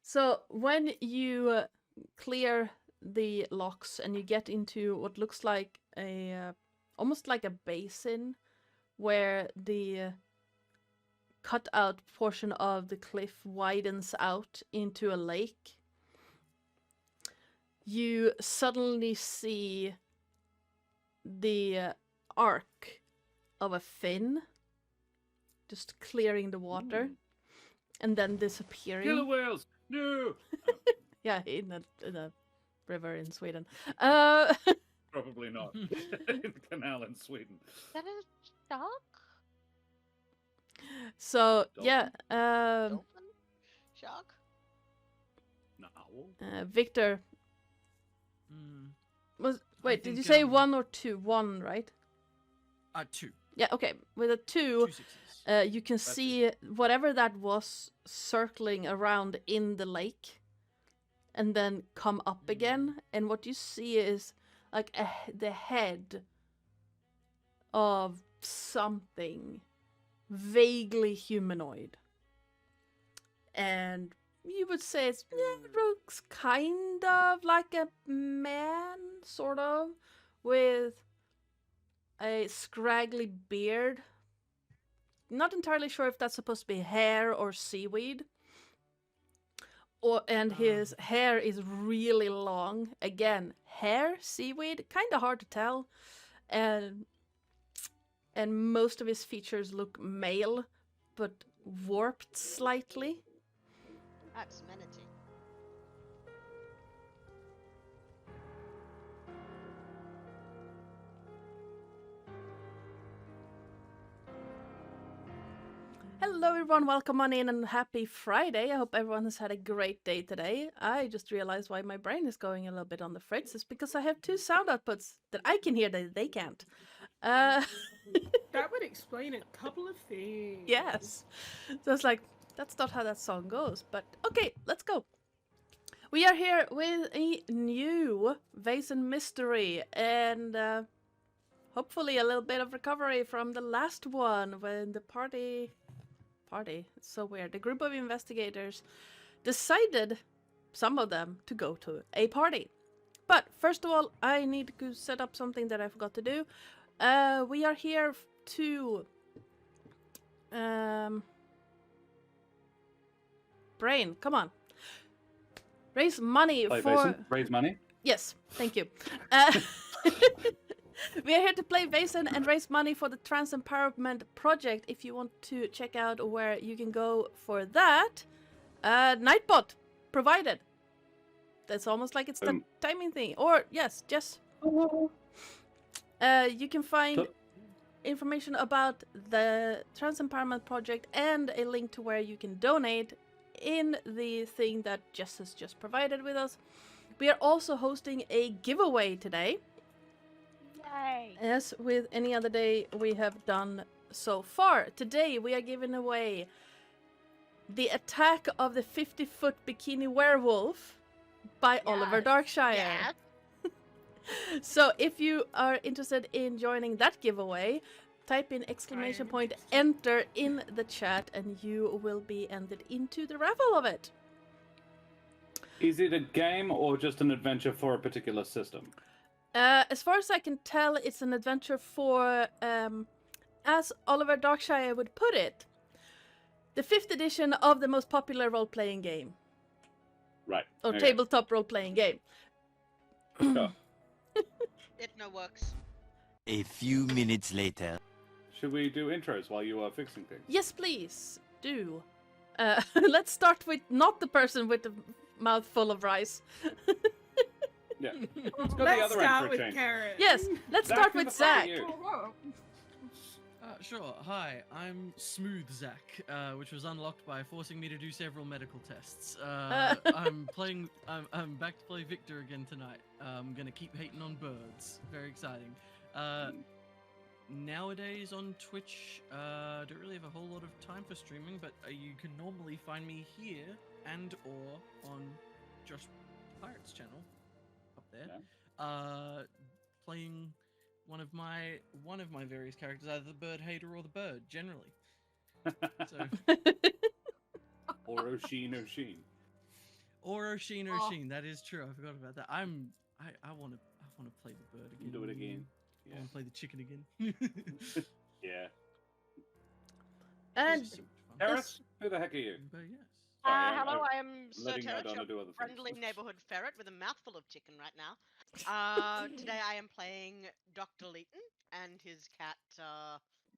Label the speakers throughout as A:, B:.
A: So when you clear the locks and you get into what looks like a almost like a basin where the cut out portion of the cliff widens out into a lake, you suddenly see the arc of a fin just clearing the water and then disappearing.
B: Killer whales! No!
A: Yeah, in a river in Sweden.
B: Probably not. In the canal in Sweden.
C: Is that a shark?
A: So
B: Dolphin?
A: yeah,
C: Dolphin? Shark?
B: No.
A: Victor was. Wait, did you say 1 or 2? 1, right?
D: 2.
A: Yeah. Okay. With a 2,
D: 2 sixes.
A: you can see whatever that was circling around in the lake, and then come up again. And what you see is like the head of something vaguely humanoid, and you would say it looks kind of like a man, sort of, with a scraggly beard. Not entirely sure if that's supposed to be hair or seaweed. And his hair is really long. Again, hair, seaweed, kind of hard to tell. And most of his features look male, but warped slightly.
C: That's manatee.
A: Hello everyone, welcome on in and happy Friday. I hope everyone has had a great day today. I just realized why my brain is going a little bit on the fritz. It's because I have 2 sound outputs that I can hear that they can't.
E: That would explain a couple of things.
A: Yes. So it's like, that's not how that song goes. But okay, let's go. We are here with a new Vaesen mystery and hopefully a little bit of recovery from the last one when the party, it's so weird. The group of investigators decided, some of them, to go to a party. But first of all, I need to set up something that I forgot to do. We are here to Brain, come on. Raise money
B: Play
A: for...
B: Vaesen? Raise money?
A: Yes, thank you. We are here to play Vaesen and raise money for the Trans Empowerment Project. If you want to check out where you can go for that, Nightbot provided. That's almost like it's the timing thing. Or, yes, Jess. You can find information about the Trans Empowerment Project and a link to where you can donate in the thing that Jess has just provided with us. We are also hosting a giveaway today.
C: Yay!
A: As with any other day we have done so far. Today we are giving away The Attack of the 50-Foot Bikini Werewolf by Oliver Darkshire.
C: Yeah.
A: So if you are interested in joining that giveaway, type in exclamation point enter in the chat and you will be entered into the raffle of it.
B: Is it a game or just an adventure for a particular system?
A: As far as I can tell, it's an adventure for, as Oliver Darkshire would put it, the 5th edition of the most popular role-playing game.
B: Right.
A: Or
B: Okay.
A: tabletop role-playing game.
B: Sure.
C: It no works.
F: A few minutes later.
B: Should we do intros while you are fixing things?
A: Yes, please, do. Let's start with not the person with the mouth full of rice.
B: Yeah. Let's go the
E: Let's
B: other end
E: start
B: for a
E: with
B: change.
E: Keren.
A: Yes, let's
B: Zach,
A: start
B: who
A: with
B: the fuck are
A: Zach.
B: you?
D: Sure. Hi, I'm Smooth Zach, which was unlocked by forcing me to do several medical tests. I'm back to play Victor again tonight. I'm gonna keep hating on birds. Very exciting. Nowadays on Twitch, don't really have a whole lot of time for streaming, but you can normally find me here and or on JoshThePirate's channel up there, playing one of my various characters, either the bird hater or the bird, generally. So,
B: Or Oshin.
D: Or Oshin,
C: Oh.
D: Oshin. That is true. I forgot about that. I want to play the bird again.
B: Do it again.
D: I
B: Yeah.
D: want to play the chicken again.
B: Yeah.
A: And
D: It's so much fun.
B: Terris, who the heck are you?
D: But yes.
B: Sorry,
C: Hello,
B: I'm
C: I am Sir
B: letting
C: Terris,
B: Ardonna
C: your
B: do other
C: friendly
B: things.
C: neighborhood ferret with a mouthful of chicken right now. Today I am playing Dr. Leighton and his cat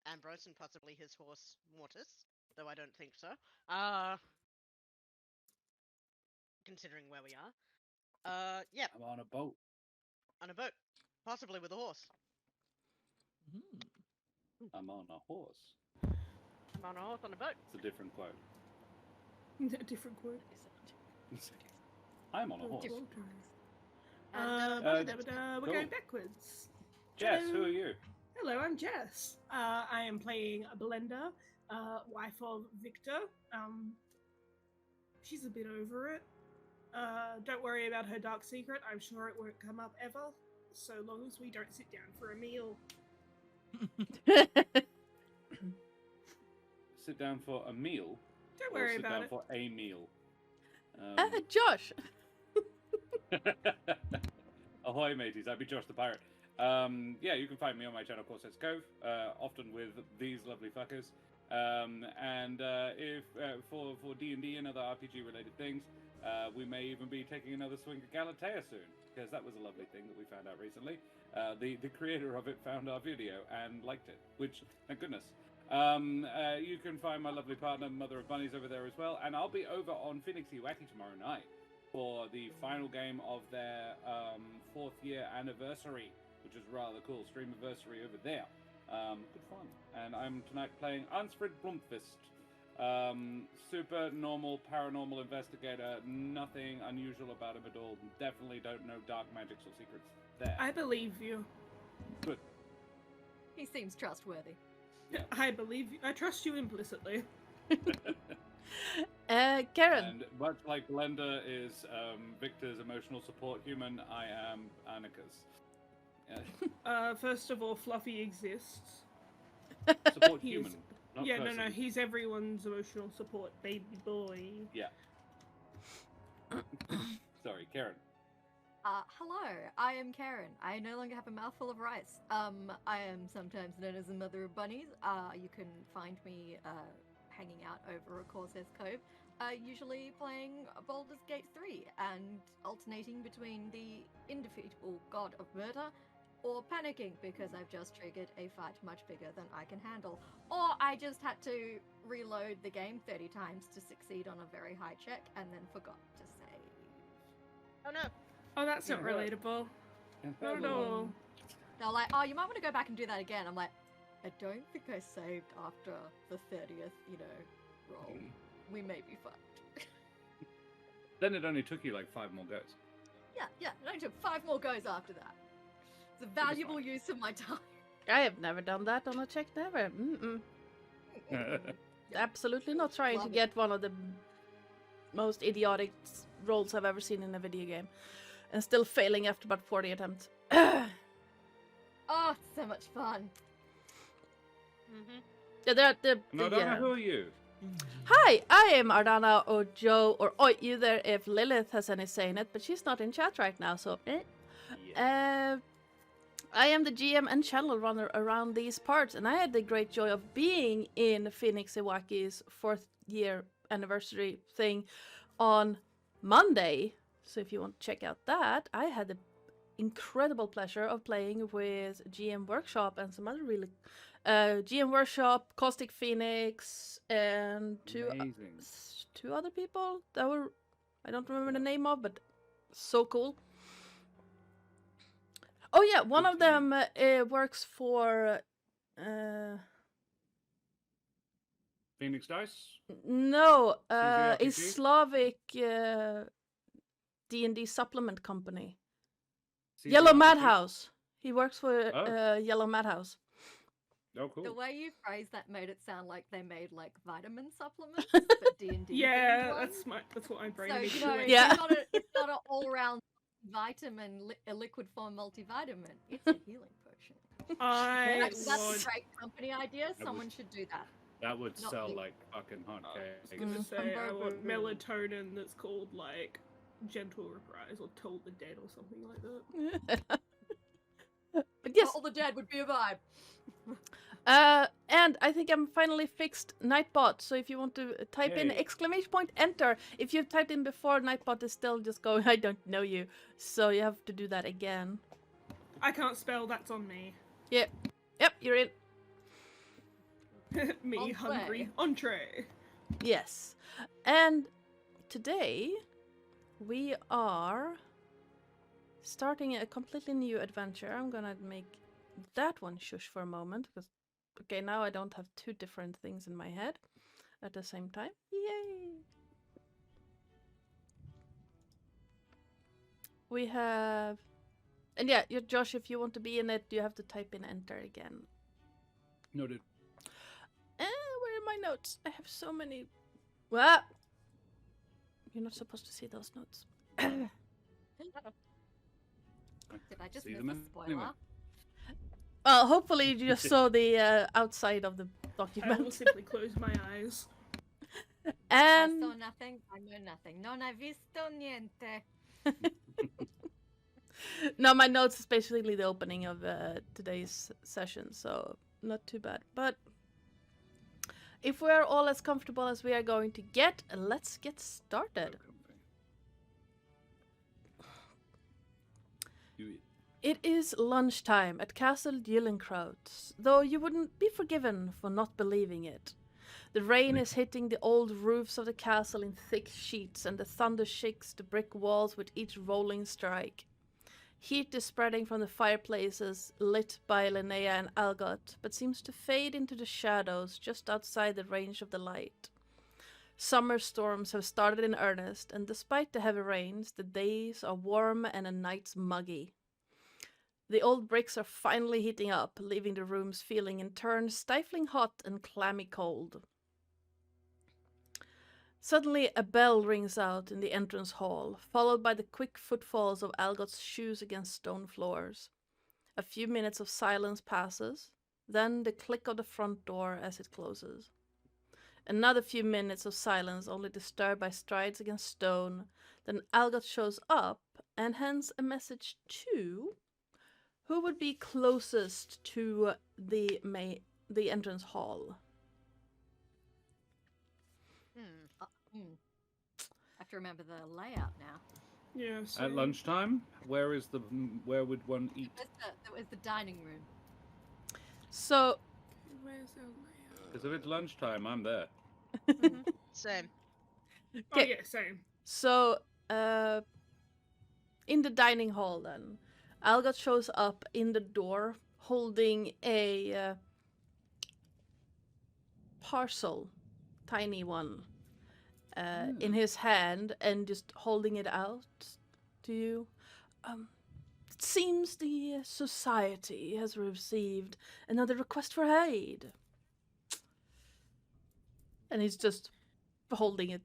C: Ambrose and possibly his horse Mortis, though I don't think so. Considering where we are. Yeah,
B: I'm on a boat.
C: on a boat, possibly with a horse.
D: Mhm.
B: I'm on a horse.
C: I'm on a horse on a boat.
B: It's a different quote.
E: A different quote.
B: I'm on a horse.
E: Different.
C: And,
E: We're
B: cool.
E: going backwards.
B: Jess, who
E: Hello.
B: are you?
E: Hello, I'm Jess. I am playing Belinda, wife of Victor. She's a bit over it. Don't worry about her dark secret. I'm sure it won't come up ever, so long as we don't sit down for a meal.
B: Sit down for a meal?
E: Don't
B: Or
E: worry
B: sit
E: about
B: down
E: it.
B: for a meal?
A: Josh.
B: Ahoy, mateys. I'd be Josh the Pirate. Yeah, you can find me on my channel, Corset's Cove, often with these lovely fuckers. If for D&D and other RPG-related things, we may even be taking another swing at Galatea soon, because that was a lovely thing that we found out recently. The creator of it found our video and liked it, which, thank goodness. You can find my lovely partner, Mother of Bunnies, over there as well, and I'll be over on Phoenix Wacky tomorrow night for the final game of their 4th year anniversary, which is rather cool. Streamiversary over there. Good fun. And I'm tonight playing Ansfrid Blomqvist. Super normal paranormal investigator. Nothing unusual about him at all. Definitely don't know dark magics or secrets there.
E: I believe you.
B: Good.
G: He seems trustworthy.
B: Yeah.
E: I believe you. I trust you implicitly.
A: Keren.
B: And much like Blender is Victor's emotional support human, I am Annika's.
E: First of all, Fluffy exists.
B: Support
E: He is-
B: human. Not
E: Yeah,
B: person.
E: no, he's everyone's emotional support baby boy.
B: Yeah. Sorry, Keren.
G: Hello, I am Keren. I no longer have a mouthful of rice. I am sometimes known as the Mother of Bunnies. You can find me hanging out over a Corsair's Cove, usually playing Baldur's Gate 3 and alternating between the indefeatable god of murder or panicking because I've just triggered a fight much bigger than I can handle. Or I just had to reload the game 30 times to succeed on a very high check and then forgot to save.
C: Oh no!
E: Oh, that's not
B: Yeah.
E: relatable. Not at all.
G: They're like, oh, you might want to go back and do that again. I'm like, I don't think I saved after the 30th, roll. We may be fucked.
B: Then it only took you like 5 more goes.
G: Yeah, it only took 5 more goes after that. It's a valuable use of my time.
A: I have never done that on a check, never. Absolutely not trying to
G: Love it.
A: get one of the most idiotic rolls I've ever seen in a video game. And still failing after about 40 attempts.
G: Oh, it's so much fun.
C: Mm-hmm.
A: Yeah,
B: Madonna, who are you?
A: Hi, I am Ardana or Joe or Oi, you there if Lilith has any say in it, but she's not in chat right now, so I am the GM and channel runner around these parts, and I had the great joy of being in Phoenix Iwaki's 4th year anniversary thing on Monday. So if you want to check out that, I had the incredible pleasure of playing with GM Workshop and some other really GM Workshop, Caustic Phoenix, and two other people that were I don't remember the name of, but so cool. Oh yeah, one of them works for
B: Phoenix Dice?
A: no, a
B: CZRPG?
A: Slavic D&D supplement company. Yellow
B: CZRPG?
A: Madhouse. He works for
B: Oh.
A: Yellow Madhouse.
B: Oh, cool.
G: The way you phrased that made it sound like they made like vitamin supplements, but D&D.
E: Yeah,
G: themed ones.
E: that's what my brain
G: So
E: is
G: you know,
E: doing.
A: Yeah.
G: it's not an all-round vitamin, a liquid form multivitamin. It's a healing potion. That's a
E: would
G: great company idea. Someone should do that.
B: That would
G: Not
B: sell
G: me.
B: like fucking
E: I was
B: hotcakes.
E: gonna say I want
G: Mm.
E: melatonin that's called like gentle reprisal, told the dead or something like that.
A: But yes,
G: All the dead would be a vibe.
A: and I think I'm finally fixed Nightbot. So if you want to type in
B: Yay. !
A: Enter. If you've typed in before, Nightbot is still just going, I don't know you. So you have to do that again.
E: I can't spell, that's on me.
A: Yep, you're in.
E: Me,
G: Entree.
E: hungry. Entree.
A: Yes. And today we are starting a completely new adventure. I'm gonna make that one shush for a moment because okay, now I don't have two different things in my head at the same time. Yay! We have, and yeah, Josh, if you want to be in it, you have to type in enter again.
B: Noted.
A: Where are my notes? I have so many. Well, you're not supposed to see those notes.
G: Did I just
B: See
G: miss
B: them
G: a
B: anyway.
G: spoiler?
A: Well, hopefully you just saw the outside of the
E: I will
A: document.
E: simply close my eyes.
G: I
A: And
G: saw nothing. I know nothing. Non hai visto niente.
A: no, my notes is basically the opening of today's session, so not too bad. But if we're all as comfortable as we are going to get, let's get started. It is lunchtime at Castle Gyllenkraut, though you wouldn't be forgiven for not believing it. The rain is hitting the old roofs of the castle in thick sheets, and the thunder shakes the brick walls with each rolling strike. Heat is spreading from the fireplaces lit by Linnea and Algot, but seems to fade into the shadows just outside the range of the light. Summer storms have started in earnest, and despite the heavy rains, the days are warm and the nights muggy. The old bricks are finally heating up, leaving the rooms feeling in turn stifling hot and clammy cold. Suddenly a bell rings out in the entrance hall, followed by the quick footfalls of Algot's shoes against stone floors. A few minutes of silence passes, then the click of the front door as it closes. Another few minutes of silence, only disturbed by strides against stone. Then Algot shows up and hands a message to... Who would be closest to the entrance hall?
G: I have to remember the layout now.
E: Yeah, so
B: At lunchtime, where would one eat?
G: That was the dining room.
A: So,
E: where's the layout?
B: Because if it's lunchtime, I'm there.
C: Same.
E: Oh
A: Okay.
E: yeah, same.
A: so, in the dining hall then, Algot shows up in the door holding a parcel, tiny one, in his hand and just holding it out to you. It seems the society has received another request for aid. And he's just holding it,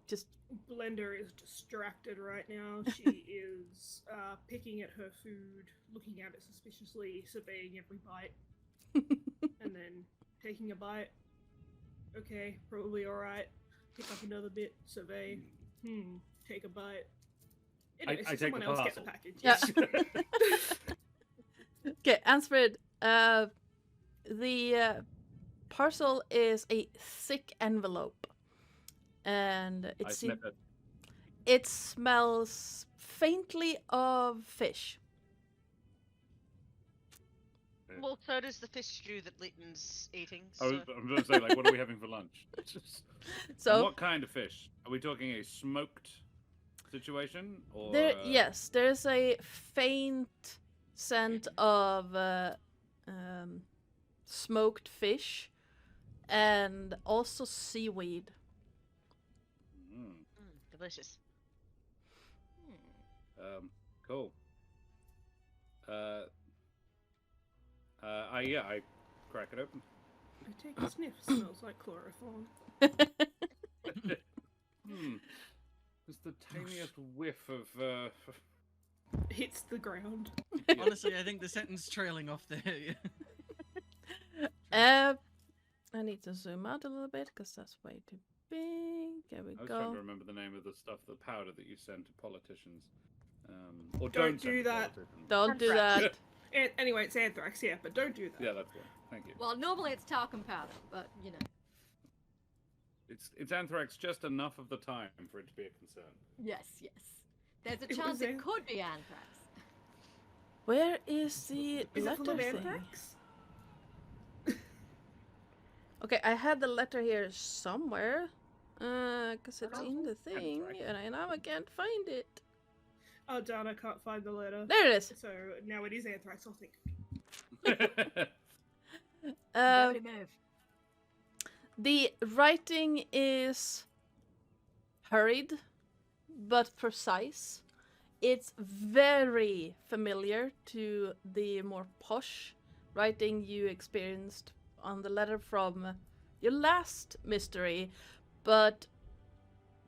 A: just
E: Blender is distracted right now. She is picking at her food, looking at it suspiciously, surveying every bite, and then taking a bite. Okay, probably alright. Pick up another bit, survey. Take a bite. Anyways,
B: I take
E: someone
B: the
E: else get the
B: parcel.
E: package.
A: Yeah. Okay, Ansfred, the parcel is a thick envelope, and
B: I sniff it.
A: it smells faintly of fish.
C: Well, so does the fish stew that Leighton's eating.
B: I'm
C: So...
B: going to say, like, what are we having for lunch?
A: So
B: And what kind of fish? Are we talking a smoked situation, or
A: yes, there's a faint scent of smoked fish, and also seaweed.
C: delicious.
B: Cool. I crack it open.
E: I take a sniff. Smells like chloroform.
B: It's the tiniest whiff of.
E: Hits the ground.
D: Honestly, I think the sentence trailing off there.
A: I need to zoom out a little bit because that's way too big. There we
B: I was trying
A: go.
B: to remember the name of the stuff, the powder that you send to politicians. Or
E: Don't
B: send
E: do
B: to
E: that.
B: politicians.
A: Don't do
C: Anthrax.
A: that.
E: Anyway, it's anthrax, yeah, but don't do that.
B: Yeah, that's one. Thank you.
G: Well, normally it's talcum powder, but you know.
B: It's anthrax just enough of the time for it to be a concern.
G: Yes, yes. There's a
E: It
G: chance
E: was
G: it
E: a-
G: could be anthrax.
A: Where is the
E: Is it full
A: letter
E: of
A: thing?
E: anthrax?
A: Okay, I had the letter here somewhere. Cause it's
G: Oh,
A: in the thing,
B: Anthrax.
A: and I now I can't find it.
E: Oh darn, I can't find the letter.
A: There it is.
E: So now it is anthrax, I think.
A: Uh,
G: Nobody move.
A: the writing is hurried, but precise. It's very familiar to the more posh writing you experienced on the letter from your last mystery, but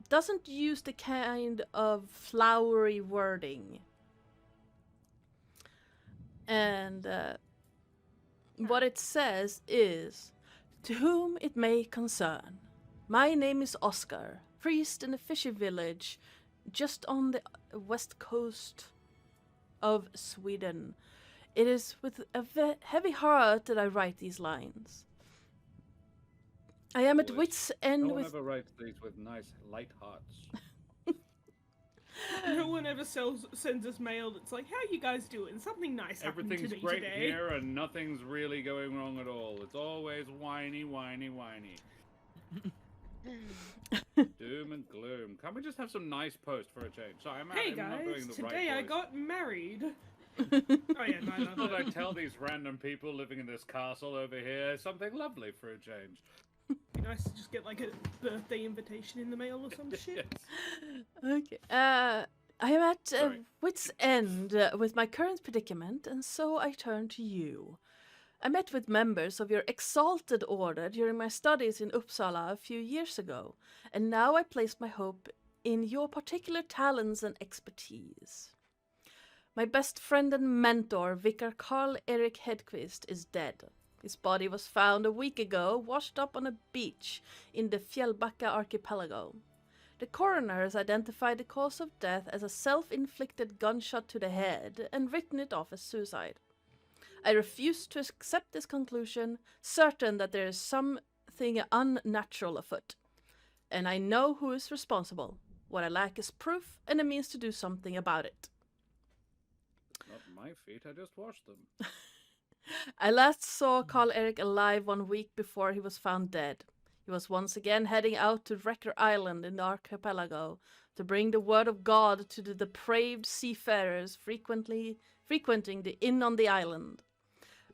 A: doesn't use the kind of flowery wording. And what it says is, "To whom it may concern, my name is Oscar, priest in a fishy village just on the west coast of Sweden. It is with a heavy heart that I write these lines. I am at
B: Always.
A: wit's end
B: No one
A: with..."
B: ever writes these with nice light hearts.
E: No one ever sends us mail that's like, how you guys doing? Something nice happened to
B: Everything's
E: me
B: great
E: today.
B: here and nothing's really going wrong at all. It's always whiny, whiny, whiny. Doom and gloom. Can't we just have some nice post for a change? Sorry, I'm
E: Hey
B: not doing
E: guys,
B: the right
E: today I
B: voice.
E: got married. Oh yeah, no,
B: Thought I'd tell these random people living in this castle over here something lovely for a change.
E: Be nice to just get like a birthday invitation in the mail or some shit.
B: Yes.
A: Okay. I am at
B: Sorry.
A: wit's end with my current predicament, and so I turn to you. I met with members of your exalted order during my studies in Uppsala a few years ago, and now I place my hope in your particular talents and expertise. My best friend and mentor, Vicar Carl Erik Hedqvist, is dead. His body was found a week ago, washed up on a beach in the Fjällbacka archipelago. The coroner has identified the cause of death as a self-inflicted gunshot to the head and written it off as suicide. I refuse to accept this conclusion, certain that there is something unnatural afoot. And I know who is responsible. What I lack is proof and a means to do something about it.
B: Not my feet, I just washed them.
A: I last saw Carl Erik alive 1 week before he was found dead. He was once again heading out to Wrecker Island in the archipelago to bring the word of God to the depraved seafarers frequenting the inn on the island.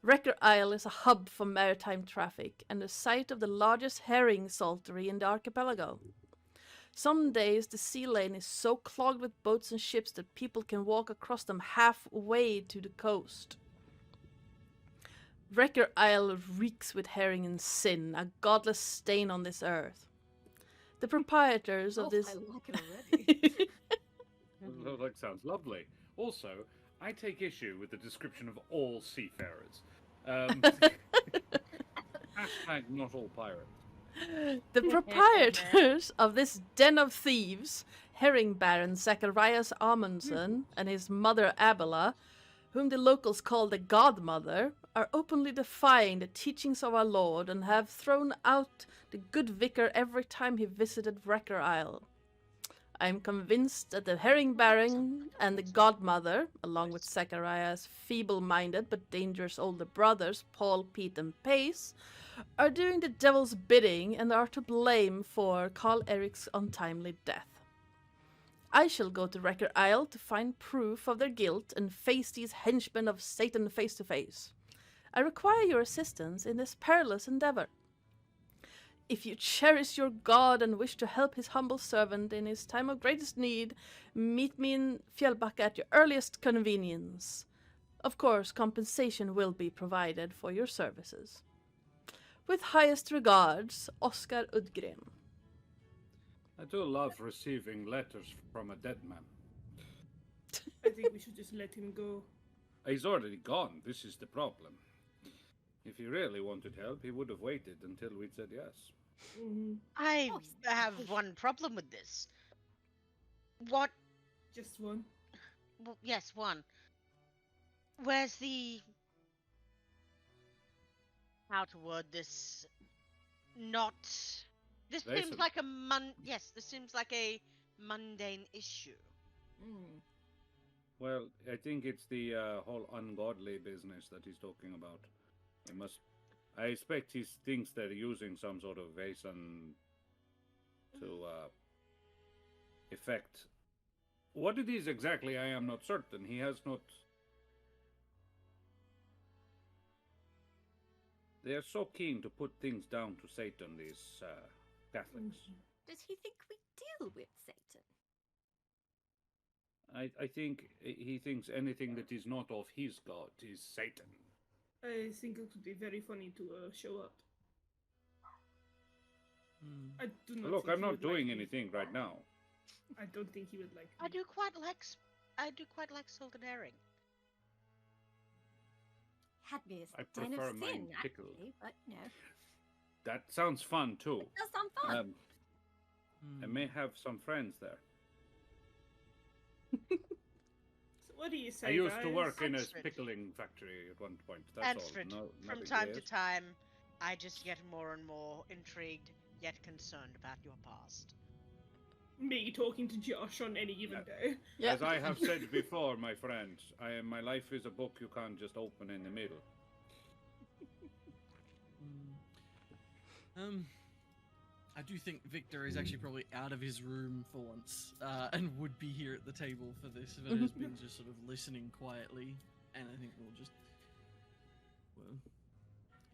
A: Wrecker Isle is a hub for maritime traffic and the site of the largest herring saltery in the archipelago. Some days the sea lane is so clogged with boats and ships that people can walk across them halfway to the coast. Wrecker Isle reeks with herring and sin, a godless stain on this earth. The proprietors of this...
G: I like it already.
B: That sounds lovely. Also, I take issue with the description of all seafarers. Hashtag not all pirates.
A: The proprietors of this den of thieves, herring baron Zacharias Amundsen and his mother Abela, whom the locals call the godmother, are openly defying the teachings of our Lord and have thrown out the good vicar every time he visited Wrecker Isle. I am convinced that the herring baron and the godmother, along with Zacharias' feeble-minded but dangerous older brothers, Paul, Pete, and Pace, are doing the devil's bidding and are to blame for Carl Erik's untimely death. I shall go to Wrecker Isle to find proof of their guilt and face these henchmen of Satan face to face. I require your assistance in this perilous endeavor. If you cherish your God and wish to help his humble servant in his time of greatest need, meet me in Fjällbacka at your earliest convenience. Of course, compensation will be provided for your services. With highest regards, Oscar Udgren.
B: I do love receiving letters from a dead man.
E: I think we should just let him go.
B: He's already gone, this is the problem. If he really wanted help, he would have waited until we'd said yes.
C: I
G: Oh,
C: have
G: hey.
C: one problem with this. What?
E: Just one.
C: Well, yes, one. Where's the? How to word this? Not. This seems
B: Vaesen.
C: like a Yes, this seems like a mundane issue.
G: Mm.
B: Well, I think it's the whole ungodly business that he's talking about. He must. I expect he thinks they're using some sort of Vaesen to effect. What it is exactly, I am not certain. He has not. They are so keen to put things down to Satan, these Catholics.
G: Does he think we deal with Satan?
B: I think he thinks anything that is not of his god is Satan.
E: I think it would be very funny to show up. I do not.
B: Look,
E: think
B: I'm
E: he
B: not
E: would
B: doing
E: like me.
B: anything right now.
E: I don't think he would like me.
C: I do quite like soldering.
G: Had me
B: I
G: a sign
B: prefer
G: of
B: mine
G: sin,
B: pickled.
G: actually, but no.
B: That sounds fun too.
G: It does sound fun.
B: I may have some friends there.
E: So what do you say,
B: I used
E: guys?
B: to work in a
C: Oxford.
B: pickling factory at one point. That's
C: Oxford.
B: all.
C: From
B: nothing
C: time to
B: else.
C: time, I just get more and more intrigued, yet concerned about your past.
E: Me talking to Josh on any given day.
A: Yeah.
B: As I have said before, my friend, my life is a book you can't just open in the middle.
D: I do think Victor is actually probably out of his room for once, and would be here at the table for this, but has been just sort of listening quietly, and I think we'll just... Well,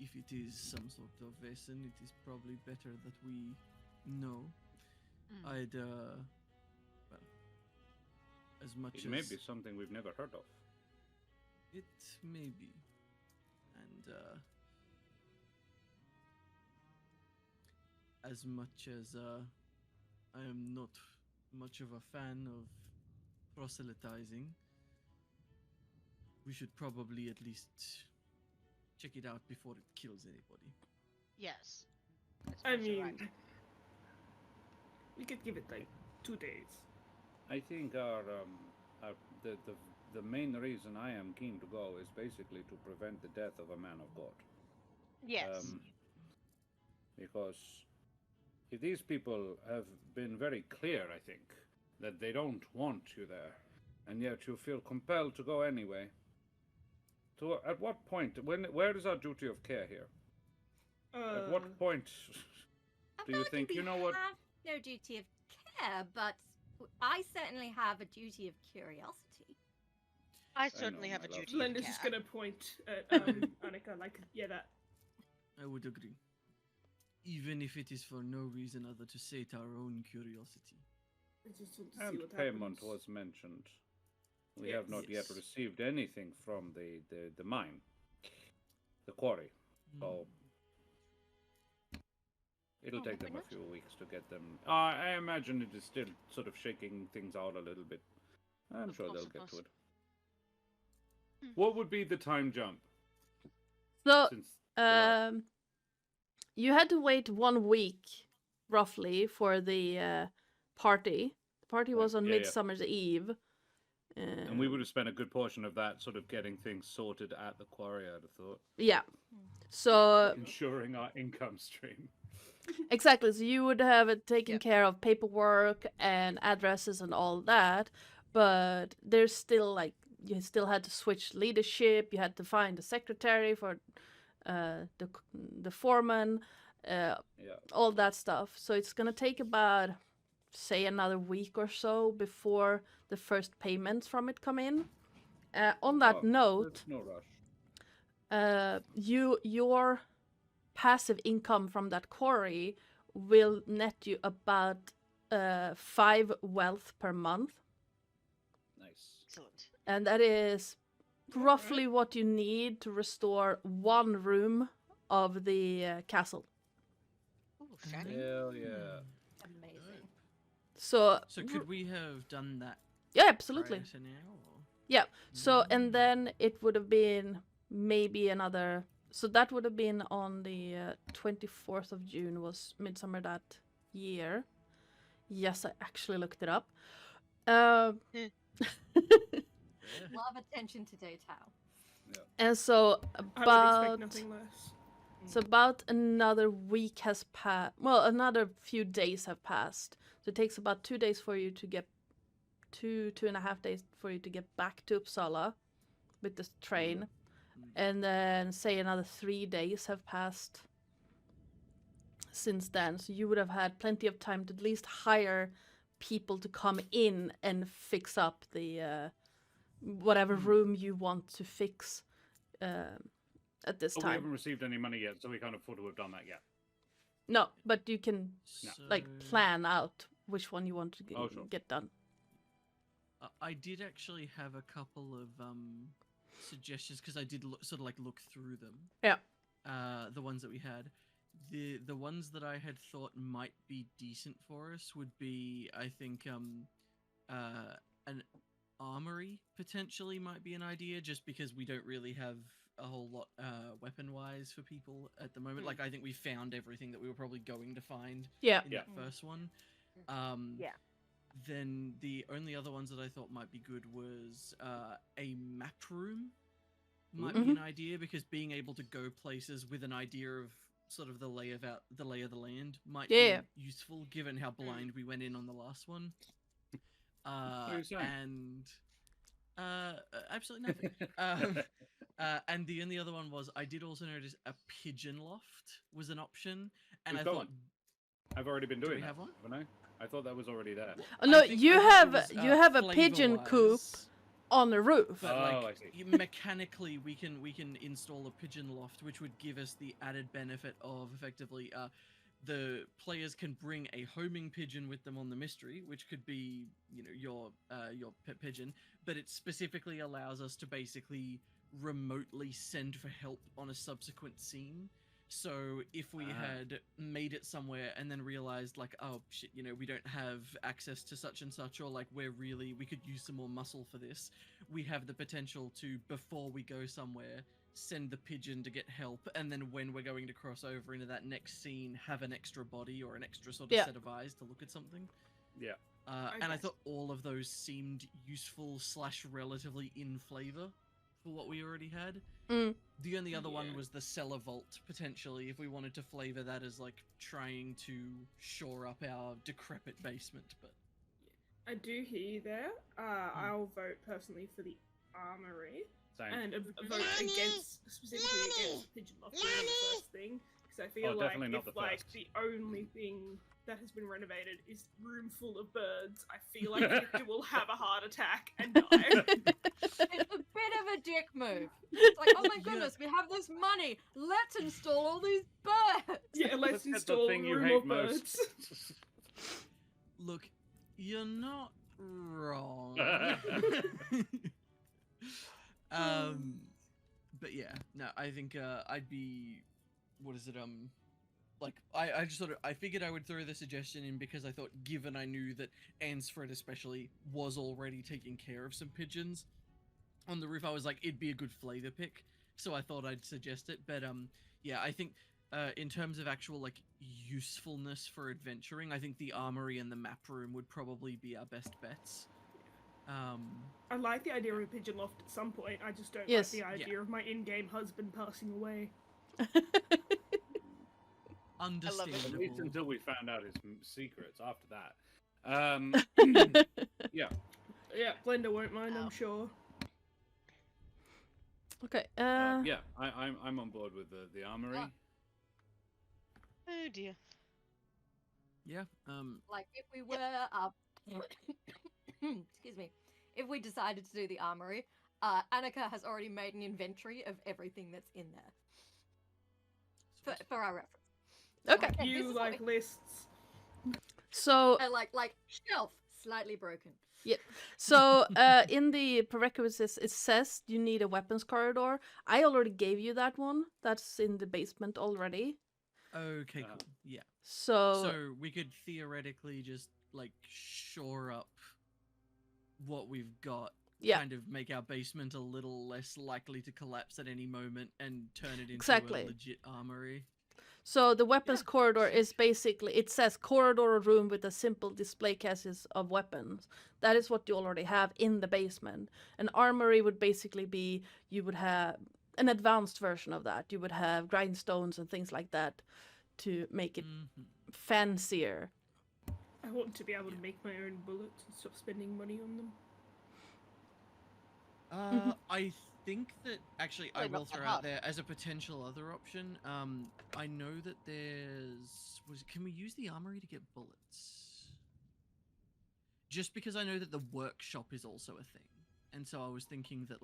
D: if it is some sort of Vaesen, it is probably better that we know. I'd, well, as much
B: It
D: as...
B: may be something we've never heard of.
D: It may be. And, as much as I am not much of a fan of proselytizing, we should probably at least check it out before it kills anybody.
C: Yes.
E: I
C: suppose you're
E: mean,
C: right.
E: we could give it like 2 days.
B: I think the main reason I am keen to go is basically to prevent the death of a man of God.
C: Yes.
B: Because if these people have been very clear, I think, that they don't want you there, and yet you feel compelled to go anyway. At what point? Where is our duty of care here? At what point do you think? You know what?
G: I have no duty of care, but I certainly have a duty of curiosity.
C: I certainly have
B: my
C: a
B: love.
C: duty of
E: Blender's
C: care.
E: just gonna point at Annika like, yeah, that.
D: I would agree. Even if it is for no reason other to sate our own curiosity.
E: I just want to see
B: And
E: what
B: payment
E: happens.
B: was mentioned. We
E: Yes.
B: have not yet
D: Yes.
B: received anything from the mine, the quarry. So it'll take them a few weeks to get them. I imagine it is still sort of shaking things out a little bit. I'm
C: Of
B: sure
C: course,
B: they'll
C: of
B: get to
C: course.
B: it. What would be the time jump?
A: So,
B: Since
A: you had to wait 1 week, roughly, for the party. The party was on
B: Yeah, yeah.
A: Midsummer's Eve.
B: and we would have spent a good portion of that sort of getting things sorted at the quarry, I'd have thought.
A: Yeah. So,
B: Ensuring our income stream.
A: exactly. So you would have taken
C: Yep.
A: care of paperwork and addresses and all that. But there's still, like, you still had to switch leadership. You had to find a secretary for the foreman,
B: Yeah.
A: all that stuff. So it's going to take about, say, another week or so before the first payments from it come in. On that
B: Oh,
A: note,
B: there's no rush.
A: your passive income from that quarry will net you about 5 wealth per month,
B: Nice.
C: Excellent.
A: and that is roughly what you need to restore 1 room of the castle.
C: Ooh, shiny.
B: Hell yeah.
G: Amazing.
A: So,
D: So could we have done that
A: yeah, absolutely.
D: prior to now? Or?
A: Yeah. So, and then it would have been maybe another So that would have been on the 24th of June was Midsummer that year. Yes, I actually looked it up.
G: Love attention to detail.
A: And so
E: I would
A: about
E: expect nothing less.
A: so about another week has passed. Well, another few days have passed. So it takes about 2 days for you to get 2.5 days for you to get back to Uppsala with the train. And then say another 3 days have passed since then. So you would have had plenty of time to at least hire people to come in and fix up the whatever room you want to fix at this
B: But we
A: time.
B: haven't received any money yet, so we can't afford to have done that yet.
A: No, but you can like
D: So-
A: plan out which one you want to
B: Oh, sure.
A: get done.
D: I did actually have a couple of suggestions because I did sort of like look through them.
A: Yeah.
D: The ones that we had, the ones that I had thought might be decent for us would be, I think, an armory potentially might be an idea, just because we don't really have a whole lot weapon-wise for people at the moment. Like, I think we found everything that we were probably going to find
A: Yeah.
D: in that first one.
C: Yeah.
D: Then the only other ones that I thought might be good was a map room might be an idea, because being able to go places with an idea of sort of the lay of the land might
A: Yeah.
D: be useful, given how blind we went in on the last one.
B: are you saying?
D: And absolutely nothing. And the only other one was I did also notice a pigeon loft was an option, and
B: We've
D: I
B: got
D: thought
B: one. I've already been
D: Do
B: doing
D: we
B: that.
D: have one?
B: Haven't I thought that was already there.
A: Oh, no,
D: I think
A: you
D: it
A: have
D: was,
A: you have a pigeon coop
D: flavor-wise,
A: on the roof.
D: But
B: Oh,
D: like
B: I see.
D: mechanically, we can install a pigeon loft, which would give us the added benefit of effectively the players can bring a homing pigeon with them on the mystery, which could be your pet pigeon, but it specifically allows us to basically remotely send for help on a subsequent scene. So if we had made it somewhere and then realized like, oh shit, we don't have access to such and such, or like we could use some more muscle for this, we have the potential to, before we go somewhere, send the pigeon to get help, and then when we're going to cross over into that next scene, have an extra body or an extra sort of
A: Yeah.
D: set of eyes to look at something.
B: Yeah.
D: And I
E: guess.
D: thought all of those seemed useful / relatively in flavor for what we already had.
A: Mm.
D: The only other one
E: Yeah.
D: was the cellar vault, potentially, if we wanted to flavor that as like trying to shore up our decrepit basement. But
E: I do hear you there. I'll vote personally for the armory
B: Same.
E: and a vote specifically against pigeon loft being the first thing, because I feel
B: Oh,
E: like
B: definitely not
E: if
B: the
E: like
B: first.
E: the only thing that has been renovated is room full of birds, I feel like Victor will have a heart attack and die.
G: It's a bit of a dick move. It's like, oh my
D: Yeah.
G: goodness, we have this money. Let's install all these birds.
E: Yeah, let's
B: Let's get
E: install
B: the thing you
E: room
B: hate
E: of
B: most.
E: birds.
D: look, you're not wrong. But yeah, no, I think I'd be, what is it, like, I just sort of, I figured I would throw the suggestion in because I thought, given I knew that Ansfred especially was already taking care of some pigeons on the roof, I was like, it'd be a good flavor pick, so I thought I'd suggest it. But yeah, I think in terms of actual like usefulness for adventuring, I think the armory and the map room would probably be our best bets.
E: I like the idea of a pigeon loft at some point. I just don't
A: Yes.
E: like the idea of my in-game husband passing away.
D: Understandable.
B: At least until we found out his secrets. After that, yeah.
E: Yeah, Blender won't mind, I'm sure.
A: Okay.
B: Yeah, I'm on board with the armory.
C: Oh dear.
D: Yeah.
G: Like if we were excuse me, if we decided to do the armory, Annika has already made an inventory of everything that's in there for our reference.
A: Okay.
G: This
E: You
G: is
E: like lists.
A: So
G: like shelf slightly broken.
A: So in the prerequisites it says you need a weapons corridor. I already gave you that one. That's in the basement already.
D: Okay, cool. Yeah.
A: So,
D: So we could theoretically just like shore up what we've got
A: Yeah.
D: kind of make our basement a little less likely to collapse at any moment and turn it into
A: Exactly.
D: a legit armory.
A: So the weapons
E: Yeah,
A: corridor
E: sick.
A: is basically, it says corridor or room with a simple display cases of weapons. That is what you already have in the basement. An armory would basically be, you would have an advanced version of that. You would have grindstones and things like that to make it
D: Mhm.
A: fancier.
E: I want to be able to make my own bullets and stop spending money on them.
D: I think that actually I
C: Really not
D: will
C: that
D: throw
C: hard.
D: out there as a potential other option. I know that can we use the armory to get bullets? Just because I know that the workshop is also a thing, and so I was thinking that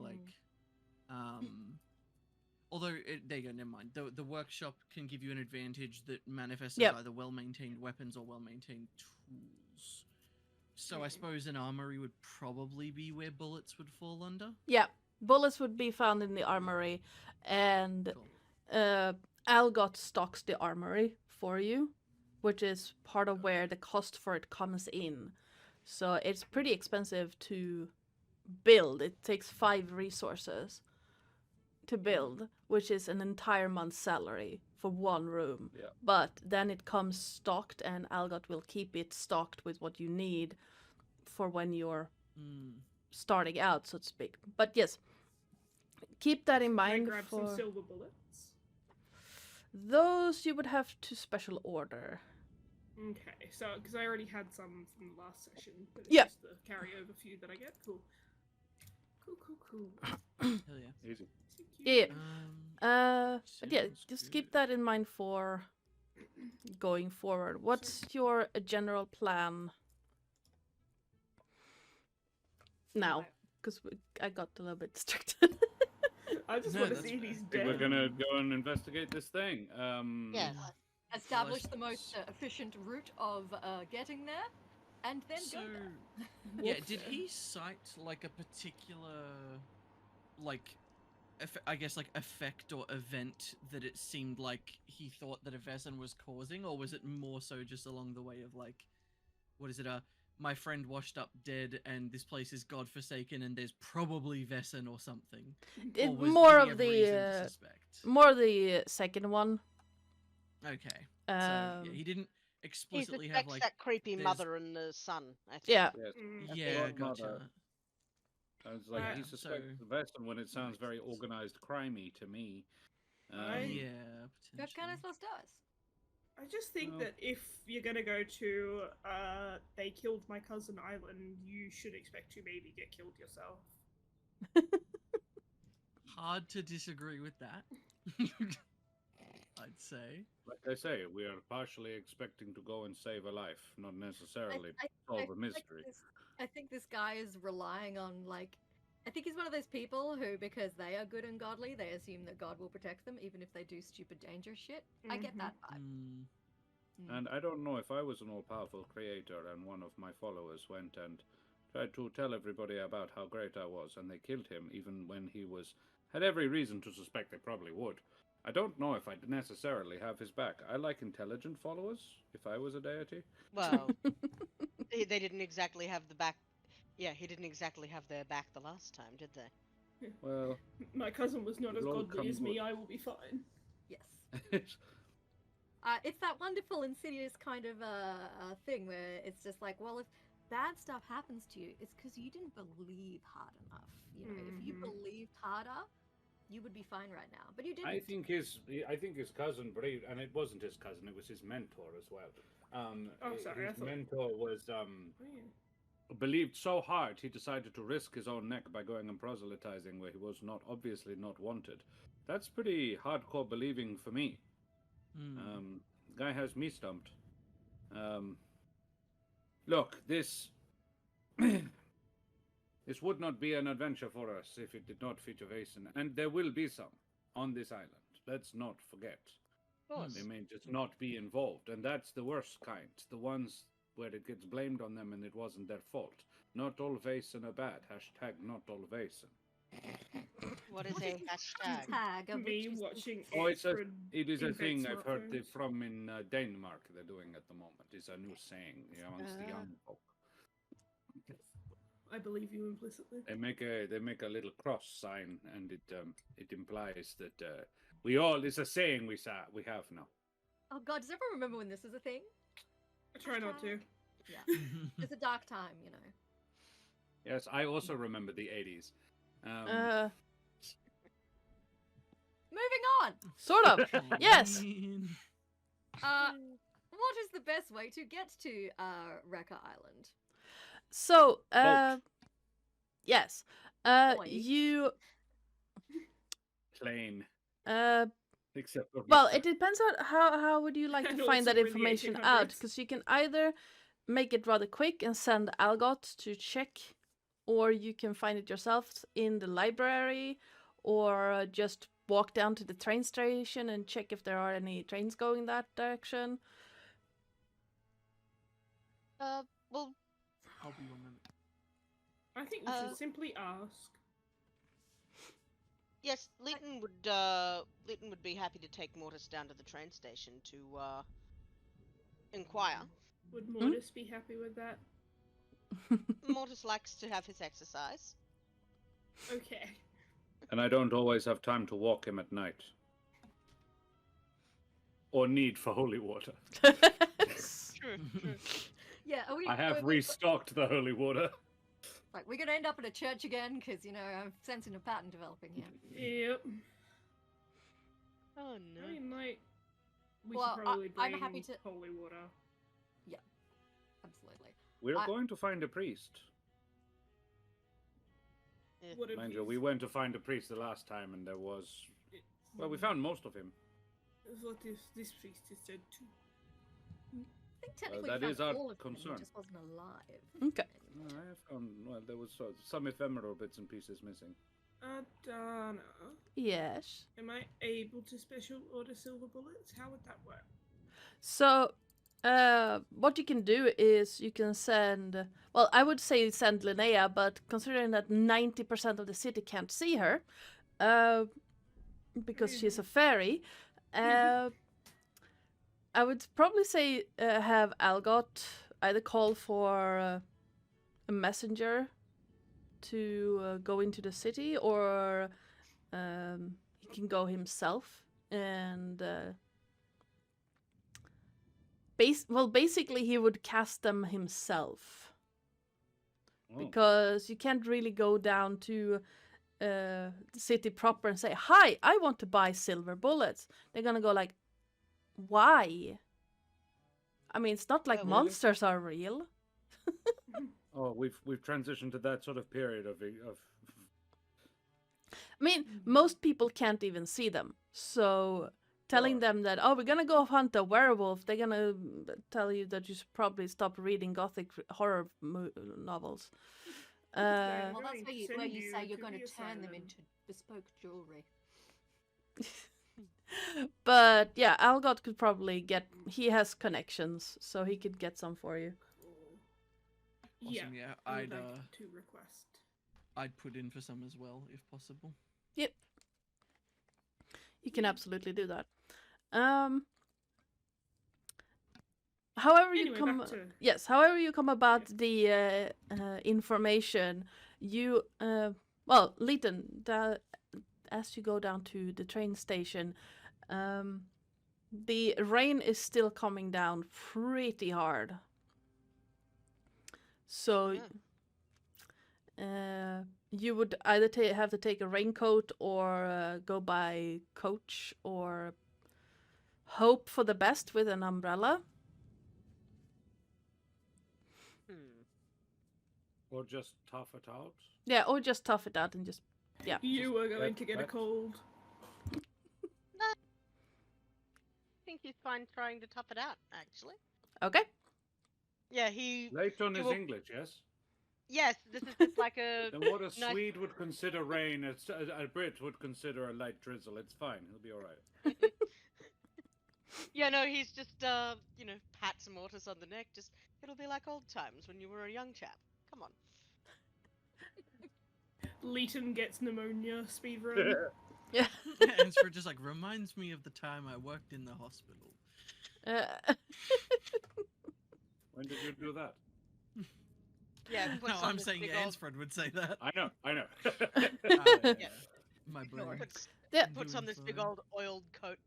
D: although there you go, never mind. The workshop can give you an advantage that manifests
A: Yep.
D: as either well-maintained weapons or well-maintained tools. So I suppose an armory would probably be where bullets would fall under.
A: Yeah, bullets would be found in the armory, and
D: Cool.
A: Algot stocks the armory for you, which is part of where the cost for it comes in. So it's pretty expensive to build. It takes 5 resources to build, which is an entire month's salary for one room.
B: Yeah.
A: But then it comes stocked, and Algot will keep it stocked with what you need for when you're starting out, so to speak. But yes, keep that in
E: Can I
A: mind
E: grab
A: for
E: some silver bullets?
A: those. You would have to special order.
E: Okay, so because I already had some from the last session, but it's
A: Yep.
E: just the carryover few that I get. Cool. Cool.
D: Hell yeah.
B: Easy.
E: Thank you.
A: Yeah. But yeah,
D: Sounds
A: just
D: good.
A: keep that in mind for going forward. What's your general plan now? Because I got a little bit distracted.
E: I just
D: No,
E: want to
D: that's
E: see
D: fair.
E: these
B: I think we're
E: dead.
B: gonna go and investigate this thing.
C: Yes.
G: Establish the most efficient route of getting there, and then
D: So,
G: go there.
D: yeah,
E: Walk
D: did
E: there.
D: he cite like a particular, like, I guess like effect or event that it seemed like he thought that a Vaesen was causing, or was it more so just along the way of like, what is it? My friend washed up dead, and this place is godforsaken, and there's probably Vaesen or something. Or did
A: More
D: he
A: of
D: have reason to
A: the
D: suspect?
A: more the second one.
D: Okay. So yeah, he didn't
C: He
D: explicitly have
C: suspects
D: like.
C: that creepy
D: there's-
C: mother and the son. I think.
A: Yeah.
B: Yes.
D: Yeah,
B: Blood
D: gotcha.
B: mother. It's like
E: Right.
B: he suspects the Vaesen when it sounds very organized, crimey to me.
D: Yeah,
G: That kind of
D: potentially.
G: stuff does.
E: I just think
B: Well-
E: that if you're gonna go to they killed my cousin island, you should expect to maybe get killed yourself.
D: Hard to disagree with that. I'd say.
B: Like I say, we are partially expecting to go and save a life, not necessarily solve a
G: feel like
B: mystery.
G: I think this guy is relying on like. I think he's one of those people who, because they are good and godly, they assume that God will protect them, even if they do stupid, dangerous shit. I get that vibe.
B: And I don't know if I was an all-powerful creator and one of my followers went and tried to tell everybody about how great I was, and they killed him even when he had every reason to suspect they probably would. I don't know if I'd necessarily have his back. I like intelligent followers, if I was a deity.
C: Well, they didn't exactly have the back. Yeah, he didn't exactly have their back the last time, did they?
B: Well,
E: My cousin was not as
B: It'll all
E: godly
B: come
E: as me.
B: good.
E: I will be fine.
G: Yes. It's that wonderful, insidious kind of thing where it's just like, well, if bad stuff happens to you, it's because you didn't believe hard enough. You know, if you
E: Mhm.
G: believed harder, you would be fine right now. But you didn't.
B: I think his cousin believed, and it wasn't his cousin; it was his mentor as well.
E: Sorry, I
B: His
E: thought-
B: mentor was
E: Oh, yeah.
B: believed so hard he decided to risk his own neck by going and proselytizing where he was obviously not wanted. That's pretty hardcore believing for me. Guy has me stumped. Look, this this would not be an adventure for us if it did not feature Vaesen, and there will be some on this island. Let's not forget.
C: Of course.
B: They may just not be involved, and that's the worst kind. The ones where it gets blamed on them and it wasn't their fault. Not all Vaesen are bad. Hashtag not all Vaesen.
C: What is a hashtag?
G: Tag of
E: Me
G: which is-
E: watching
B: Oh, it is a
E: invent
B: thing I've heard
E: smartphones.
B: from in Denmark. They're doing at the moment. It's a new saying amongst the young folk.
E: I believe you implicitly.
B: They make a little cross sign, and it implies that we all. It's a saying we have now.
G: Oh god, does everyone remember when this was a thing?
E: I try not to.
G: Yeah. It's a dark time, you know.
B: Yes, I also remember the 80s.
G: Moving on!
A: Sort of. Yes.
G: What is the best way to get to Wrecker Island?
A: So,
B: Boat.
A: yes.
G: Boy.
A: You
B: Plane,
A: uh
B: except for
A: well,
B: Mr.
A: it depends on how would you like
E: And
A: to find
E: also
A: that
E: in the
A: information out,
E: 1800s.
A: because you can either make it rather quick and send Algot to check, or you can find it yourself in the library, or just walk down to the train station and check if there are any trains going that direction.
C: Well,
D: I'll be 1 minute.
E: I think we should simply ask.
C: yes, Leighton would be happy to take Mortis down to the train station to inquire.
E: Would Mortis be happy with that?
C: Mortis likes to have his exercise.
E: Okay.
B: And I don't always have time to walk him at night. Or need for holy water.
C: True, true.
G: Yeah, are we?
B: I have restocked the holy water.
G: Like, we're gonna end up in a church again, because, you know, I'm sensing a pattern developing here.
E: Yep.
C: Oh
E: I mean, like, we
G: Well,
E: should probably
G: I'm
E: bring
G: happy to-
E: holy water.
G: Absolutely.
B: We're going to find a priest.
E: What if
B: Mind
E: he's-
B: you, we went to find a priest the last time, and there was... Well, we found most of him.
E: What if this priest is dead too?
G: I think technically
B: that
G: we
B: is
G: found
B: our
G: all of him,
B: concern.
G: he just wasn't alive.
A: Okay.
B: No, I have found... Well, there was some ephemeral bits and pieces missing.
E: Dana,
A: Yes.
E: am I able to special order silver bullets? How would that work?
A: So, what you can do is you can send. Well, I would say send Linnea, but considering that 90% of the city can't see her, because she's a fairy, I would probably say have Algot either call for a messenger to go into the city, or he can go himself and. Basically, he would cast them himself.
B: Oh.
A: Because you can't really go down to the city proper and say, "Hi, I want to buy silver bullets." They're gonna go like, "Why?" I mean, it's not like
C: Really?
A: monsters are real.
B: Oh, we've transitioned to that sort of period of
A: I mean, most people can't even see them. So telling them that, "Oh, we're gonna go hunt a werewolf," they're gonna tell you that you should probably stop reading gothic horror novels.
E: Okay.
G: Well, that's
E: going to
G: where
E: send
G: you
E: you
G: say you're
E: to
G: going
E: the
G: to turn them
E: asylum.
G: into bespoke jewelry.
A: But yeah, Algot could probably get. He has connections, so he could get some for you.
E: Cool.
D: Awesome,
E: Yeah,
D: yeah.
E: I
D: I'd
E: would like to request.
D: I'd put in for some as well, if possible.
A: Yep. You can absolutely do that. However you
E: Anyway,
A: come,
E: back to-
A: yes. However you come about the information, you well, Leighton, as you go down to the train station, the rain is still coming down pretty hard. So. You would either have to take a raincoat, or go by coach, or hope for the best with an umbrella.
B: Or just tough it out.
A: Yeah, or just tough it out and just, yeah.
E: You are going
B: get
E: to get a
B: back.
E: cold.
C: I think he's fine trying to tough it out, actually.
A: Okay.
C: Yeah, he.
B: Leighton
C: He
B: is
C: will-
B: English, yes?
C: Yes, this is just like a.
B: Then what a
C: Nice.
B: Swede would consider rain, a Brit would consider a light drizzle. It's fine. He'll be all right.
C: Yeah, no, he's just, pats Mortis on the neck. Just, it'll be like old times when you were a young chap. Come on.
E: Leighton gets pneumonia, speed run.
A: Yeah.
D: And for just like reminds me of the time I worked in the hospital.
B: When did you do that?
C: Yeah, puts
D: No,
C: on
D: I'm
C: this
D: saying
C: big
D: Ansfred would say that.
B: I know.
C: Yeah.
D: My brain.
C: puts on this big old oiled coat.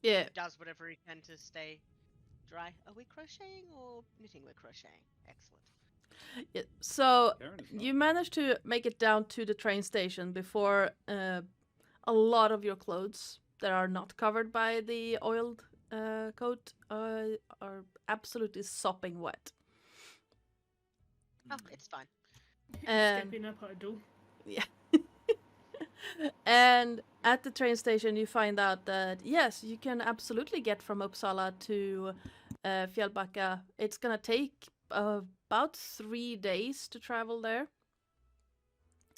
A: Yeah.
C: Does whatever he can to stay dry. Are we crocheting or knitting? We're crocheting. Excellent.
A: Yeah, so
B: Karen is
A: you
B: not.
A: managed to make it down to the train station before a lot of your clothes that are not covered by the oiled coat are absolutely sopping wet.
C: Oh, it's fine.
E: Step in a puddle.
A: Yeah. And at the train station, you find out that yes, you can absolutely get from Uppsala to Fjällbacka. It's gonna take about 3 days to travel there.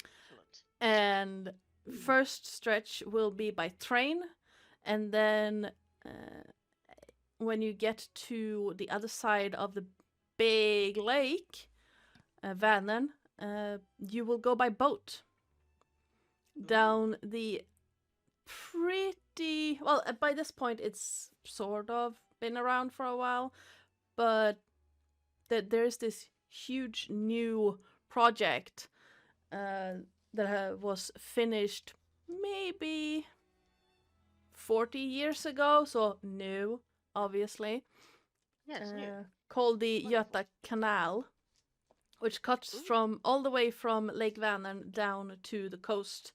C: Excellent.
A: And first stretch will be by train, and then when you get to the other side of the big lake, Vänern, you will go by boat down the pretty well. By this point, it's sort of been around for a while, but there's this huge new project that was finished maybe 40 years ago, so new, obviously.
C: Yes, new.
A: Called the
C: Wonderful.
A: Göta Canal, which cuts
C: Ooh.
A: from all the way from Lake Vänern down to the coast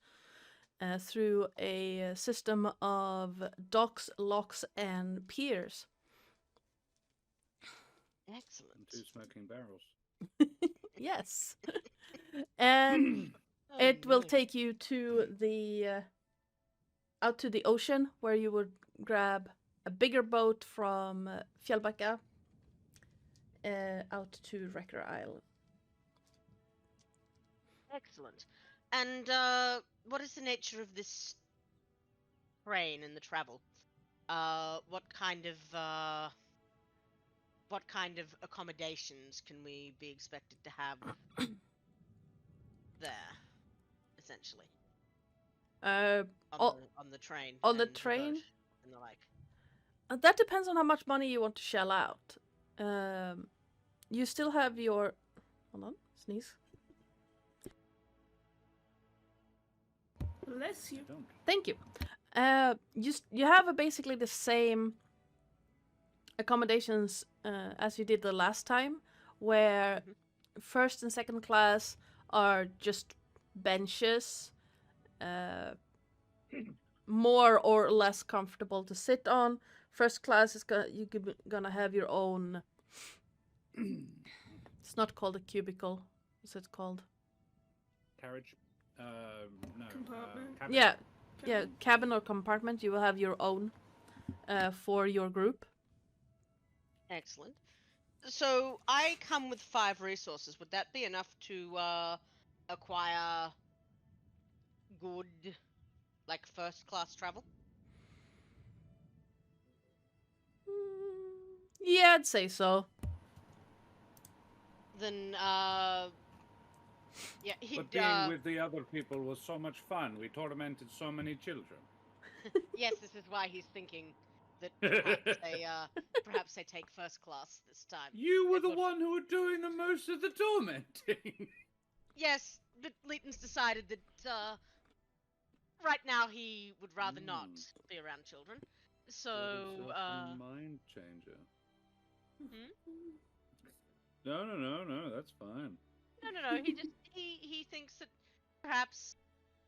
A: through a system of docks, locks, and piers.
C: Excellent.
B: 2 smoking barrels.
A: Yes. And
C: Oh,
A: it will
C: no.
A: take you to the out to the ocean, where you would grab a bigger boat from Fjällbacka out to Wrecker Isle.
C: Excellent. And what is the nature of this train and the travel? What kind of accommodations can we be expected to have there, essentially,
A: Uh,
C: on the train?
A: on the
C: and
A: train?
C: boat and the like.
A: That depends on how much money you want to shell out. You still have your... Hold on, sneeze.
E: Bless you.
B: I don't.
A: Thank you. You have basically the same accommodations as you did the last time, where first and second class are just benches, more or less comfortable to sit on. First class is gonna have your own. It's not called a cubicle. What's it called?
B: Carriage? No.
E: Compartment?
B: Cabin.
A: Yeah, cabin or compartment. You will have your own for your group.
C: Excellent. So I come with 5 resources. Would that be enough to acquire good, like, first class travel?
A: Yeah, I'd say so.
C: Then yeah,
B: But being with the other people was so much fun. We tormented so many children.
C: Yes, this is why he's thinking that perhaps they take first class this time.
B: You were
C: It
B: the
C: would-
B: one who were doing the most of the tormenting.
C: Yes, but Leighton's decided that right now he would rather not be around children. So
B: mind changer.
C: Hmm?
B: No, that's fine.
C: No. He just he thinks that perhaps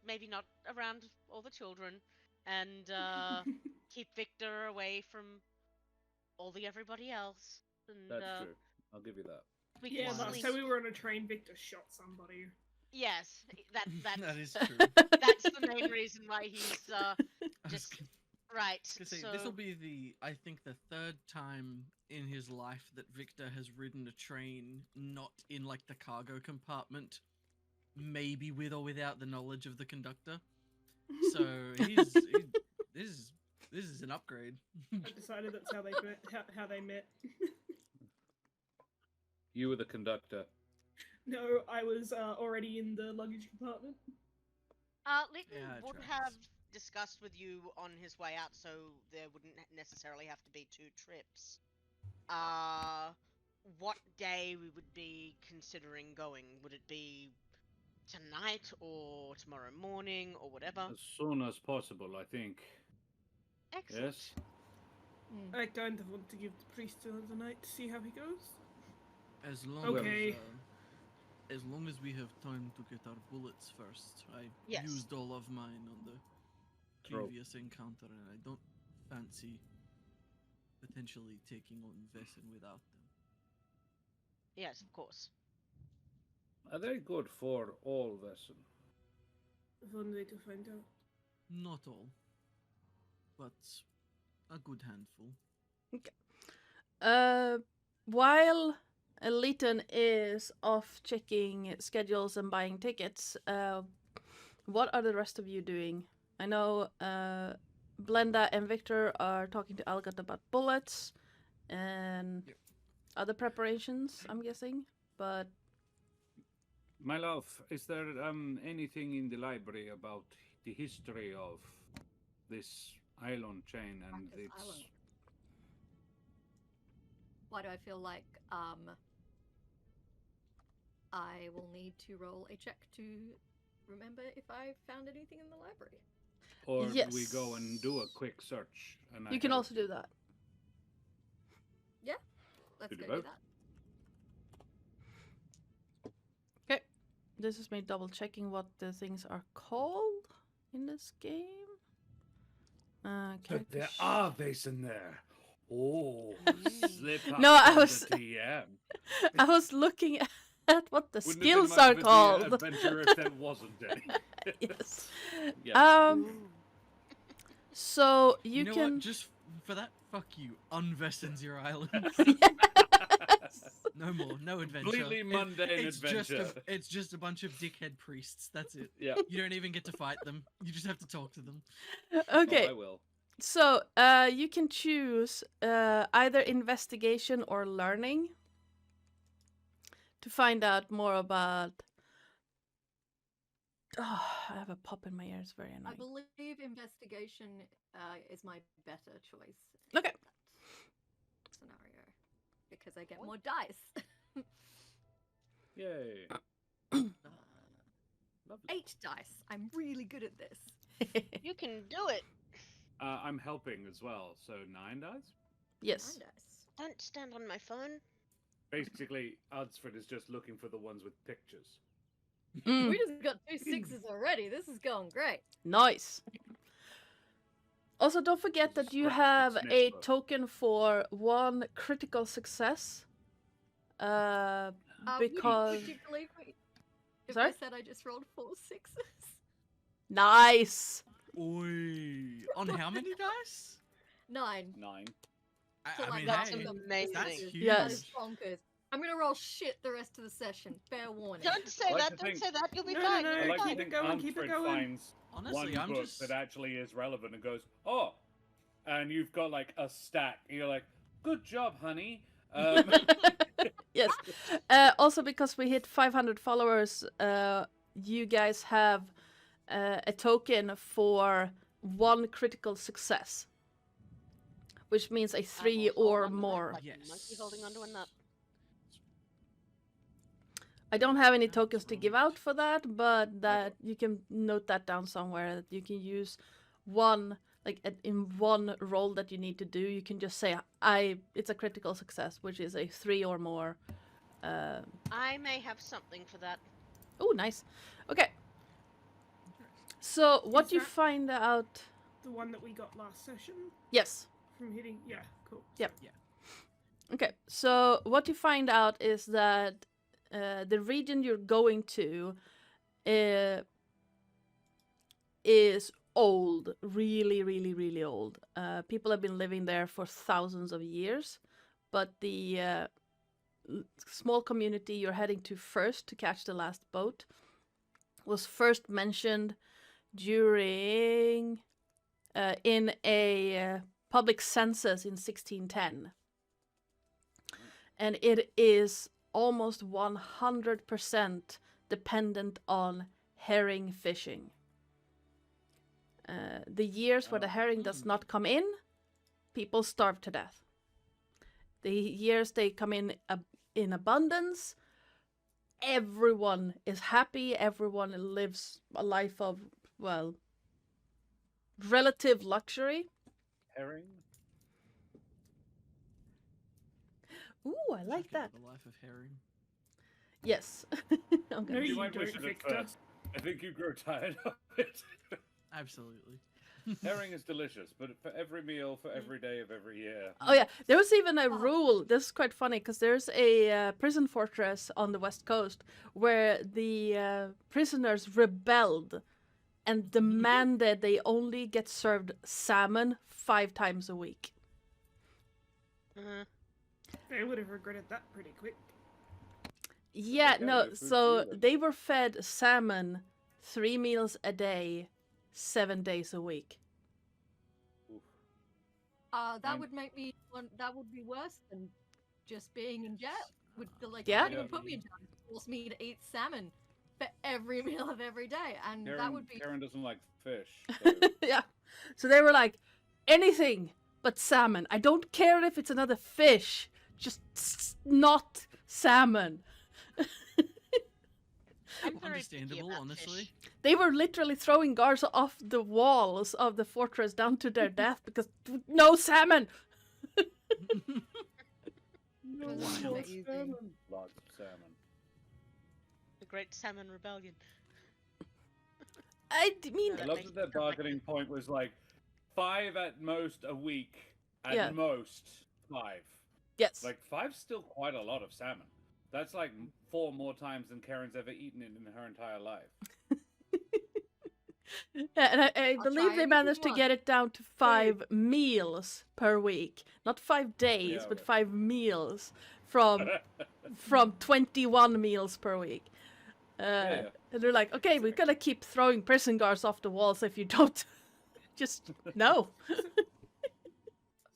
C: maybe not around all the children and keep Victor away from all the everybody else. And
B: That's true. I'll give you that.
C: we
E: Yeah,
C: can
E: last
C: sleep.
E: time we were on a train, Victor shot somebody.
C: Yes, that's
D: That is true.
C: that's the main reason why he's just right. So
D: This will be I think the 3rd time in his life that Victor has ridden a train not in like the cargo compartment, maybe with or without the knowledge of the conductor. So this is an upgrade.
E: I decided that's how they met. How they met.
B: You were the conductor.
E: No, I was already in the luggage compartment.
C: Leighton
D: Yeah, it
C: would
D: tracks.
C: have discussed with you on his way out, so there wouldn't necessarily have to be 2 trips. what day we would be considering going. Would it be tonight or tomorrow morning or whatever?
B: As soon as possible, I think.
C: Excellent.
B: Yes.
E: I kind of want to give the priest another night to see how he goes.
D: As long
E: Okay.
D: as long as we have time to get our bullets first. I
C: Yes.
D: used all of mine on the
B: True.
D: previous encounter, and I don't fancy potentially taking on Vaesen without them.
C: Yes, of course.
B: Are they good for all Vaesen?
E: One way to find out.
D: Not all, but a good handful.
A: While Leighton is off checking schedules and buying tickets, what are the rest of you doing? I know Blenda and Victor are talking to Algot about bullets and other preparations, I'm guessing, but...
B: My love, is there anything in the library about the history of this island chain and
G: This
B: its...
G: island. Why do I feel like I will need to roll a check to remember if I found anything in the library?
B: Or
A: Yes.
B: do we go and do a quick search? And
A: You can also do that.
G: Let's
B: To
G: go
B: do
G: do
B: both?
G: that.
A: This is me double checking what the things are called in this game.
B: But there
A: character
B: are Vaesen there. Oh, slip up
A: No, I
B: from
A: was-
B: the TM.
A: I was looking at what the
B: Wouldn't have been
A: skills
B: much
A: are
B: of a
A: called.
B: adventure if there wasn't any.
A: Yes.
B: Yeah.
A: So you
D: know
A: can.
D: what? Just for that, fuck you. Unvesens your island. No more. No adventure.
B: Completely mundane
D: it's
B: adventure.
D: It's just a bunch of dickhead priests. That's it.
B: Yeah.
D: You don't even get to fight them. You just have to talk to them.
A: Okay,
B: Oh, I will.
A: so you can choose either investigation or learning to find out more about. Oh, I have a pop in my ear. It's very
G: I
A: annoying.
G: believe investigation is my better choice.
A: Okay.
G: In that scenario, because I get more dice.
B: Yay.
G: Uh,
B: Lovely.
G: 8 dice. I'm really good at this.
C: You can do it.
B: I'm helping as well, so 9 dice?
A: Yes.
G: 9 dice.
C: Don't stand on my phone.
B: Basically, Udsford is just looking for the ones with pictures.
A: Mm,
G: We just got 2 6s already. This is going great.
A: nice. Also, don't forget
B: There's a
A: that you
B: scratch
A: have
B: and
A: a
B: sniff, but-
A: token for 1 critical success. Because
G: Would you believe me if
A: Sorry?
G: I said I just rolled 4 6s?
A: nice.
D: Oi. On how many dice?
G: 9.
B: 9.
G: So,
D: I
G: like,
D: mean,
C: that's
D: hey,
C: amazing.
D: that's huge.
A: Yes.
G: That is bonkers. I'm gonna roll shit the rest of the session. Fair warning.
C: Don't say
B: like
C: that.
B: to
C: Don't
B: think-
C: say that. You'll be
E: No,
C: fine.
E: no,
C: You'll
B: I
C: be
B: like to
C: fine.
E: keep it
B: think
E: going, keep it
B: Unsford
E: going.
B: finds
D: Honestly,
B: one
D: I'm
B: book
D: just.
B: that actually is relevant and goes, oh! And you've got like a stack. And you're like, good job, honey.
A: Yes. Also, because we hit 500 followers, you guys have a token for 1 critical success, which means a 3
C: will hold
A: or
C: onto that
A: more.
C: like a monkey holding onto a nut.
A: I don't have any
D: That's
A: tokens to give
D: right.
A: out for that, but that you can note that down somewhere. That you can use one, like in one roll that you need to do. You can just say, it's a critical success, which is a 3 or more.
C: I may have something for that.
A: Oh, nice. Okay. So what
E: Is
A: you
E: that-
A: find out?
E: The one that we got last session
A: Yes.
E: from hitting. Yeah, cool.
A: Yep.
D: Yeah.
A: Okay. So what you find out is that the region you're going to is old, really, really, really old. People have been living there for thousands of years, but the small community you're heading to first to catch the last boat was first mentioned during in a public census in 1610, and it is almost 100% dependent on herring fishing. The years where the herring does not come in, people starve to death. The years they come in in abundance. Everyone is happy. Everyone lives a life of, well, relative luxury.
B: Herring?
A: Ooh, I like that.
D: The life of herring.
A: Yes. I'm
E: No,
A: gonna-
B: You
E: you
B: might wish
E: don't,
B: it at
E: Victor.
B: first. I think you grow tired of it.
D: Absolutely.
B: Herring is delicious, but for every meal, for every day of every year.
A: Oh yeah, there was even a rule. This is quite funny because there's a prison fortress on the West Coast where the prisoners rebelled and demanded they only get served salmon 5 times a week.
E: They would have regretted that pretty quick.
A: Yeah,
B: gotta
A: no,
B: get food
A: so
B: for you,
A: they were fed salmon 3 meals a day, 7 days a week.
B: Oof.
G: That
B: Fine.
G: would make me want. That would be worse than just being in jail. Would like
A: Yeah.
G: not even put me in jail. Force me to eat salmon for every meal of every day, and that would be.
B: Keren doesn't like fish. So
A: Yeah. So they were like, anything but salmon. I don't care if it's another fish, just not salmon.
C: I'm very picky
D: Understandable,
C: about
D: honestly.
C: fish.
A: They were literally throwing guards off the walls of the fortress down to their death because no salmon.
E: No
G: Wild.
E: more
G: Amazing.
E: salmon.
B: lots of salmon.
C: The Great Salmon Rebellion.
A: I mean,
B: I
C: That
B: love
C: makes
B: that their
C: it sound like
B: bargaining point was like 5 at most a week. At
A: Yeah.
B: most 5.
A: yes.
B: Like 5's still quite a lot of salmon. That's like 4 more times than Karen's ever eaten it in her entire life.
A: Yeah, and I
G: I'll
A: believe
G: try
A: they
G: anything
A: managed to
G: once.
A: get it down to 5 meals per week. Not 5 days,
B: Yeah,
A: but
B: okay.
A: 5 meals from 21 meals per week.
B: Yeah.
A: And they're like, okay, we're gonna keep throwing prison guards off the walls if you don't. Just, no.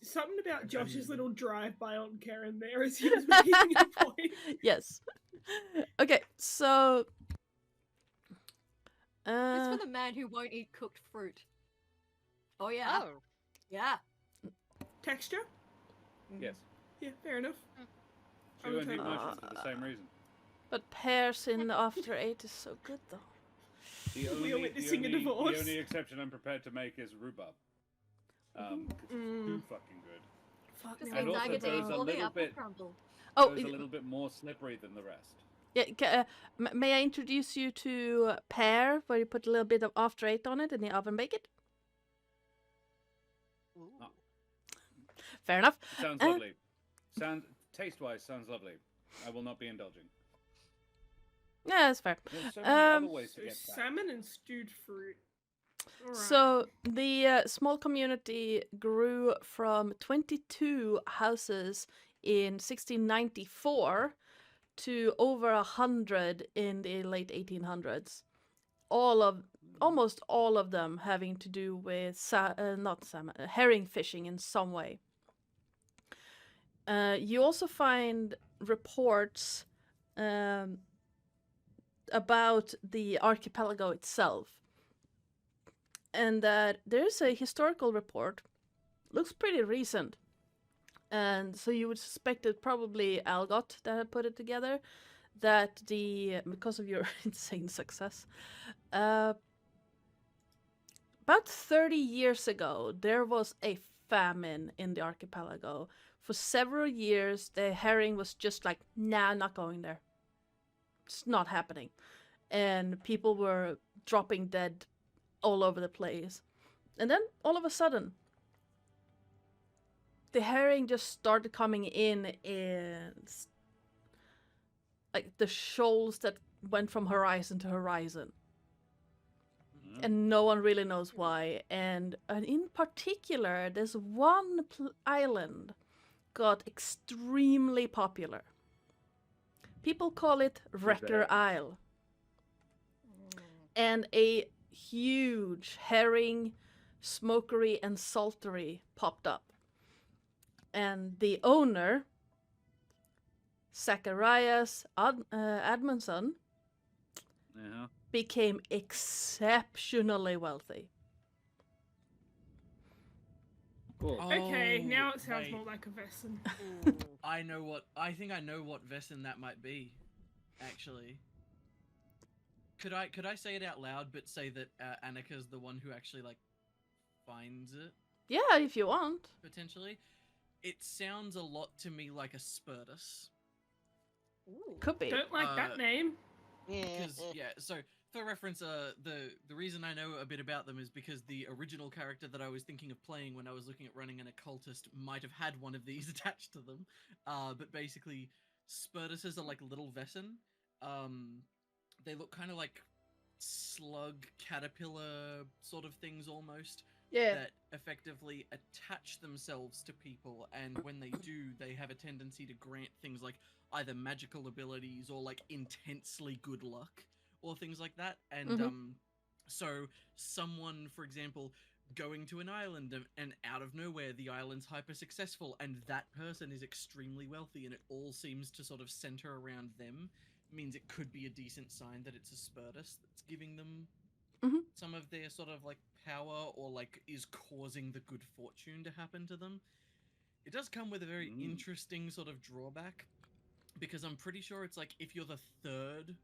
E: Something about Josh's little drive-by on Keren there as he was making a point.
A: Yes. Okay, so...
G: It's for the man who won't eat cooked fruit. Oh yeah,
C: Oh,
G: yeah.
E: Texture?
B: Yes.
E: Yeah, fair enough.
B: She won't eat
E: Okay.
B: mushrooms for the same reason.
A: But pears in the After 8 is so good, though.
B: The
E: We are
B: only,
E: witnessing a divorce.
B: the only exception I'm prepared to make is rhubarb. 'Cause it's too fucking good.
E: Fuck
G: Just
E: me.
B: And
G: means I
B: also
G: get to
B: goes
G: eat
B: a
G: all the
B: little
G: apple
B: bit-
G: crumble.
A: Oh,
B: Goes a little bit more slippery than the rest.
A: yeah, may I introduce you to pear, where you put a little bit of After 8 on it in the oven bake it?
C: ooh.
B: No.
A: Fair enough.
B: Sounds
A: Uh,
B: lovely. Taste-wise, sounds lovely. I will not be indulging.
A: Yeah, that's fair.
B: There's so many other
A: Um,
B: ways
E: So
B: to get fat.
E: salmon and stewed fruit. Alright.
A: So the small community grew from 22 houses in 1694 to over 100 in the late 1800s. Almost all of them having to do with not salmon, herring fishing in some way. You also find reports about the archipelago itself. And that there's a historical report, looks pretty recent. And so you would suspect it probably Algot that had put it together, that because of your insane success, about 30 years ago, there was a famine in the archipelago. For several years, the herring was just like, nah, not going there. It's not happening. And people were dropping dead all over the place. And then, all of a sudden, the herring just started coming in like the shoals that went from horizon to horizon. And no one really knows why. And in particular, there's one island got extremely popular. People call it Wrecker Isle. And a huge herring smokery and saltery popped up. And the owner, Zacharias Admundson,
B: Yeah. Cool.
E: Okay,
D: Oh,
E: now it sounds
D: wait.
E: more like a Vaesen.
D: I think I know what Vaesen that might be. Actually, could I say it out loud, but say that Annika's the one who actually like finds it
A: Yeah, if you want.
D: potentially? It sounds a lot to me like a Spurtus.
G: Ooh.
A: Could be.
E: Don't like that name.
D: Because yeah, so for reference, the reason I know a bit about them is because the original character that I was thinking of playing when I was looking at running an occultist might have had one of these attached to them. But basically, Spurtuses are like little Vaesen. They look kind of like slug caterpillar sort of things almost.
A: Yeah.
D: That effectively attach themselves to people, and when they do, they have a tendency to grant things like either magical abilities or like intensely good luck or things like that. And so someone, for example, going to an island and out of nowhere the island's hyper successful and that person is extremely wealthy and it all seems to sort of center around them, means it could be a decent sign that it's a Spurtus that's giving them some of their sort of like power or like is causing the good fortune to happen to them. It does come with a very interesting sort of drawback, because I'm pretty sure it's like if you're the third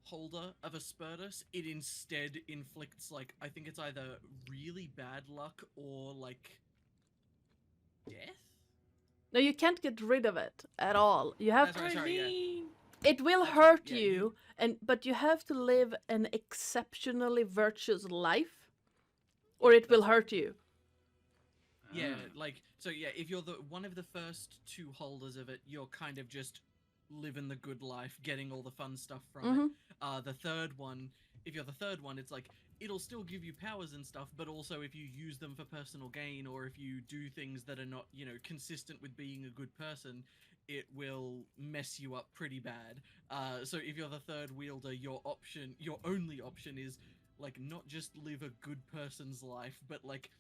D: holder of a Spurtus, it instead inflicts like, I think it's either really bad luck or like death.
A: No, you can't get rid of it at all. You have
D: Sorry, yeah.
A: It will
D: That's
A: hurt
D: right, yeah,
A: you, but you have to live an exceptionally virtuous life, or it will hurt you.
D: Yeah, like, so yeah, if you're the one of the first two holders of it, you're kind of just living the good life, getting all the fun stuff from it. The third one, if you're the third one, it's like, it'll still give you powers and stuff, but also if you use them for personal gain, or if you do things that are not, you know, consistent with being a good person, it will mess you up pretty bad. So if you're the third wielder, your only option is, like, not just live a good person's life, but, like,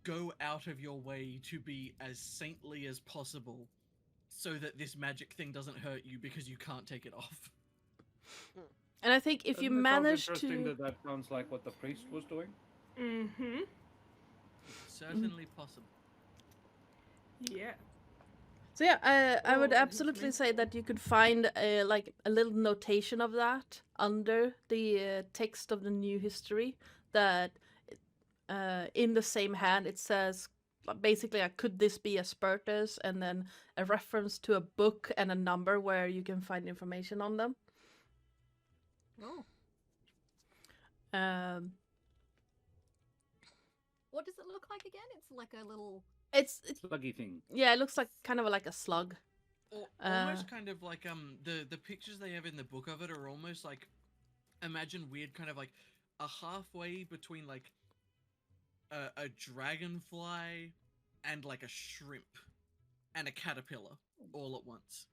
D: go out of your way to be as saintly as possible so that this magic thing doesn't hurt you because you can't take it off.
A: And I think if you
B: Doesn't it sound
A: manage
B: interesting
A: to...
B: that sounds like what the priest was doing.
E: Mm-hmm.
D: Certainly possible.
E: Yeah.
A: So yeah, I would
E: Oh,
A: absolutely say that you could find like a little notation of that under the text of the new history, that in the same hand it says basically, could this be a Spurtus, and then a reference to a book and a number where you can find information on them.
G: Oh. What does it look like again? It's like a little...
A: It's
B: Sluggy thing.
A: yeah, it looks like kind of like a slug.
D: Almost kind of like the pictures they have in the book of it are almost like, imagine weird kind of like a halfway between like a dragonfly and like a shrimp and a caterpillar all at once.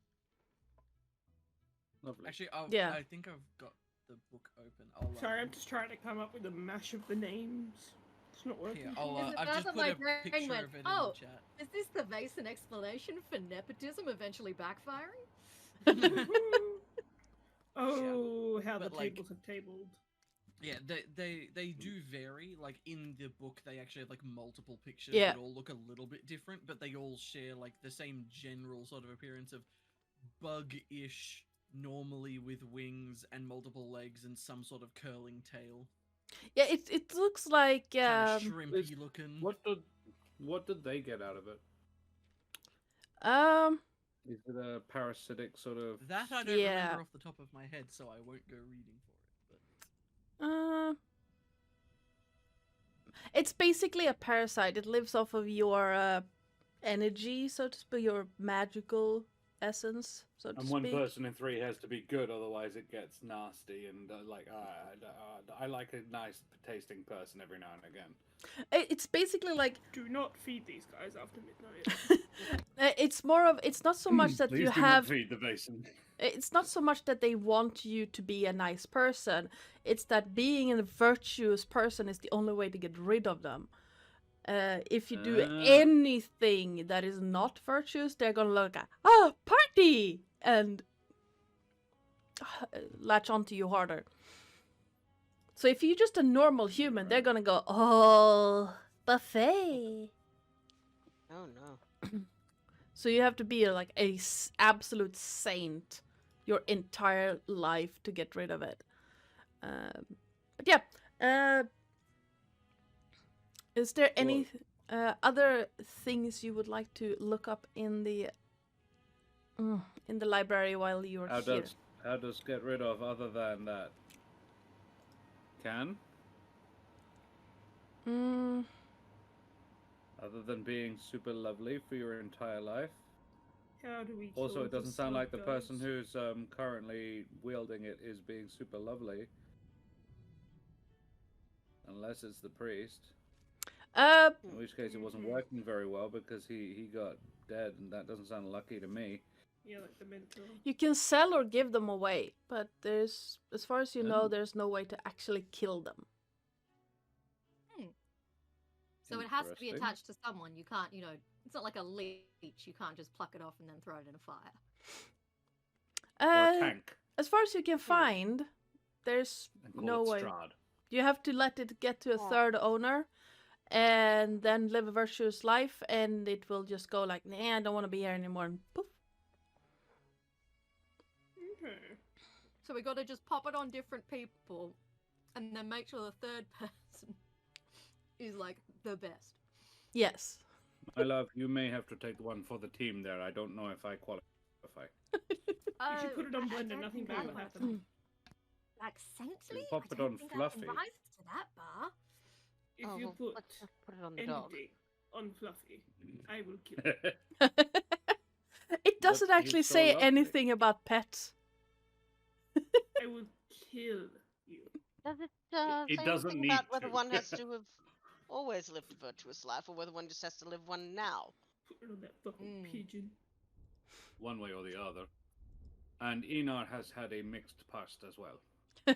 B: Lovely.
D: Actually,
A: Yeah.
D: I think I've got the book open. I'll,
E: Sorry, I'm just trying to come up with a mash of the names. It's not working.
D: Here,
G: Is it
D: I've
G: bad
D: just
G: that
D: put
G: my
D: a
G: brain
D: picture
G: went,
D: of it in
G: "Oh,
D: the chat.
G: Is this the Vaesen explanation for nepotism eventually backfiring?"
E: Oh, how the
D: But, like,
E: tables have tabled.
D: Yeah, they do vary. Like in the book, they actually have like multiple pictures
A: Yeah.
D: that all look a little bit different, but they all share like the same general sort of appearance of bug-ish, normally with wings and multiple legs and some sort of curling tail.
A: Yeah, it looks like
D: Kind of shrimpy looking.
B: What did they get out of it? Is it a parasitic sort of?
D: That I don't
A: Yeah.
D: remember off the top of my head, so I won't go reading for it. But
A: it's basically a parasite. It lives off of your energy, so to speak, your magical essence, so to
B: And one
A: speak.
B: person in three has to be good, otherwise it gets nasty. And I like a nice tasting person every now and again.
A: It's basically like
E: Do not feed these guys after midnight.
A: it's more of, it's not so much that
B: Please
A: you
B: do
A: have.
B: not feed the basin.
A: It's not so much that they want you to be a nice person. It's that being a virtuous person is the only way to get rid of them. If you do anything that is not virtuous, they're gonna look at, party, and latch onto you harder. So if you're just a normal human, they're gonna go, oh, buffet.
C: Oh no.
A: So you have to be like a absolute saint your entire life to get rid of it. But yeah, is there any other things you would like to look up in the library while you're here?
B: How does get rid of other than that? Can? Other than being super lovely for your entire life?
E: How do we
B: Also,
E: kill
B: it doesn't
E: the
B: sound like the
E: slug
B: person
E: guys?
B: who's currently wielding it is being super lovely. Unless it's the priest. In which case it wasn't working very well because he got dead, and that doesn't sound lucky to me.
E: Yeah, like the mentor.
A: You can sell or give them away, but there's, as far as you know, there's no way to actually kill them.
G: So it has to be attached to someone. You can't, it's not like a leech. You can't just pluck it off and then throw it in a fire.
B: Or a tank.
A: As far as you can find, there's no way.
B: Strahd.
A: You have to let it get to a third owner, and then live a virtuous life, and it will just go like, nah, I don't want to be here anymore, and poof.
E: Okay.
G: So we got to just pop it on different people, and then make sure the third person is like the best.
A: Yes.
B: My love, you may have to take one for the team there. I don't know if I qualify.
E: You should put it on blend and nothing bad will happen.
G: Like saintly?
B: Pop
G: I
B: it
G: don't
B: on
G: think
B: Fluffy.
G: I can rise to that bar.
E: If
C: Oh,
E: you
C: well,
E: put
C: let's just put it on the dog.
E: anything on Fluffy, I will kill it.
A: It doesn't
B: But
A: actually
B: he's so
A: say
B: lovely.
A: anything about pets.
E: I will kill you.
C: Does it
B: It
C: say
B: doesn't
C: anything
B: need
C: about whether
B: to.
C: one has to have always lived a virtuous life, or whether one just has to live one now?
E: Put it on that fucking pigeon.
B: One way or the other. And Enar has had a mixed past as well.
E: I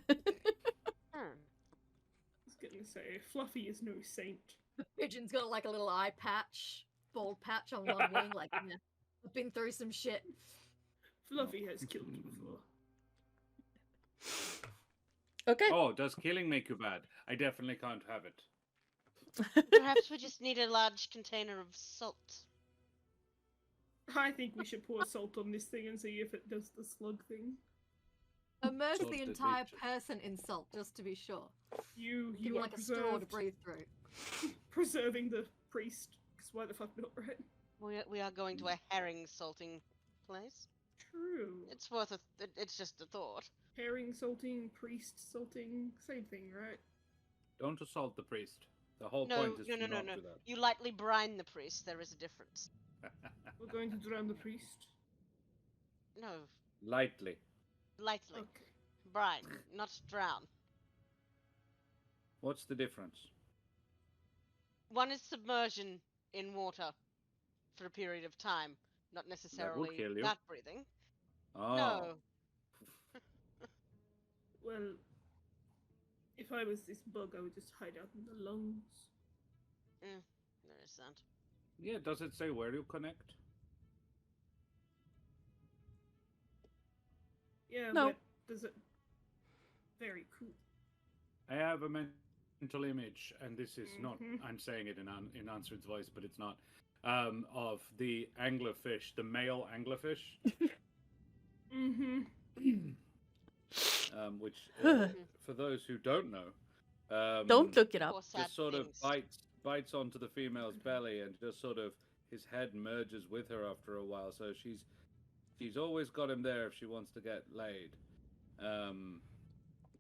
E: was gonna say, Fluffy is no saint.
G: The pigeon's got like a little eye patch, bald patch on one wing, like, yeah, I've been through some shit.
E: Fluffy has killed you before.
A: Okay.
B: Oh, does killing make you bad? I definitely can't have it.
C: Perhaps we just need a large container of salt.
E: I think we should pour salt on this thing and see if it does the slug thing.
G: Immerse
B: Salt
G: the
B: the
G: entire
B: nature.
G: person in salt, just to be sure.
E: You
G: Give me
E: are
G: like a straw to
E: preserved.
G: breathe through.
E: Preserving the priest. Because why the fuck not, right?
C: We are going to a herring salting place.
E: True.
C: It's worth a. It's just a thought.
E: Herring salting, priest salting, same thing, right?
B: Don't assault the priest. The whole
C: No,
B: point is
C: no,
B: to
C: no, no,
B: not
C: no.
B: do that.
C: You lightly brine the priest. There is a difference.
E: We're going to drown the priest.
C: No,
B: Lightly.
C: lightly
E: Okay.
C: brine, not drown.
B: What's the difference?
C: One is submersion in water for a period of time, not necessarily
B: kill you.
C: not breathing.
B: Oh.
C: No.
E: Well, if I was this bug, I would just hide out in the lungs.
C: There is that.
B: Yeah, does it say where you connect?
E: Yeah,
A: No.
E: but does it... Very cool.
B: I have a mental image, and this is not,
E: Mhm.
B: I'm saying it in Answered's voice, but it's not, of the anglerfish, the male anglerfish,
E: Mm-hmm.
B: which, for those who don't know,
A: Don't look it up.
C: Poor sad
B: just sort of
C: things.
B: bites onto the female's belly, and just sort of his head merges with her after a while. So she's always got him there if she wants to get laid.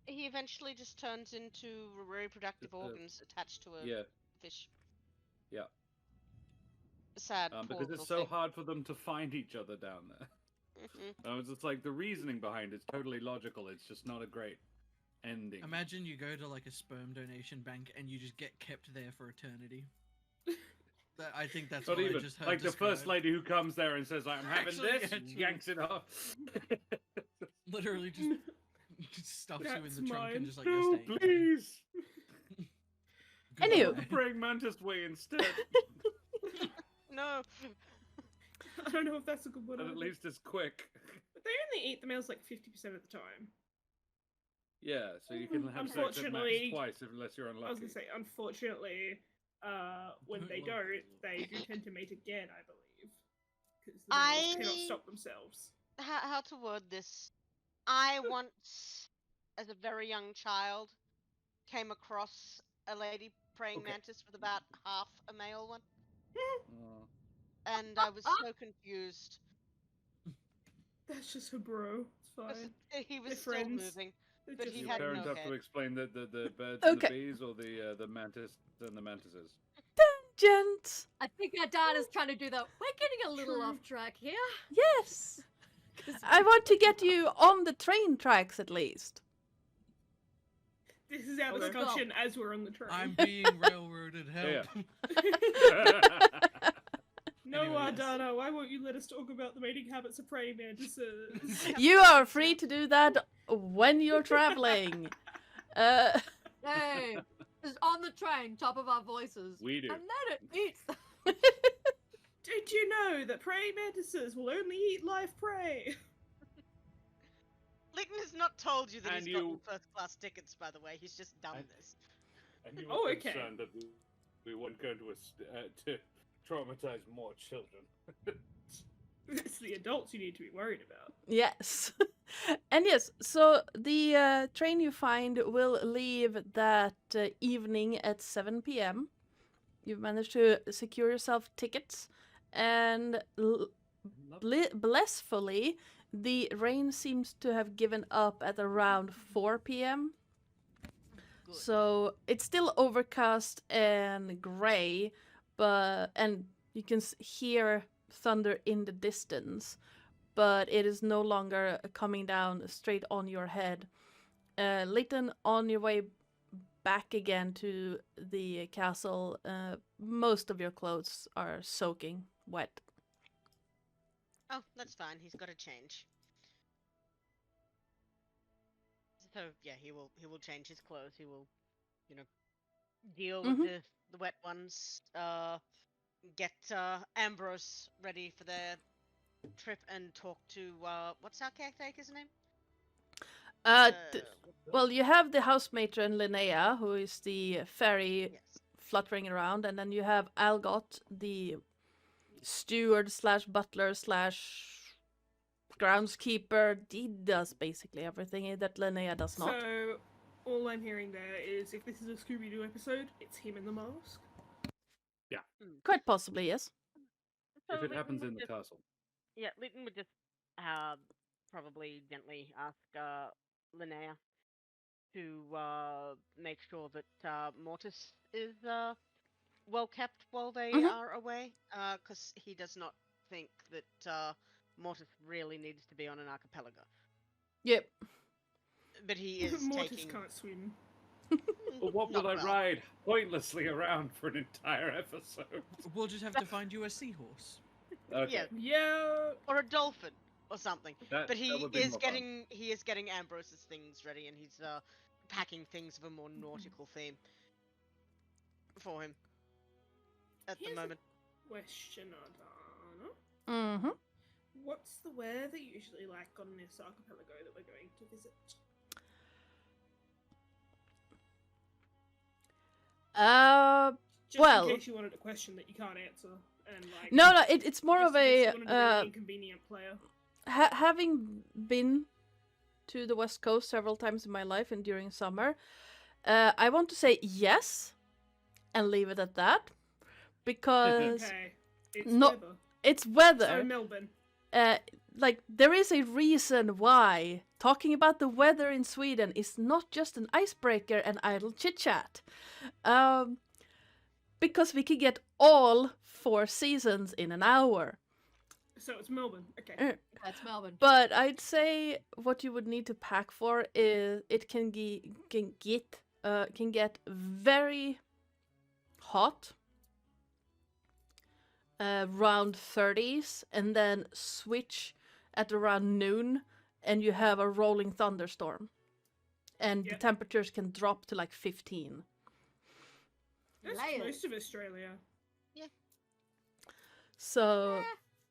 C: He eventually just turns into reproductive organs attached to a
B: Yeah,
C: fish.
B: yeah.
C: Sad. Poor
B: Because
C: little
B: it's so
C: thing.
B: hard for them to find each other down there. It's just like the reasoning behind it's totally logical. It's just not a great ending.
D: Imagine you go to like a sperm donation bank and you just get kept there for eternity. I think that's
B: Not
D: what
B: even
D: I just heard
B: like the first
D: described.
B: lady who comes there and says, "I'm having
D: Actually,
B: this,"
D: actually.
B: yanks it off.
D: Literally just stuffs you in
E: That's
D: the trunk
E: mine.
D: and just like
B: No,
D: you're staying.
B: please.
A: Anywho.
B: The praying mantis way instead.
C: No.
E: I don't know if that's a good one.
B: But at least it's quick.
E: But they only eat the males like 50% of the time.
B: Yeah, so you can have sex at max
E: Unfortunately-
B: twice unless you're
E: I was
B: unlucky.
E: gonna say, unfortunately, when they
D: Love
E: don't,
D: it.
E: they do tend to meet again, I believe. Because the males cannot stop themselves.
C: How to word this? I once, as a very young child, came across a lady praying
B: Okay.
C: mantis with about half a male one,
B: Uh,
C: and I was so confused.
E: That's just her bro. It's
C: 'Cause
E: fine.
C: he was
E: They're
C: still
E: friends.
C: moving,
E: They're
C: but
E: just
C: he
B: your
C: had
E: friends.
B: parents
C: no
B: have to
C: head.
B: explain the birds and the
A: Okay.
B: bees, or the mantis and the mantises.
A: Gents.
G: I think our dad is trying to do that. We're getting a little
E: True.
G: off track here.
A: Yes. I want to get you on the train tracks at least.
E: This is our
B: Okay.
E: discussion as we're on the train.
D: I'm being railroaded. Help.
E: No,
D: Anyways.
E: Ardana, why won't you let us talk about the mating habits of praying mantises?
A: You are free to do that when you're traveling.
G: Hey, just on the train, top of our voices.
B: We do.
G: And then it eats.
E: Did you know that praying mantises will only eat live prey?
C: Linton has not told you that
B: And
C: he's gotten
B: you-
C: first-class tickets, by the way. He's just done
B: And-
C: this.
B: And you
E: Oh,
B: were
E: okay.
B: concerned that we weren't going to traumatize more children.
E: It's the adults you need to be worried about.
A: Yes. And yes, so the train you find will leave that evening at 7 p.m. You've managed to secure yourself tickets, and blissfully, the rain seems to have given up at around 4 p.m.
C: Good.
A: So it's still overcast and gray, and you can hear thunder in the distance, but it is no longer coming down straight on your head. Leighton, on your way back again to the castle, most of your clothes are soaking wet.
C: Oh, that's fine. He's got to change. So yeah, he will change his clothes. He will, deal with the wet ones. Get Ambrose ready for their trip and talk to what's our caretaker's name?
A: Well, you have the housematron Linnea, who is the fairy
C: Yes.
A: fluttering around, and then you have Algot, the steward slash butler slash groundskeeper. He does basically everything that Linnea does not.
E: So, all I'm hearing there is if this is a Scooby-Doo episode, it's him in the mask.
A: Quite possibly, yes.
C: So
B: If it
C: Leighton
B: happens
C: would
B: in the
C: just-
B: castle.
C: Yeah, Leighton would just probably gently ask Linnea to make sure that Mortis is well kept while they
A: Mhm.
C: are away, because he does not think that Mortis really needs to be on an archipelago.
A: Yep.
C: But he is
E: Mortis
C: taking.
E: can't swim.
B: But what
C: Not
B: will I
C: well.
B: ride pointlessly around for an entire episode?
D: We'll just have to find you a seahorse.
B: Okay.
C: Yeah,
E: Yeah.
C: or a dolphin or something.
B: That,
C: But he
B: that would be
C: is
B: more fun.
C: getting Ambrose's things ready, and he's packing things of a more nautical theme for him at the
E: Here's a
C: moment.
E: question, Ardana.
A: Mm-hmm.
E: What's the weather usually like on this archipelago that we're going to visit? Just
A: Well,
E: in case you wanted a question that you can't answer, and like
A: no, it's more
E: just
A: of
E: in case
A: a
E: you wanted to be an inconvenient player.
A: having been to the West Coast several times in my life and during summer, I want to say yes and leave it at that, because
E: Okay, it's
A: no-
E: weather.
A: it's
E: So
A: weather.
E: Melbourne.
A: Like, there is a reason why talking about the weather in Sweden is not just an icebreaker and idle chit chat. Because we can get all 4 seasons in an hour.
E: So it's Melbourne. Okay.
G: That's Melbourne.
A: But I'd say what you would need to pack for is it can get very hot, around 30s, and then switch at around noon, and you have a rolling thunderstorm, and the
E: Yep.
A: temperatures can drop to like 15.
E: That's
G: Layers.
E: most of Australia.
A: So,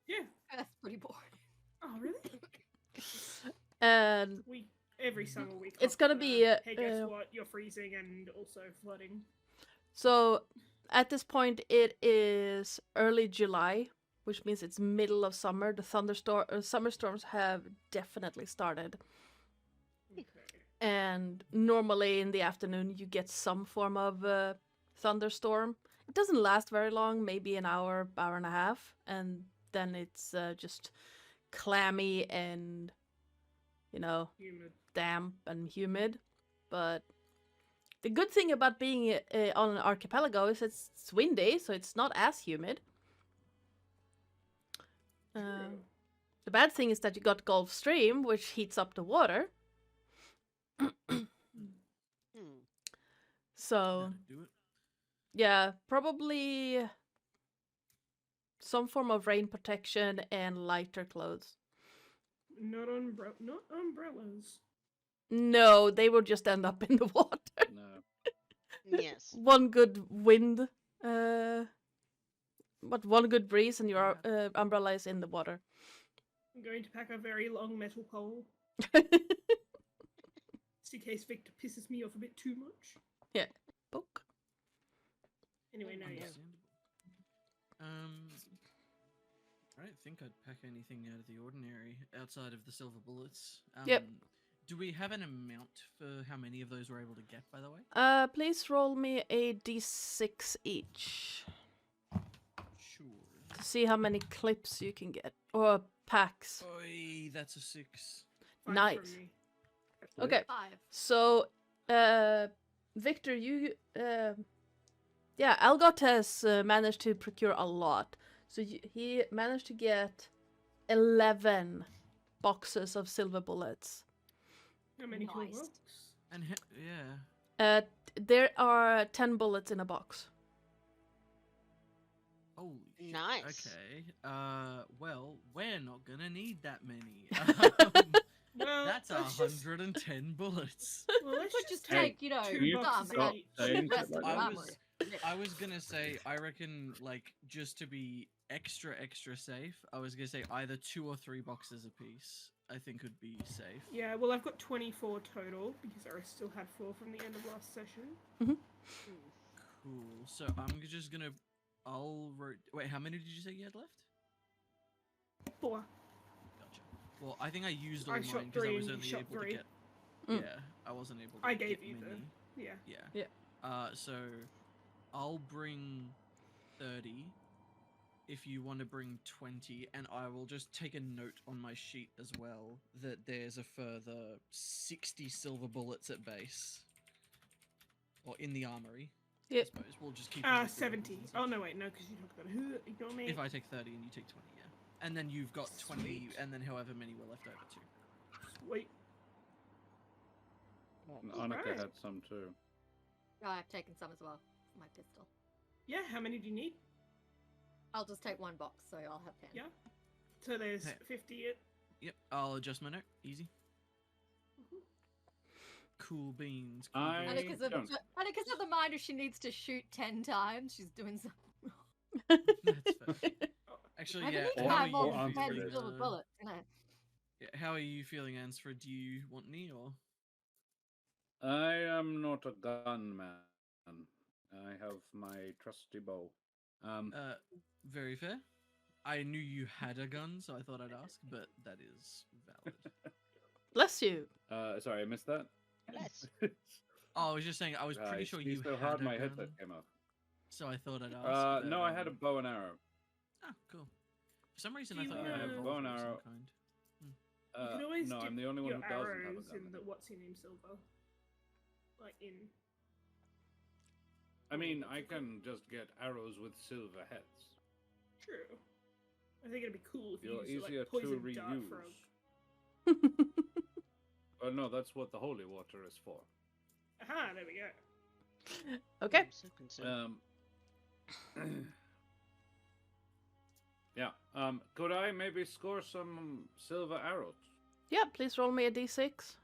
E: Yeah.
G: That's pretty boring.
E: Oh, really?
A: and
E: Every summer we.
A: It's
E: cop
A: gonna
E: the,
A: be,
E: hey, guess what? You're freezing and also flooding.
A: so at this point, it is early July, which means it's middle of summer. The summer storms have definitely started.
E: Okay.
A: And normally in the afternoon, you get some form of thunderstorm. It doesn't last very long, maybe an hour, hour and a half, and then it's just clammy and,
E: Humid.
A: damp and humid. But the good thing about being on an archipelago is it's windy, so it's not as humid.
E: True.
A: The bad thing is that you got Gulf Stream, which heats up the water.
C: Hmm.
A: So,
D: That'd do it.
A: yeah, probably some form of rain protection and lighter clothes.
E: Not umbrellas.
A: No, they will just end up in the water.
B: No.
C: Yes.
A: One good wind, one good breeze, and your umbrella is in the water.
E: I'm going to pack a very long metal pole, just in case Victor pisses me off a bit too much.
A: Book.
E: Anyway, no, yeah.
D: Understandable. I don't think I'd pack anything out of the ordinary outside of the silver bullets.
A: Yep.
D: Do we have an amount for how many of those we're able to get, by the way?
A: Please roll me a d6 each
D: Sure.
A: to see how many clips you can get or packs.
D: Oi, that's a 6.
E: 5
A: Nice.
E: from me.
A: Okay,
G: 5.
A: so Victor, you Algot has managed to procure a lot. So he managed to get 11 boxes of silver bullets.
E: How many cool
G: Nice.
E: books?
D: And yeah.
A: There are 10 bullets in a box.
D: Holy shit.
C: Nice.
D: Okay. Well, we're not gonna need that many.
E: Well,
D: That's
E: let's just-
D: 110 bullets.
E: Well, let's
G: Could just
E: take
G: take, you know,
E: two
G: some
E: boxes
G: and
B: Stop
E: each.
B: saying
G: rest
B: shit
G: of
B: like
G: the
B: that.
G: armor.
D: I was gonna say, I reckon, like, just to be extra safe, I was gonna say either 2 or 3 boxes apiece. I think would be safe.
E: Yeah, well, I've got 24 total because I still had 4 from the end of last session.
D: Cool. So I'm just gonna. Wait, how many did you say you had left?
E: 4.
D: Gotcha. Well, I think I used all
E: I
D: mine
E: shot
D: because I
E: 3
D: was
E: and you
D: only
E: shot
D: able
E: 3.
D: to get.
A: Mm.
D: Yeah, I wasn't able to
E: I
D: get
E: gave you
D: many.
E: Yeah.
D: Yeah.
A: Yeah.
D: So I'll bring 30 if you want to bring 20, and I will just take a note on my sheet as well that there's a further 60 silver bullets at base. Or in the armory. I
A: Yep.
D: suppose. We'll just keep them with the
E: 70.
D: weapons and
E: Oh,
D: such.
E: no, wait, no, because you talked about who. Ignore me.
D: If I take 30 and you take 20, yeah. And then you've got 20,
E: Sweet.
D: and then however many were left over too.
E: Wait.
B: Annika
E: Alright.
B: had some too.
G: Oh, I've taken some as well for my pistol.
E: Yeah, how many do you need?
G: I'll just take 1 box, so I'll have 10.
E: Yeah. So there's
D: Hey.
E: 50 it.
D: Yep, I'll adjust my note. Easy. Cool beans. Cool
B: I-
D: beans.
G: Annika's of the mind if she needs to shoot 10 times, she's doing something.
D: That's fair. Actually,
G: Having
D: yeah.
G: a
B: Or-
D: How are
G: time
B: or
D: you
G: on
B: answer
G: 10
B: it.
G: silver
D: feeling?
G: bullets, you know.
D: Yeah, how are you feeling, Ansford? Do you want any or?
B: I am not a gunman. I have my trusty bow.
D: Very fair. I knew you had a gun, so I thought I'd ask, but that is valid.
A: Bless you.
B: Sorry, I missed that.
C: Bless.
D: Oh, I was just saying, I was pretty sure you
B: so
D: had
B: hard
D: a
B: my
D: gun,
B: headset came off.
D: so I thought I'd ask.
B: No,
D: but,
B: I had a bow and arrow.
D: Ah, cool. For some reason,
E: Do
D: I thought
E: you,
D: you had a
E: uh,
D: revolver
B: bow and
D: of some
B: arrow.
D: kind.
E: You can always
B: no,
E: dip
B: I'm the only one
E: your
B: who doesn't have a
E: arrows
B: gun.
E: in the what's in him silver. Like in.
B: I mean, I can just get arrows with silver heads.
E: True. I think it'd be cool if
B: They're
E: you used
B: easier
E: like poison
B: to
E: dart
B: reuse.
E: frog.
B: Oh no, that's what the holy water is for.
E: Aha, there we go.
A: Okay.
C: I'm so concerned.
B: Yeah. Could I maybe score some silver arrows?
A: Yeah, please roll me a d6.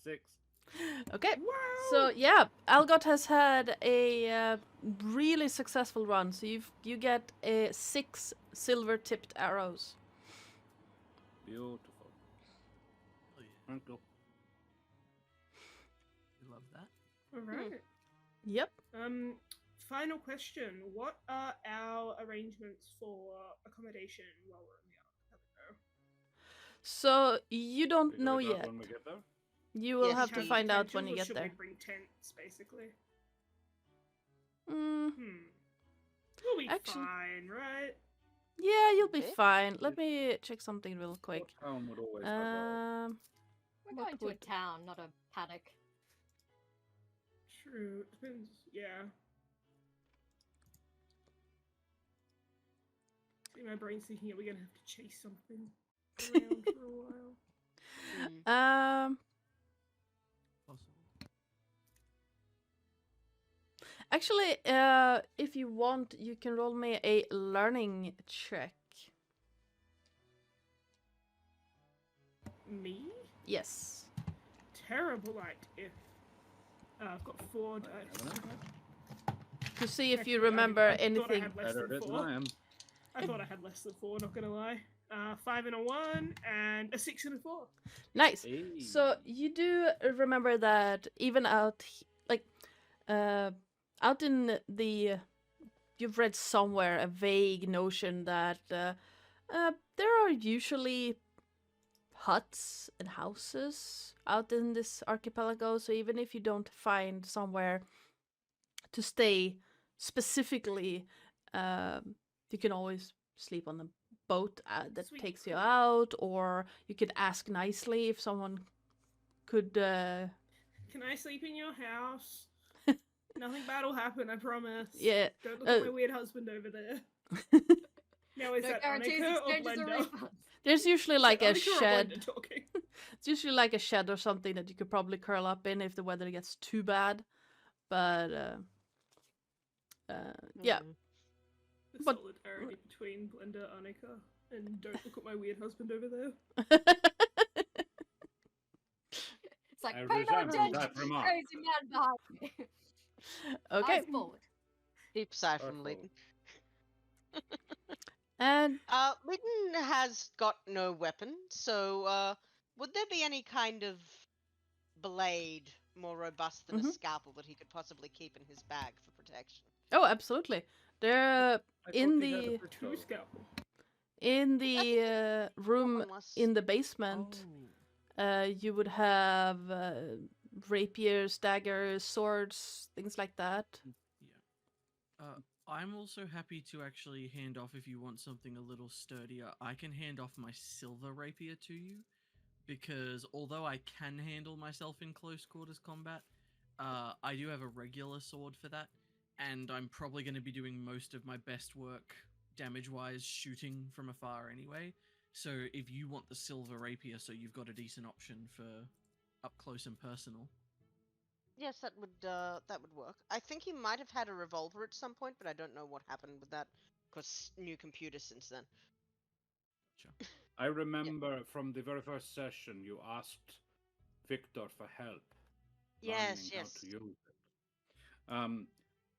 B: 6.
A: Okay.
E: Wow.
A: So yeah, Algot has had a really successful run. So you get 6 silver-tipped arrows.
B: Beautiful.
D: Oh, yeah.
B: Thank you.
E: All right.
A: Yep.
E: Final question. What are our arrangements for accommodation while we're in the archipelago?
A: So you don't
B: Figure
A: know
B: it out
A: yet.
B: when we get there.
A: You will
C: Yes,
A: have to
C: we-
A: find out when you
E: Or
A: get
E: should
A: there.
E: we bring tents, basically?
A: Mm,
E: We'll be
A: Actually-
E: fine, right?
A: yeah, you'll be
C: Okay.
A: fine. Let me check something real quick.
B: What town would always have a...
G: We're
A: What
G: going to a
A: would-
G: town, not a paddock.
E: True. Depends. Yeah. See, my brain's thinking, are we gonna have to chase something around for a while?
C: Mm.
D: Possible.
A: Actually, if you want, you can roll me a learning check.
E: Me?
A: Yes.
E: Terrible idea. I've got 4 dice.
A: To see if you
E: Actually,
A: remember
E: I thought I
A: anything.
E: had less
B: Better
E: than
B: it than
E: 4.
B: I am.
E: I thought I had less than 4, not gonna lie. 5 and a 1, and a 6 and a 4.
A: Nice.
B: Hey.
A: So you do remember that even out, out in the, you've read somewhere a vague notion that there are usually huts and houses out in this archipelago. So even if you don't find somewhere to stay specifically, you can always sleep on the boat that
E: Sweet.
A: takes you out, or you could ask nicely if someone could.
E: Can I sleep in your house? Nothing bad will happen, I promise.
A: Yeah.
E: Don't look at my weird husband over there. Now is
G: No
E: that
G: guarantees,
E: Annika or
G: exchanges, or
E: Blender?
G: refunds.
A: There's usually like a
E: Annika or
A: shed.
E: Blender talking?
A: It's usually like a shed or something that you could probably curl up in if the weather gets too bad. But yeah.
C: Mhm.
E: The
A: But-
E: solidarity between Blender, Annika, and don't look at my weird husband over there.
G: It's like,
B: I
G: pay no
B: resemble
G: attention
B: that
G: to the
B: remark.
G: crazy man behind me.
A: Okay.
G: Eyes forward.
C: Deep sigh
B: Far
C: from
B: forward.
C: Leighton.
A: And
C: Leighton has got no weapon, so would there be any kind of blade more robust than
A: Mhm.
C: a scalpel that he could possibly keep in his bag for protection?
A: oh, absolutely. There
B: I
A: in
B: thought he had a
A: the
B: pistol.
E: 2 scalpel.
A: in the room
C: Weaponless.
A: in the basement, you would have rapiers, daggers, swords, things like that.
D: I'm also happy to actually hand off if you want something a little sturdier. I can hand off my silver rapier to you, because although I can handle myself in close quarters combat, I do have a regular sword for that, and I'm probably going to be doing most of my best work damage-wise shooting from afar anyway. So if you want the silver rapier, so you've got a decent option for up close and personal.
C: Yes, that would work. I think he might have had a revolver at some point, but I don't know what happened with that. Because new computer since then.
B: I remember from the very first session you asked Victor for help.
C: Yes,
B: learning how
C: yes.
B: to use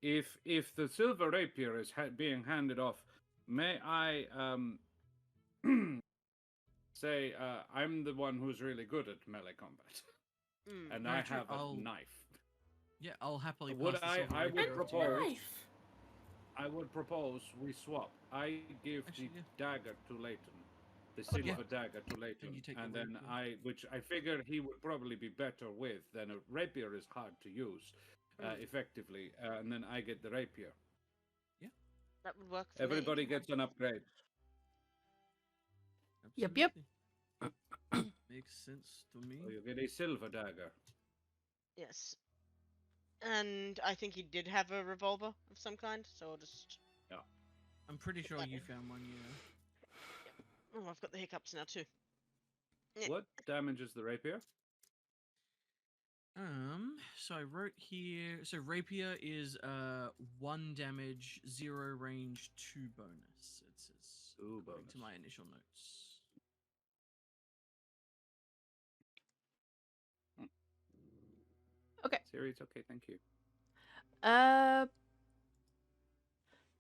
B: it. If the silver rapier is being handed off, may I say I'm the one who's really good at melee combat,
C: Mm.
B: and
D: Very
B: I
D: true.
B: have a
D: I'll-
B: knife.
D: Yeah, I'll happily
B: Would
D: pass the
B: I-
D: silver
B: I would
D: rapier off to you.
B: propose-
E: Knife!
B: I would propose we swap. I give
D: Actually,
B: the
D: yeah.
B: dagger to Leighton, the
D: Oh, yeah.
B: silver dagger to Leighton,
D: you take the
B: and then
D: rapier.
B: which I figure he would probably be better with than a rapier is hard to use effectively, and then I get the rapier.
C: That would work for
B: Everybody
C: me.
B: gets an upgrade.
A: Yep, yep.
D: Absolutely. Makes sense to me.
B: So you get a silver dagger.
C: Yes. And I think he did have a revolver of some kind, so I'll just...
D: I'm pretty sure you
C: Okay.
D: found one, yeah.
C: Oh, I've got the hiccups now too. Yeah.
B: What damages the rapier?
D: So I wrote here. So rapier is 1 damage, 0 range, 2 bonus. It says
B: Ooh,
D: according to
B: bonus.
D: my initial notes.
A: Okay.
B: Siri, it's okay, thank you. My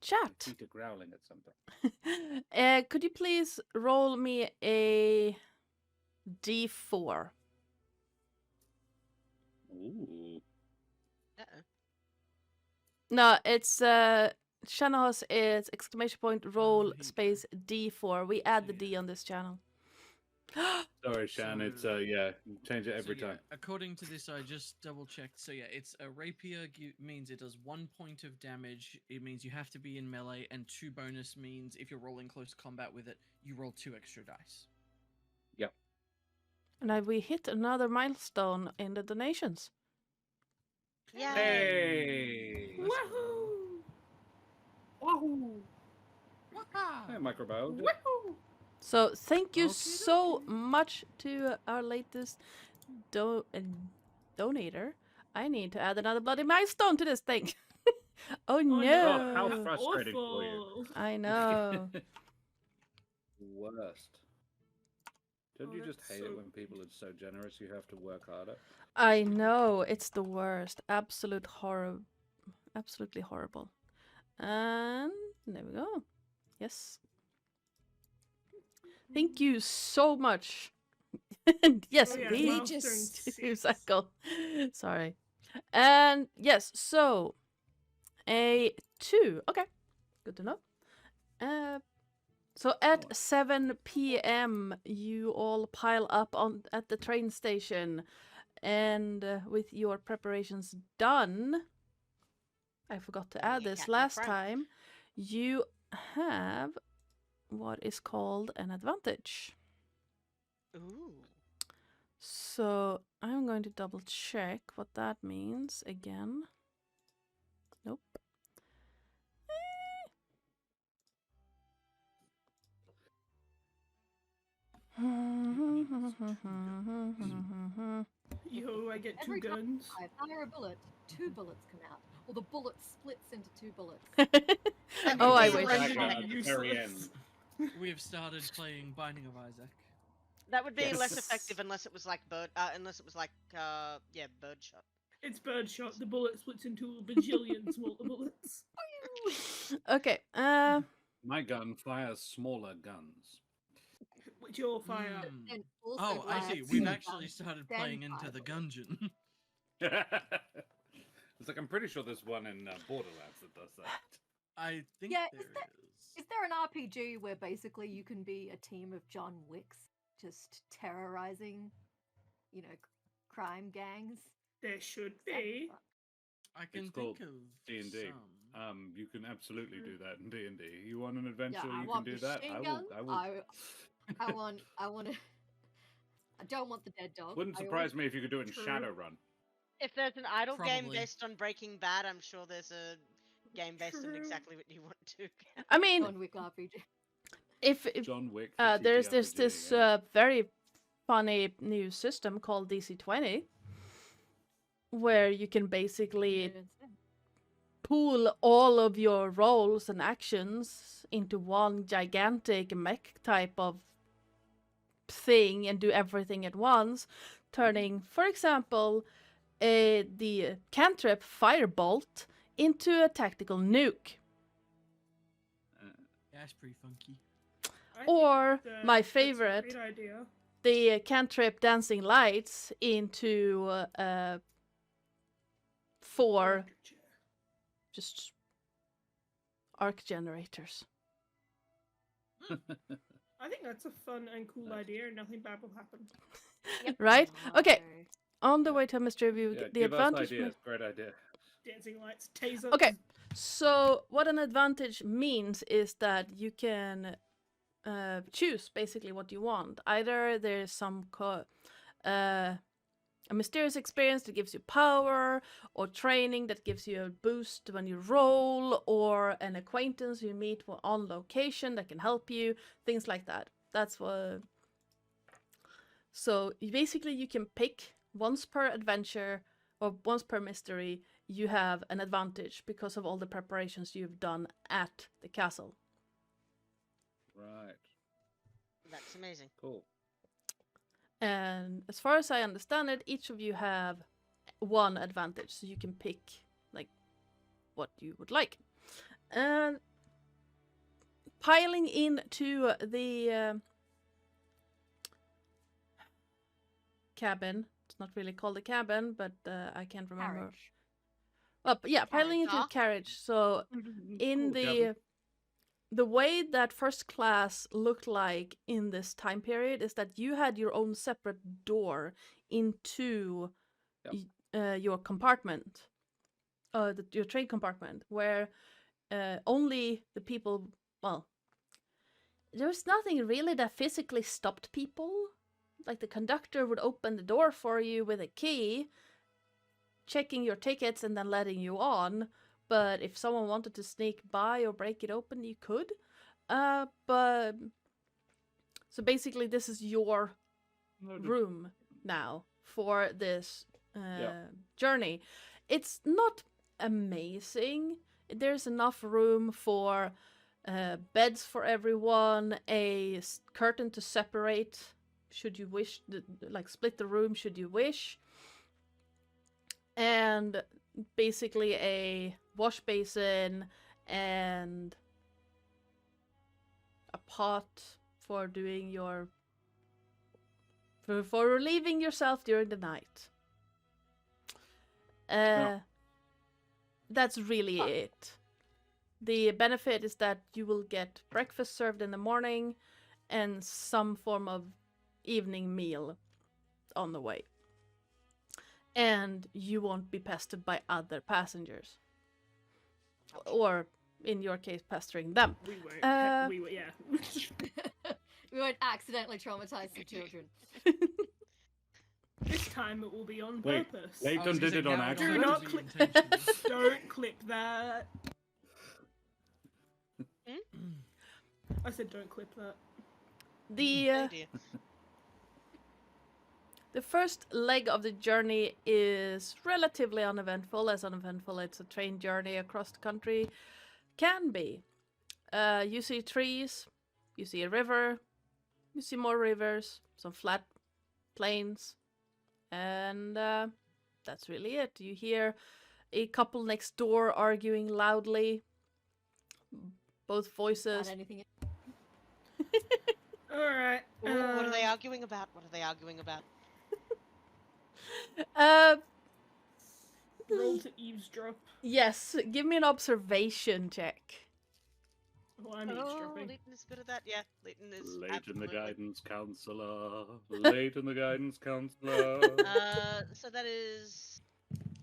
A: Chat.
B: feet are growling at something.
A: Could you please roll me a d4?
B: Ooh.
A: No, it's channel is exclamation point roll
D: here you go.
A: space D4. We add the
D: Yeah.
A: D on this channel.
B: Sorry, Shan. It's
D: So-
B: yeah, change it every
D: So, yeah,
B: time.
D: according to this, I just double checked. So yeah, it's a rapier means it does 1 point of damage. It means you have to be in melee, and 2 bonus means if you're rolling close combat with it, you roll 2 extra dice.
B: Yep.
A: And we hit another milestone in the donations.
C: Yeah.
B: Hey.
D: Let's
E: Woohoo!
B: Wahoo!
D: Waka!
B: Hey, microbiome.
E: Woohoo!
A: So thank you
D: Okay,
A: so
D: okay.
A: much to our latest donator. I need to add another bloody milestone to this thing. Oh
E: no.
A: no!
B: How
E: That's
B: frustrating for you.
E: awful.
A: I know.
B: Worst. Don't
E: Oh,
B: you just
E: that's
B: hate it
E: so
B: when people are so generous you have to work harder?
A: I know, it's the worst. Absolute horror. Absolutely horrible. And there we go. Yes. Thank you so much. And yes,
E: Oh, yeah,
A: we
E: milestone
A: just
E: six.
A: cycle. Sorry. And yes, so a 2. Okay. Good to know. So at
B: Alright.
A: 7 p.m. you all pile up on at the train station, and with your preparations done, I forgot to add
C: Yeah,
A: this
C: Captain
A: last
C: Frank.
A: time, you have what is called an advantage.
C: Ooh.
A: So I'm going to double check what that means again. Nope.
E: Yo, I get 2
G: Every time
E: guns.
G: I fire a bullet, 2 bullets come out, or the bullet splits into 2 bullets.
E: And
A: Oh,
E: then
A: I
E: the
A: wish.
E: rest
B: Back
E: are
B: at the very
E: useless.
B: end.
D: We have started playing Binding of Isaac.
C: That would be less
A: Yes.
C: effective unless it was like birdshot.
E: It's birdshot. The bullet splits into a bajillion smaller bullets.
A: Okay.
B: My gun fires smaller guns.
E: Which all fire.
D: Mm.
G: And also
D: Oh, I
G: fire
D: see. We've
G: two
D: actually
G: guns,
D: started
G: then
D: playing into
G: fire
D: the
G: bullets.
D: gungeon.
B: It's like I'm pretty sure there's one in Borderlands that does that.
D: I think
G: Yeah,
D: there
G: is that-
D: is.
G: Is there an RPG where basically you can be a team of John Wicks just terrorizing, you know, crime gangs?
E: There should
G: That'd
E: be.
G: fun.
D: I can
B: It's
D: think
B: called
D: of
B: D&D.
D: some.
B: You can absolutely do that in D&D. You want an adventure?
G: Yeah, I
B: you
G: want
B: can do that.
G: machine
B: I will.
G: guns.
B: I will.
G: I want to. I don't want the dead dog.
B: Wouldn't
G: I
B: surprise me if you could do it in
E: True.
B: Shadowrun.
C: If there's an idle game
D: Probably.
C: based on Breaking Bad, I'm sure there's a game based on
E: True.
C: exactly what you want to.
A: I mean,
G: John Wick RPG.
A: if
B: John Wick.
A: there's
B: TTRPG,
A: this
B: yeah.
A: very funny new system called DC20, where you can basically pool all of your roles and actions into one gigantic mech type of thing and do everything at once, turning, for example, the cantrip Firebolt into a tactical nuke.
D: Yeah, it's pretty funky.
E: I
A: Or
E: think
A: my
E: that's a
A: favorite,
E: great idea.
A: the cantrip Dancing Lights into 4
E: Electric chair.
A: just arc generators.
E: I think that's a fun and cool idea, and nothing bad will happen.
A: Right? Okay,
G: No.
A: on the way to a mystery review,
B: Yeah,
A: the
B: give us
A: advantage.
B: ideas. Great idea.
E: Dancing lights, tasers.
A: Okay, so what an advantage means is that you can choose basically what you want. Either there's some a mysterious experience that gives you power, or training that gives you a boost when you roll, or an acquaintance you meet on location that can help you, things like that. That's what. So basically you can pick once per adventure or once per mystery. You have an advantage because of all the preparations you've done at the castle.
B: Right.
C: That's amazing.
B: Cool.
A: And as far as I understand it, each of you have one advantage, so you can pick like what you would like. And piling into the cabin. It's not really called a cabin, but I can't remember.
G: Carriage.
A: Yeah, piling into a
C: Carriage.
A: carriage. So in
B: Cool, Gavin.
A: the way that first class looked like in this time period is that you had your own separate door into your compartment, your train compartment, where only the people. Well, there was nothing really that physically stopped people. Like the conductor would open the door for you with a key, checking your tickets and then letting you on. But if someone wanted to sneak by or break it open, you could. But so basically, this is your room now for this journey. It's not amazing. There's enough room for beds for everyone, a curtain to separate should you wish, like split the room should you wish, and basically a wash basin and a pot for doing your for relieving yourself during the night. That's really it. The benefit is that you will get breakfast served in the morning and some form of evening meal on the way. And you won't be pestered by other passengers. Or, in your case, pestering them.
E: We won't. We were, yeah.
G: We won't accidentally traumatize the children.
E: This time it will be on
B: Wait,
E: purpose.
B: Leighton did it on accident.
E: Do not clip. Don't clip that. I said don't clip that.
A: The first leg of the journey is relatively uneventful. As uneventful as a train journey across the country can be. You see trees, you see a river, you see more rivers, some flat plains, and that's really it. You hear a couple next door arguing loudly. Both voices.
G: Not anything.
E: Alright.
C: What are they arguing about? What are they arguing about?
E: Roll to eavesdrop.
A: Yes, give me an observation check.
E: Oh, I'm
C: Oh,
E: eavesdropping.
C: Leighton is good at that. Yeah, Leighton is.
B: Leighton the
C: absolutely.
B: guidance counselor. Leighton the guidance counselor.
C: So that is.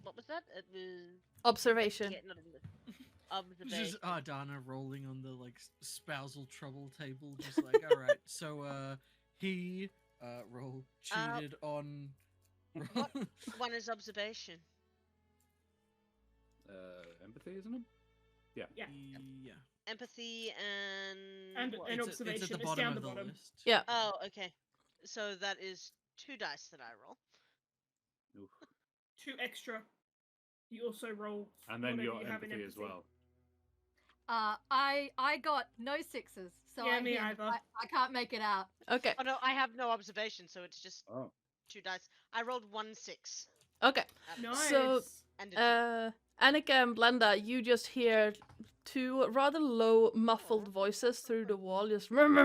C: What was that? It was.
A: Observation.
C: Yeah, not English.
D: This
C: Observation.
D: is Ardana rolling on the like spousal trouble table, just like, all right. So he cheated on.
C: What one is observation?
B: Empathy, isn't it? Yeah.
E: Yeah.
D: Yeah.
C: Empathy and.
E: And
C: what?
E: an
D: It's
E: observation
D: at the
E: is
D: bottom
E: down
D: of
E: the bottom.
D: list.
A: Yeah.
C: Oh, okay. So that is 2 dice that I roll.
B: Oof.
E: 2 extra. You also roll.
B: And then
E: whatever
B: your
E: you have in
B: empathy as well.
G: I got no 6s, so
E: Yeah, me either.
G: I can't make it out.
A: Okay.
C: Oh no, I have no observation, so it's just
B: Oh.
C: 2 dice. I rolled 1 6.
A: Okay.
E: Nice.
A: So,
C: And a 2.
A: Annika and Blenda, you just hear 2 rather low, muffled voices through the wall, just. But
B: I got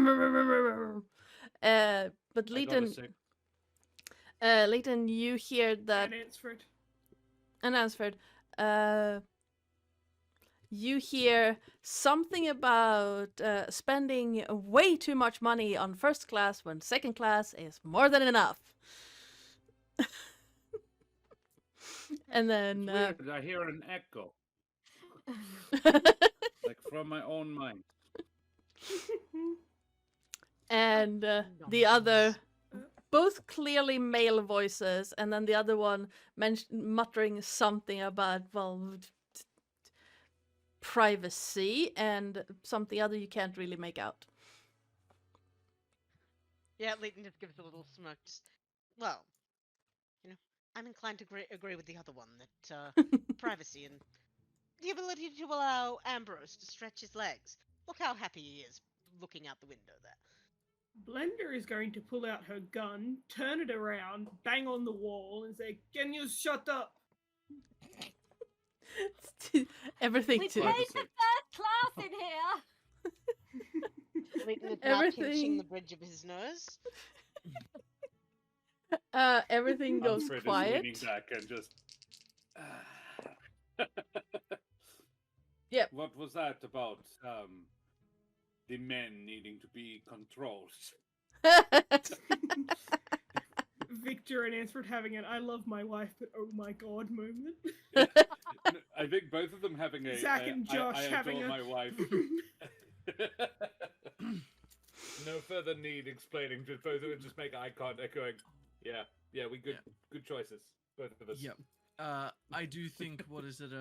B: a
A: Leighton,
B: 6.
A: Leighton, you hear that.
E: And
A: Answered. You hear something about spending way too much money on first class when second class is more than enough. And then
B: Weird, I hear an echo, like from my own mind.
A: and the other, both clearly male voices, and then the other one muttering something about, well, privacy and something other you can't really make out.
C: Yeah, Leighton just gives a little smirk. Just, well, I'm inclined to agree with the other one that privacy and the ability to allow Ambrose to stretch his legs. Look how happy he is looking out the window there.
E: Blender is going to pull out her gun, turn it around, bang on the wall, and say, "Can you shut up?"
A: Everything
G: We
A: to
G: played the first class in here.
C: Leighton is now pinching
A: Everything.
C: the bridge of his nose.
A: Everything goes
B: Alfred is
A: quiet.
B: leaning back and just. What was that about? The men needing to be controlled.
E: Victor and Ansford having an "I love my wife, but oh my god" moment.
B: I think both of them having a
E: Zach and Josh
B: I
E: having
B: adore
E: a
B: my wife. No further need explaining. Just both of them just make eye contact, going, "Yeah, we good choices, both of us."
D: Yep. I do think, what is it?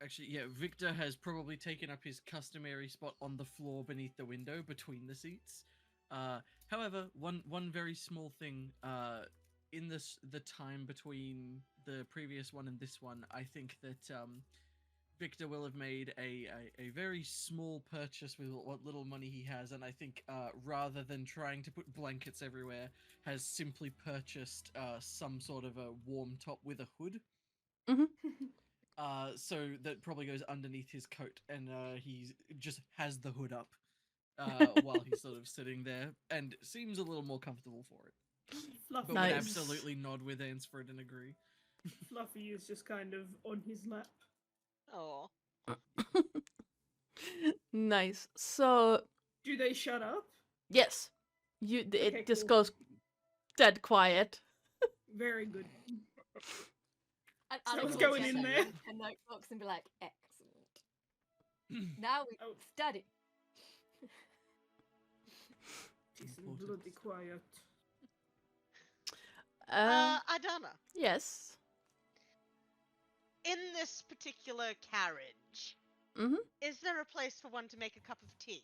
D: Actually, yeah, Victor has probably taken up his customary spot on the floor beneath the window between the seats. However, one very small thing. In the time between the previous one and this one, I think that Victor will have made a very small purchase with what little money he has, and I think rather than trying to put blankets everywhere, has simply purchased some sort of a warm top with a hood.
A: Mhm.
D: So that probably goes underneath his coat, and he just has the hood up while he's sort of sitting there, and seems a little more comfortable for it.
E: Fluffy,
D: But
A: Nice.
D: would absolutely nod with Ansford and agree.
E: Fluffy is just kind of on his lap.
C: Oh.
A: Nice. So
E: Do they shut up?
A: yes,
E: Okay,
A: it just
E: cool.
A: goes dead quiet.
E: Very good.
G: And
E: So
G: Annika
E: what's
G: will
E: going
G: check
E: in
G: her
E: there?
G: notebooks and be like, excellent. Now we
E: Oh.
G: study.
E: Peace and
D: Important.
E: bloody quiet.
C: Adana,
A: Yes.
C: in this particular carriage,
A: Mhm.
C: is there a place for one to make a cup of tea?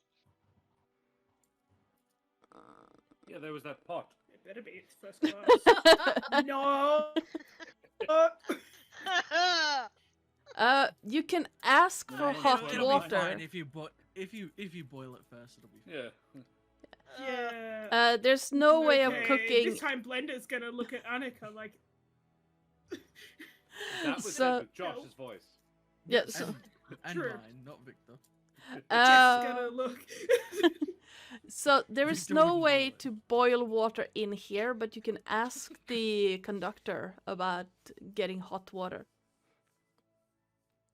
B: Yeah, there was that pot.
E: It better be. It's first class. No.
A: You can ask for
B: Nice.
A: hot
B: It'll
D: be
A: water.
D: fine if you boil it first. It'll be fine.
B: Yeah.
E: Yeah.
A: There's no way of
E: Okay,
A: cooking.
E: This time Blender's gonna look at Annika like.
B: That was
A: So-
B: said with Josh's voice.
A: Yeah, so,
D: And
E: True.
D: mine, not Victor.
E: Jess is gonna
A: uh,
E: look.
A: so there is
D: Victor
A: no
D: wouldn't
A: way
D: boil it.
A: to boil water in here, but you can ask the conductor about getting hot water.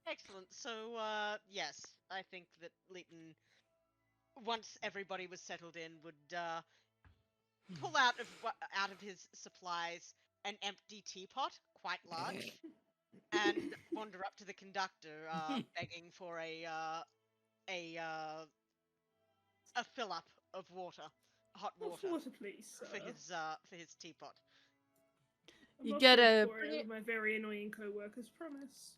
C: Excellent. So, yes, I think that Leighton, once everybody was settled in, would pull out of his supplies an empty teapot, quite large, and wander up to the conductor, begging for a fill up of water, hot
E: Hot
C: water,
E: water, please.
C: for his teapot.
E: I'm
A: You
E: not
A: get
E: gonna
A: a-
E: pour it with my very annoying co-workers. Promise.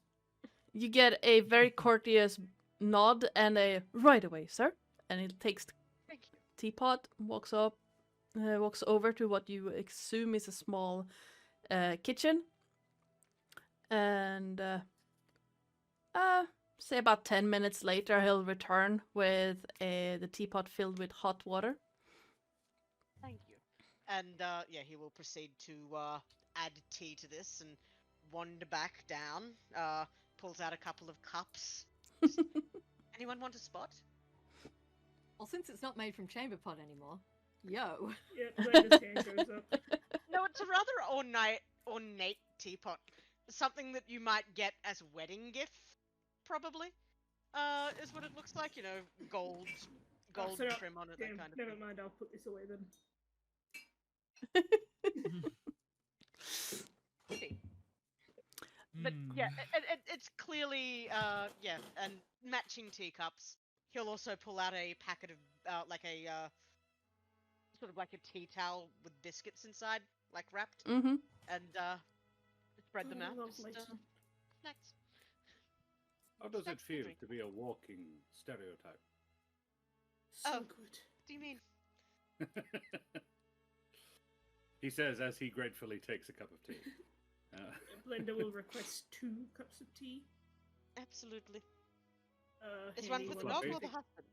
A: You get a very courteous nod and a right away, sir. And he takes the
C: Thank you.
A: teapot, walks over to what you assume is a small kitchen, and say about 10 minutes later, he'll return with the teapot filled with hot water.
C: Thank you. And yeah, he will proceed to add tea to this and wander back down. Pulls out a couple of cups. Anyone want a spot?
G: Well, since it's not made from chamber pot anymore, yo.
E: Yeah, Blender's hand goes up.
C: No, it's a rather ornate teapot. Something that you might get as a wedding gift, probably. Is what it looks like. You know, gold
E: Oh, so-
C: trim on it,
E: Damn,
C: that kind of
E: never
C: thing.
E: mind. I'll put this away then.
C: Tea. But yeah, it's clearly yeah, and matching teacups. He'll also pull out a packet of like a sort of like a tea towel with biscuits inside, like wrapped,
A: Mm-hmm.
C: and spread them
E: Oh,
C: out.
E: lovely.
C: Just, snacks.
B: How does it
C: Snacks and
B: feel
C: drink.
B: to be a walking stereotype?
E: So
C: Oh.
E: good.
C: What do you mean?
B: He says as he gratefully takes a cup of tea.
E: Blender will request 2 cups of tea.
C: Absolutely. Is
E: Handy
C: one for the
B: Fluffy.
C: dog or the husband?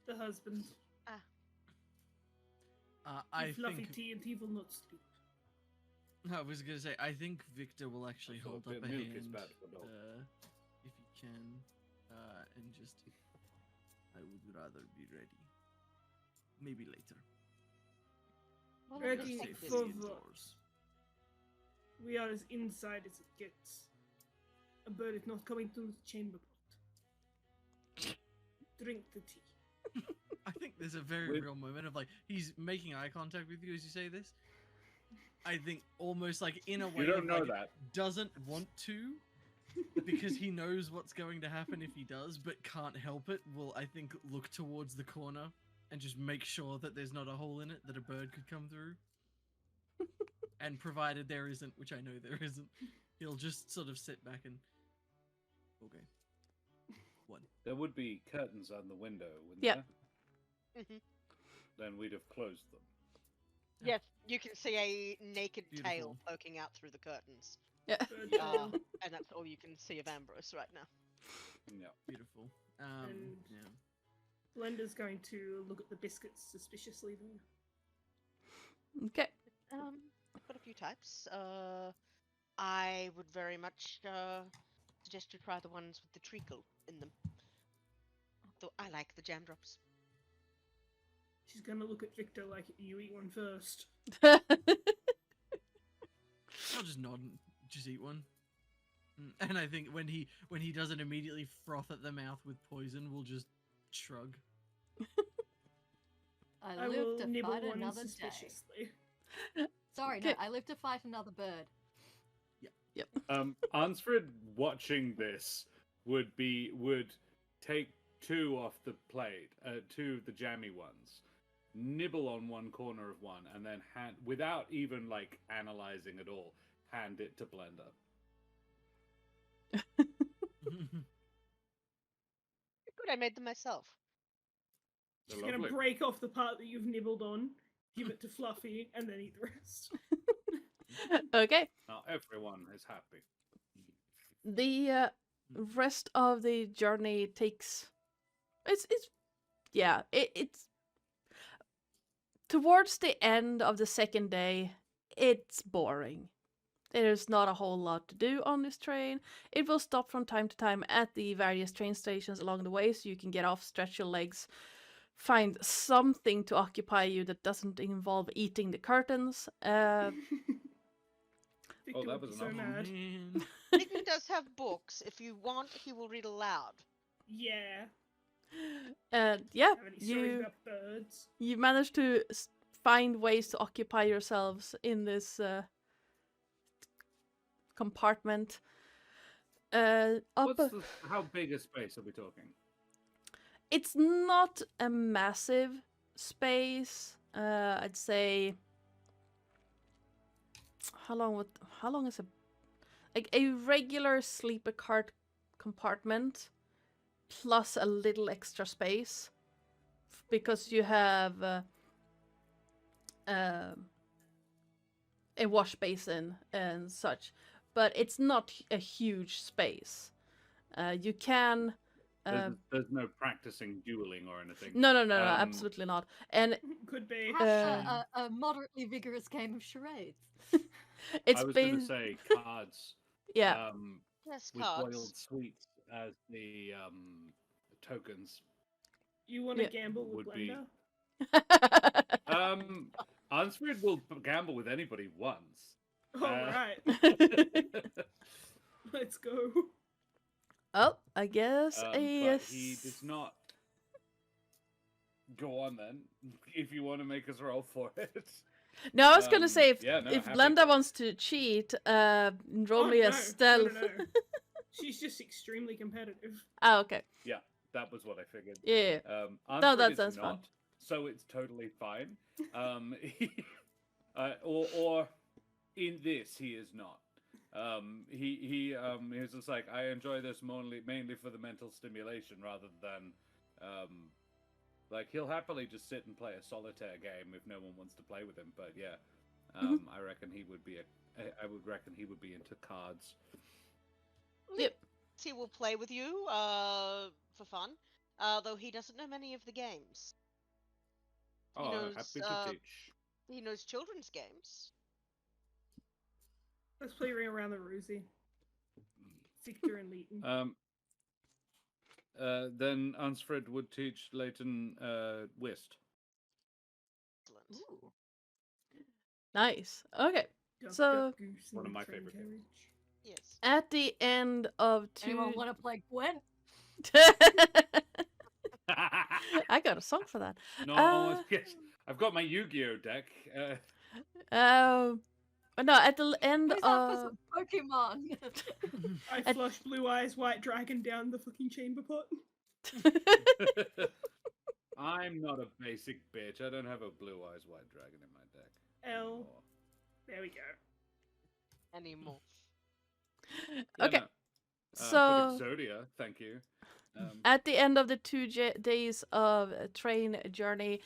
E: The husband.
D: I
E: Fluffy
D: think
E: tea and he will not sleep.
D: I was gonna say I think Victor will actually
B: Also,
D: hold
B: a
D: up
B: bit
D: a
B: milk
D: hand
B: is bad for dog.
D: if he can, and just I would rather be ready. Maybe later.
C: Well,
E: Ready
C: let's
D: Just
C: take
D: safe
C: this.
E: for
D: in the
E: what?
D: indoors.
E: We are as inside as it gets. But it's not coming through the chamber pot. drink the tea.
D: I think there's a very real moment of like he's making eye contact with you as you say this. I think almost like in a way
B: You don't
D: of,
B: know
D: like,
B: that.
D: doesn't want to because he knows what's going to happen if he does, but can't help it. Will I think look towards the corner and just make sure that there's not a hole in it that a bird could come through. And provided there isn't, which I know there isn't, he'll just sort of sit back and okay. One.
B: There would be curtains on the window, wouldn't
A: Yeah.
B: there? Then we'd have closed them.
C: Yes, you can see a naked tail
D: Beautiful.
C: poking out through the curtains.
A: Yeah.
E: Bird tail.
C: And that's all you can see of Ambrose right now.
B: Yeah.
D: Beautiful.
E: And-
D: Yeah.
E: Blender's going to look at the biscuits suspiciously though.
A: Okay.
C: I've got a few types. I would very much suggest you try the ones with the treacle in them. Though I like the jam drops.
E: She's gonna look at Victor like, you eat one first.
D: I'll just nod and just eat one. And I think when he doesn't immediately froth at the mouth with poison, we'll just shrug.
E: I
G: live
E: will
G: to
E: nibble
G: fight
E: one
G: another day.
E: suspiciously.
G: Sorry,
A: Okay.
G: no, I live to fight another bird.
B: Ansfred watching this would take two off the plate, two of the jammy ones, nibble on one corner of one, and then hand, without even like analyzing at all, hand it to Blender.
C: Good, I made them myself.
B: They're
E: She's gonna
B: lovely.
E: break off the part that you've nibbled on, give it to Fluffy, and then eat the rest.
A: Okay.
B: Now everyone is happy.
A: The rest of the journey takes. It's towards the end of the second day. It's boring. There's not a whole lot to do on this train. It will stop from time to time at the various train stations along the way, so you can get off, stretch your legs, find something to occupy you that doesn't involve eating the curtains.
E: Victor
B: that
E: would
B: was
E: be so
B: enough.
E: mad.
D: Man.
C: Victor does have books. If you want, he will read aloud.
E: Yeah.
A: Yeah,
E: Have any stories
A: you
E: about birds?
A: you manage to find ways to occupy yourselves in this compartment.
B: How big a space are we talking?
A: It's not a massive space. I'd say. How long is a regular sleeper cart compartment plus a little extra space because you have a wash basin and such, but it's not a huge space. You can.
B: There's no practicing dueling or anything.
A: No, absolutely not. And
E: Could be.
G: Perhaps a moderately vigorous game of charades.
A: it's
B: I was going
A: been
B: to say cards.
A: yeah.
C: Yes,
B: With
C: cards.
B: boiled sweets as the tokens.
E: You want to
A: Yeah.
E: gamble with
B: Would be-
E: Blender?
B: Ansfred will gamble with anybody once.
E: Alright, let's go.
A: Oh, I guess
B: But he does not. Go on then, if you want to make us roll for it.
A: No, I was gonna say if
B: yeah, no,
A: if
B: happy
A: Blenda
B: to.
A: wants to cheat, roll
E: Oh,
A: me a
E: no,
A: stealth.
E: no. She's just extremely competitive.
A: Oh, okay.
B: That was what I figured.
A: Yeah.
B: Ansfred
A: that
B: is
A: sounds
B: not,
A: fun.
B: so it's totally fine. Or in this, he is not. He's just like, I enjoy this mainly for the mental stimulation rather than, like he'll happily just sit and play a solitaire game if no one wants to play with him. But yeah, I reckon he would be I would reckon he would be into cards.
A: Yep.
C: He will play with you for fun, though he doesn't know many of the games. He
B: Oh,
C: knows,
B: happy to teach.
C: He knows children's games.
E: Let's play Ring Around the Rosie. Victor and Leighton.
B: Then Ansfred would teach Leighton whist.
C: Excellent.
G: Ooh.
A: Nice. Okay.
E: Duck,
A: so-
E: duck, goose,
B: One
E: and
B: of my
E: train
B: favorite games.
E: carriage.
C: Yes.
A: At the end of
G: Anyone
A: two.
G: want to play Gwen?
A: I got a song for that.
B: No, yes. I've got my Yu-Gi-Oh deck.
A: No, at the end
G: Who's up for
A: of
G: some Pokemon?
E: I
A: At-
E: flush Blue Eyes White Dragon down the fucking chamber pot.
B: I'm not a basic bitch. I don't have a blue eyes white dragon in my deck.
E: L.
B: anymore.
E: There we go.
C: Anymore.
B: Yeah,
A: Okay,
B: no. For
A: so
B: Exodia, thank you.
A: at the end of the 2 days of a train journey,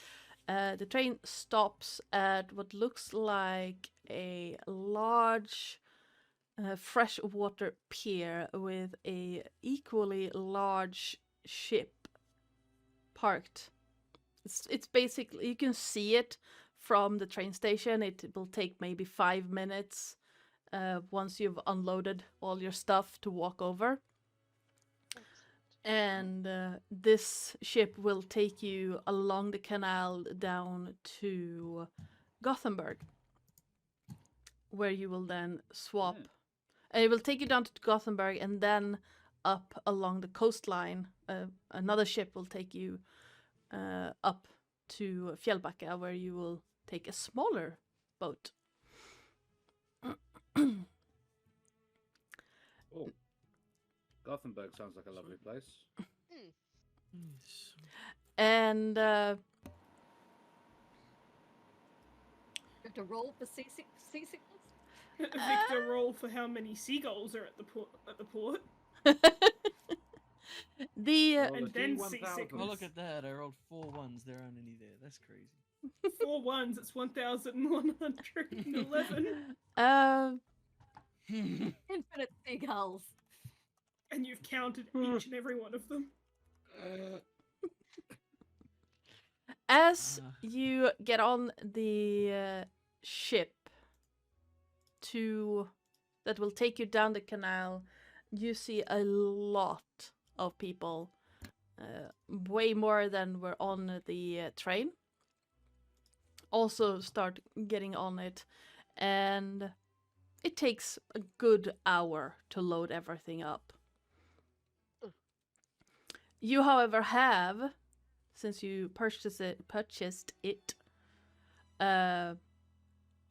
A: the train stops at what looks like a large freshwater pier with a equally large ship parked. It's basically, you can see it from the train station. It will take maybe 5 minutes once you've unloaded all your stuff to walk over. And this ship will take you along the canal down to Gothenburg, where you will then swap.
B: Yeah.
A: And it will take you down to Gothenburg and then up along the coastline. Another ship will take you up to Fjällbacka, where you will take a smaller boat.
B: Oh, Gothenburg sounds like a lovely place.
A: And
G: You have to roll for seasickness?
E: Victor, roll for how many seagulls are at the port.
A: the
B: Roll a
E: And then
B: D1000.
E: seasickness.
D: Oh, look at that. I rolled 4 ones. There aren't any there. That's crazy.
E: 4 ones, it's 1,111.
G: Infinite seagulls.
E: And you've counted each and every one of them.
A: as you get on the ship that will take you down the canal, you see a lot of people, way more than were on the train, also start getting on it, and it takes a good hour to load everything up. You, however, have, since you purchased it,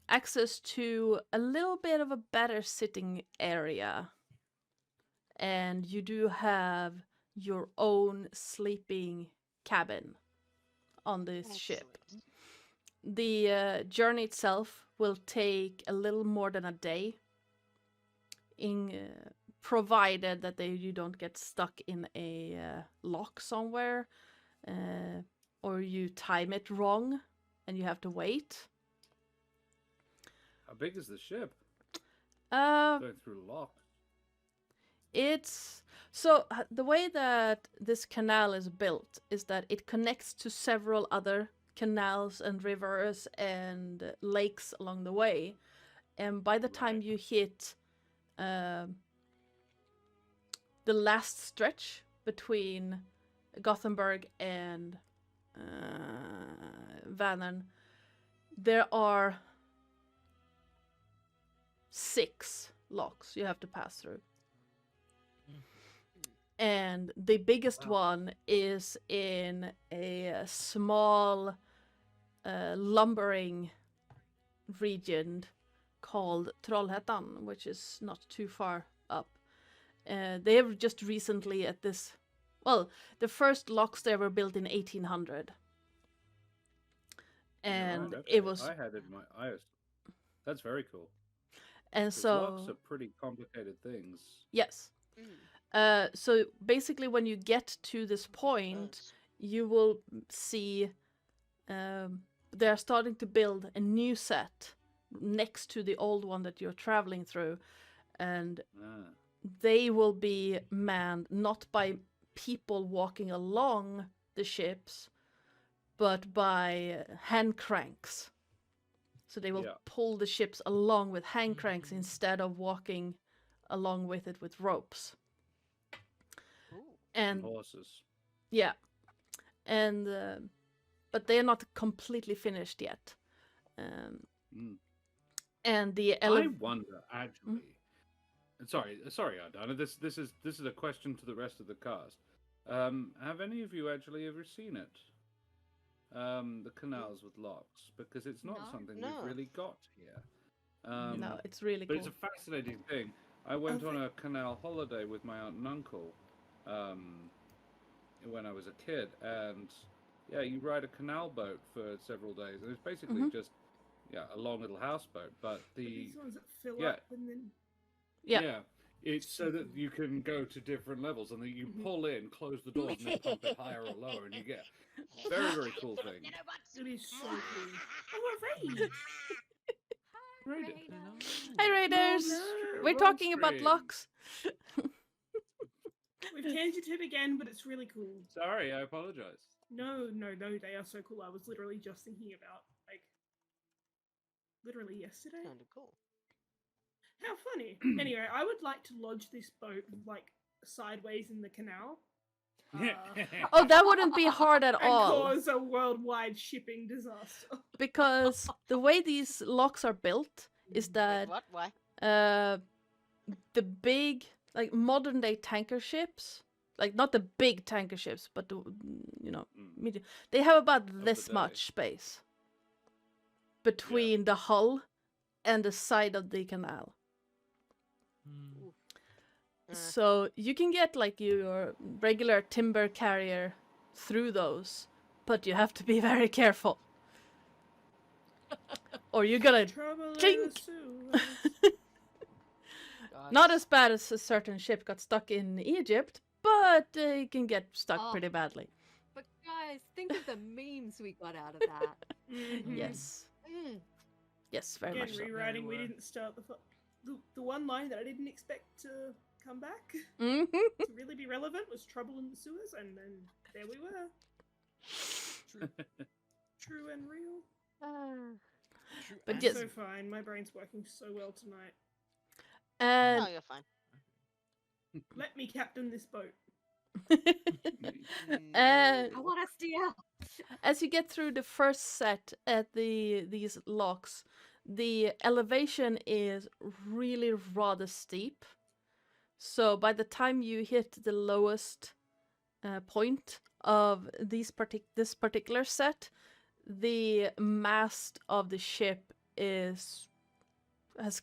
A: access to a little bit of a better sitting area, and you do have your own sleeping cabin on this ship.
C: Excellent.
A: The journey itself will take a little more than a day, provided that you don't get stuck in a lock somewhere, or you time it wrong and you have to wait.
B: How big is the ship?
A: Uh,
B: Going through locks.
A: It's so the way that this canal is built is that it connects to several other canals and rivers and lakes along the way, and by the time
B: Right.
A: you hit the last stretch between Gothenburg and Vaesen, there are 6 locks you have to pass through. And the biggest one is in a small lumbering region called Trollhättan, which is not too far up. They have just recently the first locks there were built in 1800. And
B: Right,
A: it
B: okay.
A: was,
B: I had it in my eyes. That's very cool.
A: and
B: 'Cause
A: so,
B: locks are pretty complicated things.
A: yes.
C: Mm.
A: So basically when you get to this point,
C: Yes.
A: you will see they're starting to build a new set next to the old one that you're traveling through, and
B: Ah.
A: they will be manned not by people walking along the ships, but by hand cranks. So they will
B: Yeah.
A: pull the ships along with hand cranks instead of walking along with it with ropes.
C: Ooh.
A: And
B: Horses.
A: yeah, and but they're not completely finished yet.
B: Mm.
A: And the
B: I wonder, actually.
A: Mm.
B: Sorry, Ardana. This is a question to the rest of the cast. Have any of you actually ever seen it? The canals with locks, because it's not
G: No.
B: something
C: No.
B: we've really got here.
A: No, it's really
B: But
A: cool.
B: it's a fascinating thing. I went on a canal holiday with my aunt and uncle when I was a kid, and yeah, you ride a canal boat for several days, and it's basically just a long little houseboat. But
E: These ones that fill
B: yeah.
E: up and then.
A: Yeah.
B: It's so that you can go to different levels, and then you pull in, close the doors, and then pump it higher or lower, and you get very, very cool thing.
E: It is so cool. Oh, a raid!
B: Raid.
A: Hi, Raiders!
B: Roll
A: We're talking about
B: stream.
A: locks.
E: We've changed it again, but it's really cool.
B: Sorry, I apologize.
E: No, they are so cool. I was literally just thinking about, like, literally yesterday.
C: Kinda cool.
E: How funny. Anyway, I would like to lodge this boat, like, sideways in the canal.
A: Oh, that wouldn't be hard at
E: And
A: all.
E: cause a worldwide shipping disaster.
A: Because the way these locks are built is that
C: What? Why?
A: the big, like modern day tanker ships, like not the big tanker ships, but the, medium, they have about this
B: day.
A: much space between the hull and the side of the canal. So you can get like your regular timber carrier through those, but you have to be very careful. Or you're gonna
E: Trouble in the
A: clink.
E: sewers.
A: Not as bad as a certain ship got stuck in Egypt, but it can get stuck
G: Oh.
A: pretty badly.
G: But guys, think of the memes we got out of that.
E: Mhm.
A: Yes.
G: Mm.
A: Yes, very
E: Again,
A: much so.
E: rewriting, we
D: They were.
E: didn't start the one line that I didn't expect to come back
A: Mhm.
E: to really be relevant was trouble in the sewers, and then there we were. True and real.
A: But
G: And
A: yes.
E: So fine, my brain's working so well tonight.
C: No,
A: And
C: you're fine.
E: Let me captain this boat.
A: and
G: I want to steal.
A: as you get through the first set at these locks, the elevation is really rather steep. So by the time you hit the lowest point of this particular set, the mast of the ship has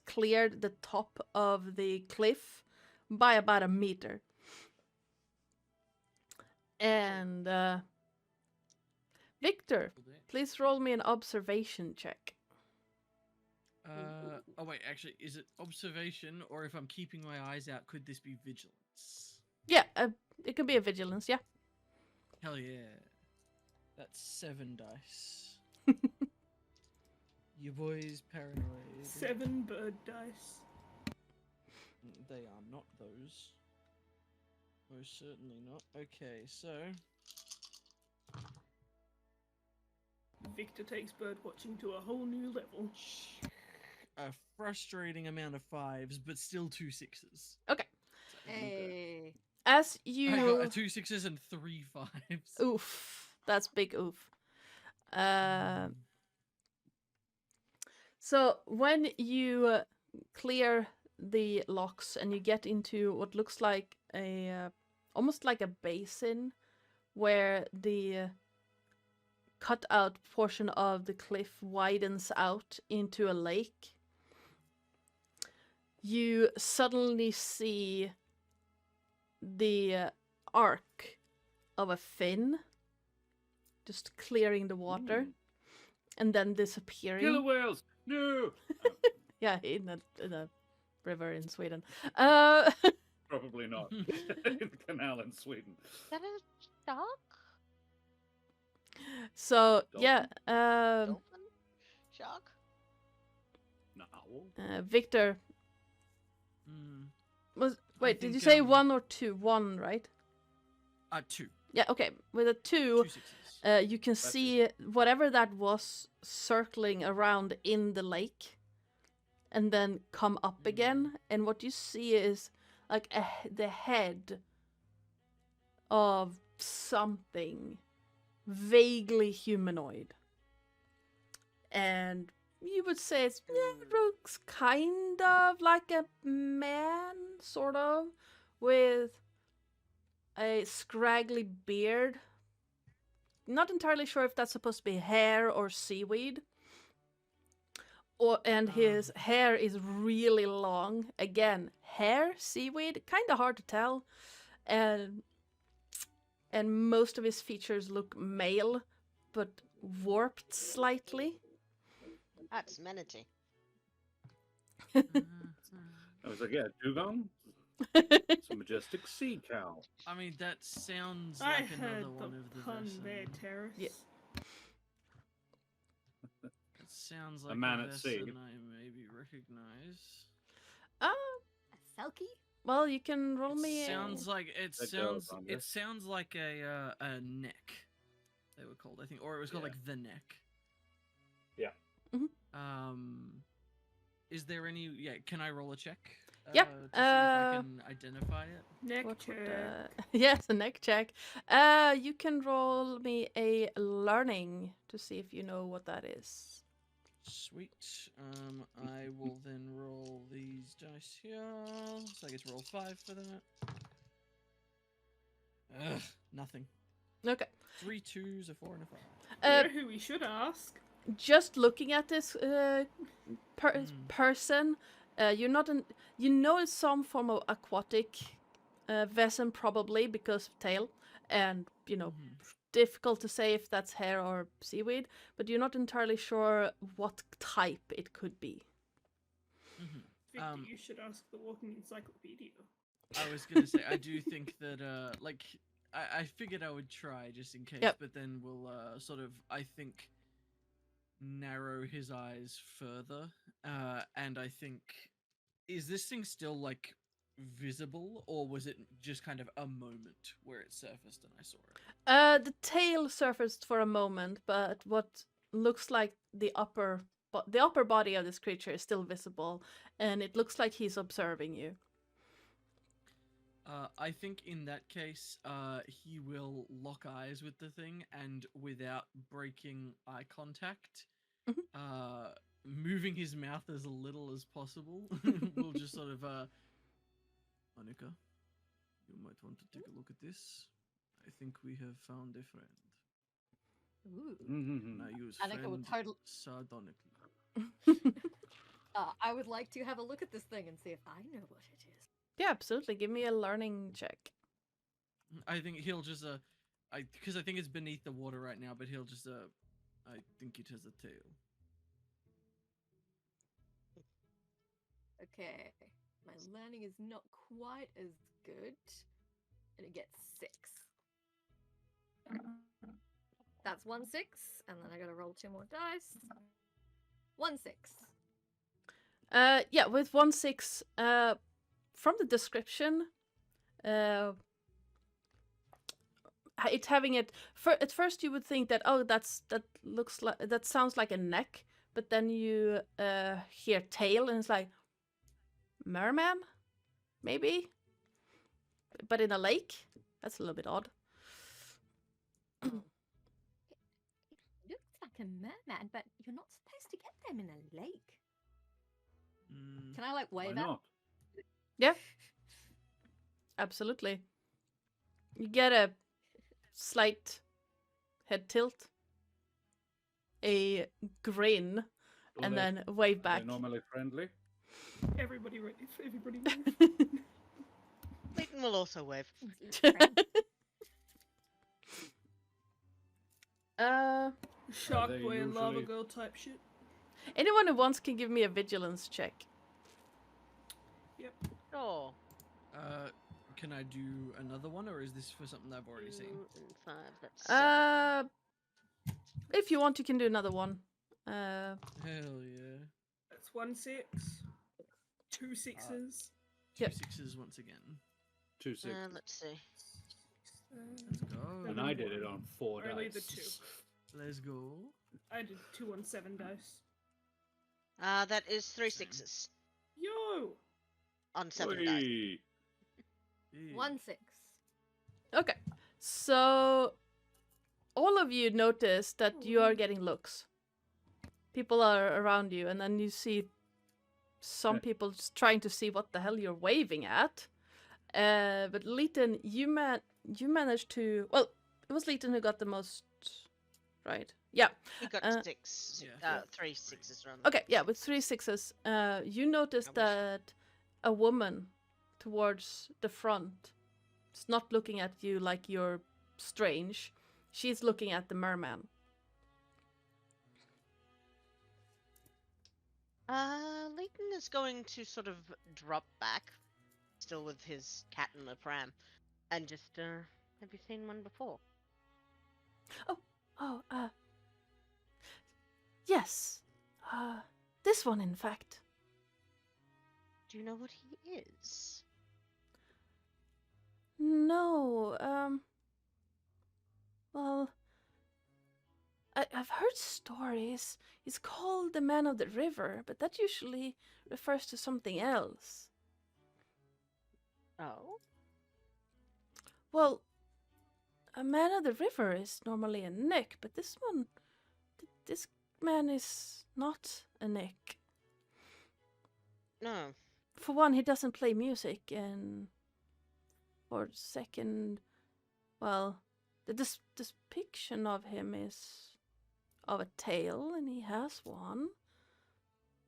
A: cleared the top of the cliff by about a meter. And Victor, please roll me an observation check.
D: Oh wait, actually, is it observation, or if I'm keeping my eyes out, could this be vigilance?
A: Yeah, it could be a vigilance, yeah.
D: Hell yeah. That's 7 dice. You boys paranoid.
E: 7 bird dice.
D: They are not those. Most certainly not. Okay, so
E: Victor takes bird watching to a whole new level.
D: a frustrating amount of 5s, but still 2 6s.
A: Okay.
G: Hey.
A: As
D: I got
A: you
D: 2 6s and 3 5s.
A: oof, that's big oof. So when you clear the locks and you get into what looks like almost like a basin where the cut out portion of the cliff widens out into a lake, you suddenly see the arc of a fin just clearing the water and then disappearing.
B: Killer whales! No!
A: Yeah, in a river in Sweden.
B: Probably not. In the canal in Sweden.
C: Is that a shark?
A: So yeah,
C: Dolphin? Shark?
B: No.
A: Victor was. Wait, did you
D: think,
A: say 1 or 2? 1, right?
D: 2.
A: Yeah. Okay. With a 2,
D: 2 6s.
A: you can see whatever that was circling around in the lake, and then come up again. And what you see is like the head of something vaguely humanoid, and you would say it looks kind of like a man, sort of, with a scraggly beard. Not entirely sure if that's supposed to be hair or seaweed. And his hair is really long. Again, hair, seaweed, kind of hard to tell. And most of his features look male, but warped slightly.
C: That's manatee.
B: I was like, yeah, dugong. It's a majestic sea cow.
D: I mean, that sounds
E: I
D: like
E: heard
D: another one of
E: the
D: the
E: pun
D: Vaesen.
E: there, Terris.
A: Yeah.
D: It sounds like
B: A man
D: a
B: at sea.
D: Vaesen I maybe recognize.
G: A Selkie?
A: Well, you can roll me.
D: Sounds like
B: That goes on
D: it
B: this.
D: sounds like a neck. They were called, I think, or it was called
B: Yeah.
D: like the neck.
B: Yeah.
D: Is there any? Yeah, can I roll a check?
A: Yep,
D: To see if I can identify it.
E: Neck
A: What would,
E: check.
A: yes, a neck check. You can roll me a learning to see if you know what that is.
D: Sweet. I will then roll these dice here. So I get to roll 5 for that. Ugh, nothing.
A: Okay.
D: 3 2s, a 4, and a 5.
E: You know who we should ask?
A: Just looking at this person, you're not you know it's some form of aquatic Vaesen, probably because of tail, and you know difficult to say if that's hair or seaweed, but you're not entirely sure what type it could be.
E: Victor, you should ask the walking encyclopedia.
D: I was gonna say I do think that like I figured I would try just in case,
A: Yep.
D: but then we'll sort of I think narrow his eyes further, and I think is this thing still like visible, or was it just kind of a moment where it surfaced and I saw it?
A: The tail surfaced for a moment, but what looks like the upper body of this creature is still visible, and it looks like he's observing you.
D: I think in that case, he will lock eyes with the thing, and without breaking eye contact, moving his mouth as little as possible, we'll just sort of, Annika, you might want to take a look at this. I think we have found a friend.
G: Ooh.
D: And I use
G: Annika would
D: friend
G: totally-
D: sardonically.
G: I would like to have a look at this thing and see if I know what it is.
A: Yeah, absolutely. Give me a learning check.
D: I think he'll just, because I think it's beneath the water right now, but he'll just, I think it has a tail.
G: Okay, my learning is not quite as good, and it gets 6. That's 1 6, and then I gotta roll 2 more dice. 1 6.
A: Yeah, with 1 6, from the description, it having it at first you would think that that sounds like a neck, but then you hear tail and it's like merman, maybe, but in a lake. That's a little bit odd.
G: It looks like a merman, but you're not supposed to get them in a lake. Can I like
B: Why
G: wave at?
B: not?
A: Yeah, absolutely. You get a slight head tilt, a grin, and then wave back.
B: They're normally friendly.
E: Everybody move.
C: Clayton will also wave.
E: Shark
B: they
E: boy and lava
B: usually-
E: girl type shit.
A: Anyone who wants can give me a vigilance check.
E: Yep.
C: Oh.
D: Can I do another one, or is this for something I've already seen?
C: 2 and 5. That's 7.
A: If you want, you can do another one.
D: Hell yeah.
E: That's 1 6. 2 6s.
D: Two
A: Yep.
D: 6s once again.
B: 2 6.
C: Let's see.
D: Let's go.
B: And I did it on 4
E: Only
B: dice.
E: the 2.
D: Let's go.
E: I did 2 on 7 dice.
C: That is 3 6s
E: Yo!
C: on 7 dice.
B: Whee!
D: Yeah.
G: 1 6.
A: Okay, so all of you notice that you are getting looks. People are around you, and then you see some people just trying to see what the hell you're waving at. But Leighton, you managed to. Well, it was Leighton who got the most, right? Yeah.
C: He got
A: Uh,
C: 6.
D: Yeah.
C: 3 6s around.
A: Okay, yeah, with 3 6s, you noticed
C: I wish.
A: that a woman towards the front is not looking at you like you're strange. She's looking at the merman.
C: Leighton is going to sort of drop back, still with his cat in the pram, and just, have you seen one before?
A: Oh, yes. This one, in fact.
C: Do you know what he is?
A: No, well, I've heard stories. He's called the Man of the River, but that usually refers to something else.
C: Oh?
A: Well, a Man of the River is normally a Nick, but this one, this man is not a Nick.
C: No.
A: For one, he doesn't play music, and for second, well, the depiction of him is of a tail, and he has one.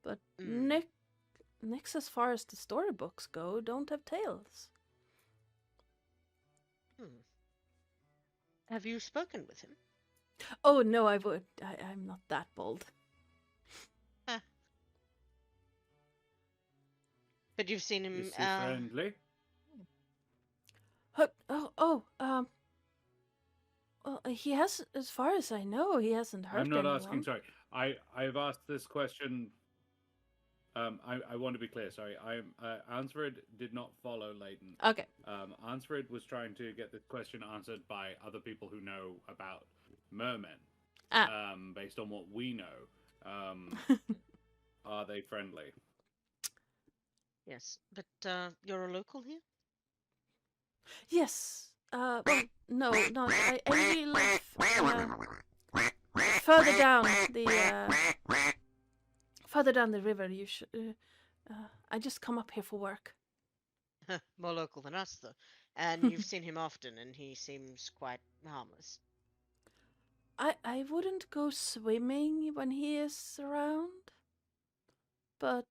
A: But Nicks, as far as the storybooks go, don't have tails.
C: Have you spoken with him?
A: Oh, no, I would. I'm not that bold.
C: But you've seen him,
B: Is he friendly?
A: Well, he has, as far as I know, he hasn't hurt
B: I'm not
A: anyone.
B: asking. Sorry, I've asked this question. I want to be clear. Sorry, Ansfred did not follow Leighton.
A: Okay.
B: Ansfred was trying to get this question answered by other people who know about mermen. Based on what we know, are they friendly?
C: Yes, but you're a local here?
A: Yes. Well, no, I only live further down the river. You should. I just come up here for work.
C: More local than us, though. And you've seen him often, and he seems quite harmless.
A: I wouldn't go swimming when he is around, but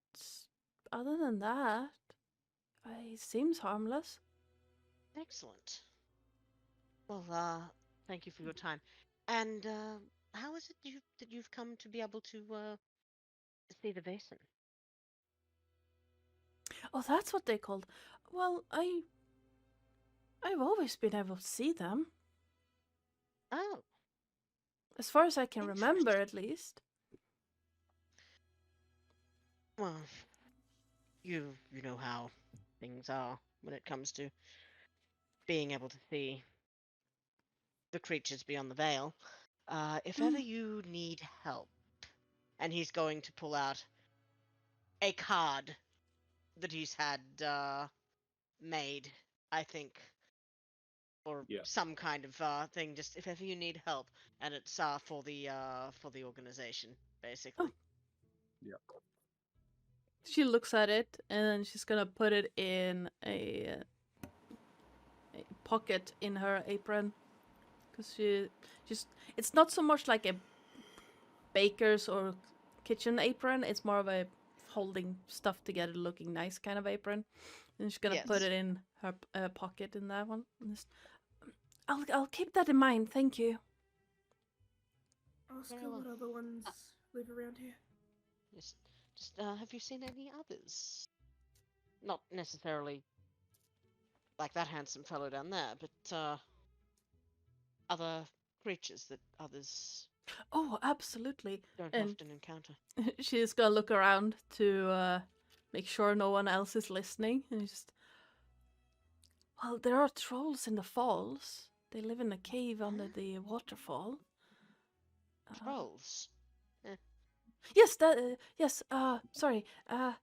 A: other than that, he seems harmless.
C: Excellent. Well, thank you for your time. And how is it that you've come to be able to see the Vaesen?
A: Oh, that's what they called. Well, I've always been able to see them.
C: Oh,
A: As far as I can remember, at least.
C: well, you know how things are when it comes to being able to see the creatures beyond the veil. If ever you need help, and he's going to pull out a card that he's had made, I think, or some kind of thing. Just if ever you need help, and it's for the organization, basically.
B: Yeah.
A: She looks at it, and then she's gonna put it in a pocket in her apron, because it's not so much like a baker's or kitchen apron. It's more of a holding stuff together, looking nice kind of apron. And she's gonna put it in her pocket in that one. I'll keep that in mind. Thank you.
E: Ask her what other ones live around here.
C: Just have you seen any others? Not necessarily like that handsome fellow down there, but other creatures that others
A: Oh, absolutely.
C: don't
A: And
C: often encounter.
A: she's gonna look around to make sure no one else is listening. And well, there are trolls in the falls. They live in a cave under the waterfall.
C: Trolls?
A: Yes, yes, sorry. Well,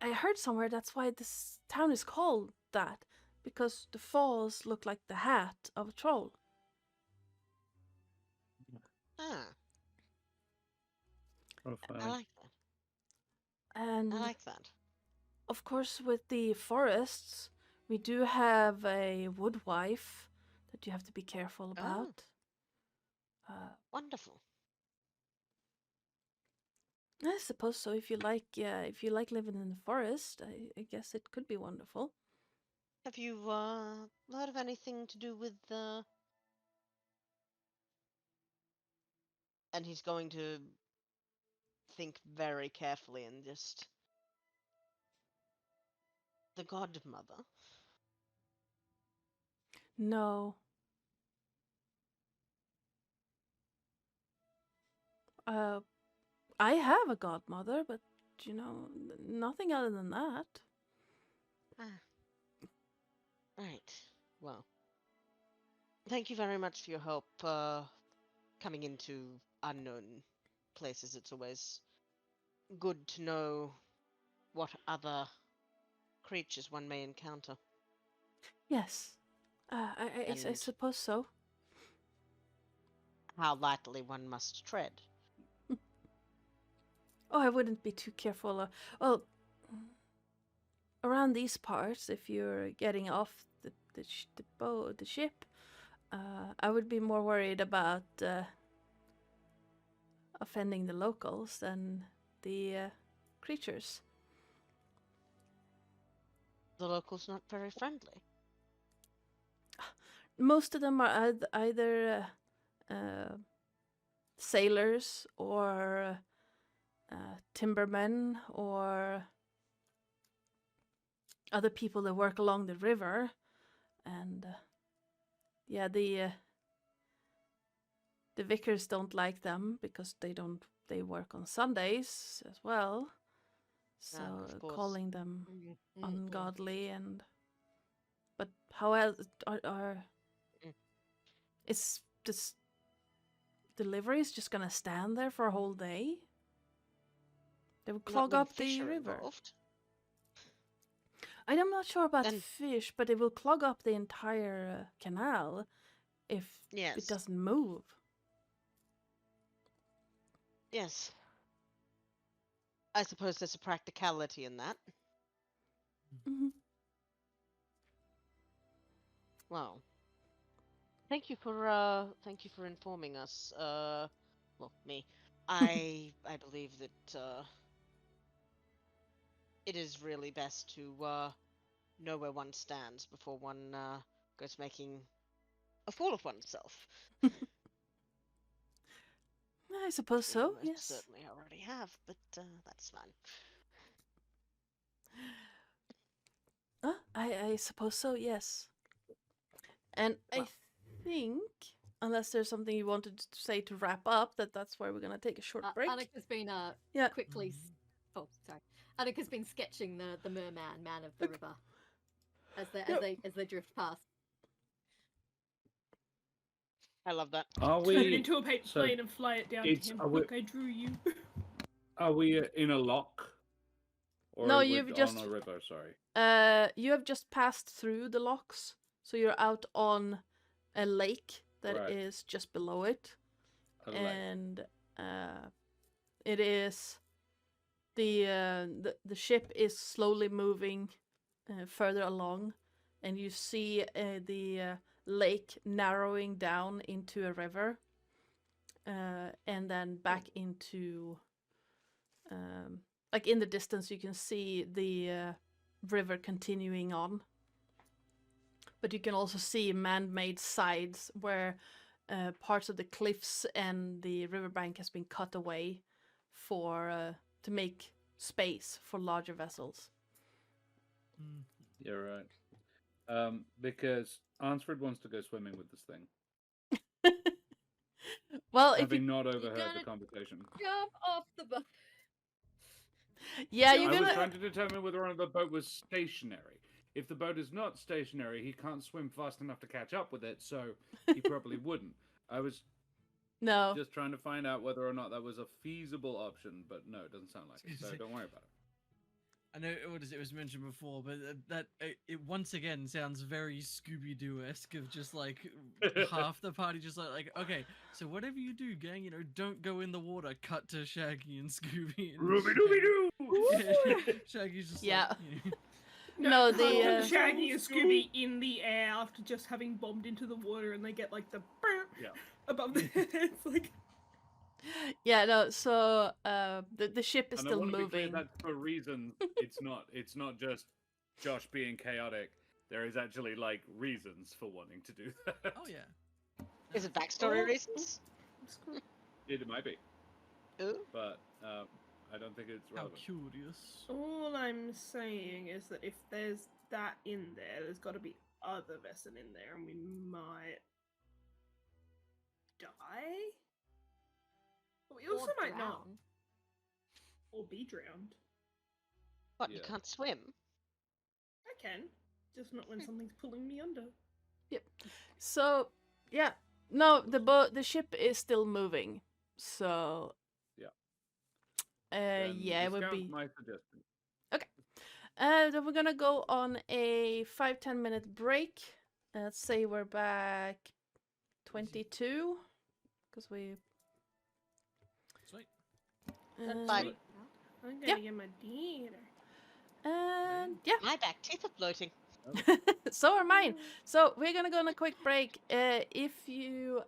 A: I heard somewhere that's why this town is called that. Because the falls look like the hat of a troll.
C: Ah.
B: I
C: like that.
A: And
C: I like that.
A: of course, with the forests, We do have a woodwife that you have to be careful about.
C: Wonderful.
A: I suppose so. If you like living in the forest, I guess it could be wonderful.
C: Have you heard of anything to do with And he's going to think very carefully and just the godmother.
A: No. I have a godmother, but nothing other than that.
C: Ah. Right. Well, thank you very much for your help coming into unknown places. It's always good to know what other creatures one may encounter.
A: Yes. I
C: And
A: suppose so.
C: how lightly one must tread.
A: Oh, I wouldn't be too careful. Well, around these parts, if you're getting off the ship, I would be more worried about offending the locals than the creatures.
C: The locals not very friendly.
A: Most of them are either sailors or timbermen or other people that work along the river, and the vicars don't like them because they work on Sundays as well, so
C: Of course.
A: calling them ungodly. And but how else are is this deliveries just gonna stand there for a whole day? They would clog
C: Not when
A: up
C: fish
A: the
C: are
A: river.
C: involved.
A: I'm not sure about
C: Then-
A: fish, but it will clog up the entire canal if
C: Yes.
A: it doesn't move.
C: Yes. I suppose there's a practicality in that.
A: Hmm.
C: Well, thank you for informing us. Well, me. I believe that it is really best to know where one stands before one goes making a fool of oneself.
A: I suppose
C: You
A: so.
C: most
A: Yes.
C: certainly already have, but that's fine.
A: I suppose so. Yes. And I
C: Well.
A: think, unless there's something you wanted to say to wrap up, that's where we're gonna take a short break.
G: Annika's been
A: Yeah.
G: quickly. Oh, sorry. Annika's been sketching the merman, man of the river, as they drift past.
C: I love that.
B: Are
E: Turn it
B: we?
E: into a paper
B: so
E: plane and fly it down to
B: it's-
E: him.
B: are we-
E: Look, I drew you.
B: Are we in a lock? Or
A: No,
B: are
A: you've
B: we
A: just-
B: on a river. Sorry.
A: You have just passed through the locks, so you're out on a lake that is
B: Right.
A: just below it,
B: A lake.
A: and it is the ship is slowly moving further along, and you see the lake narrowing down into a river, and then back into like in the distance you can see the river continuing on, but you can also see man-made sides where parts of the cliffs and the riverbank has been cut away for to make space for larger vessels.
B: You're right. Because Ansford wants to go swimming with this thing,
A: Well, if
B: having
A: you,
B: not overheard the
G: gonna-
B: conversation.
G: Jump off the boat.
A: yeah, you're
B: I was
A: gonna.
B: trying to determine whether or not the boat was stationary. If the boat is not stationary, he can't swim fast enough to catch up with it, so he probably wouldn't. I was
A: No.
B: just trying to find out whether or not that was a feasible option, but no, it doesn't sound like it, so don't worry about it.
D: I know it was mentioned before, but it once again sounds very Scooby-Doo-esque of just like half the party just like okay, so whatever you do, gang, don't go in the water. Cut to Shaggy and Scooby. And
B: Ruby-dooby-doo!
D: Yeah, Shaggy's just
A: Yeah.
D: like,
A: No,
E: Hunt and
A: the
E: Shaggy and Scooby in the air after just having bombed into the water, and they get like the
B: Yeah.
E: above their heads, like.
A: yeah, no. So the ship is
B: And I
A: still
B: want to be clear
A: moving.
B: that for reasons. It's not just Josh being chaotic. There is actually like reasons for wanting to do that.
D: Oh yeah.
C: Is it backstory reasons?
B: It might be,
C: Ooh.
B: but I don't think it's
D: How
B: relevant.
D: curious.
E: All I'm saying is that if there's that in there's got to be other Vaesen in there, and we might die. But we also
G: Or
E: might not,
G: drown.
E: or be drowned.
C: What, you
B: Yeah.
C: can't swim?
E: I can, just not when something's pulling me under.
A: So yeah, no, the ship is still moving. So
B: Yeah.
A: yeah, it would
B: discount
A: be.
B: my suggestion.
A: Then we're gonna go on a 5-10 minute break. Let's say we're back 22, because we.
D: Sweet.
C: Fine.
E: I'm gonna
A: Yeah.
E: get my dinner.
A: And yeah,
C: My back teeth are floating.
A: so are mine. So we're gonna go on a quick break. If you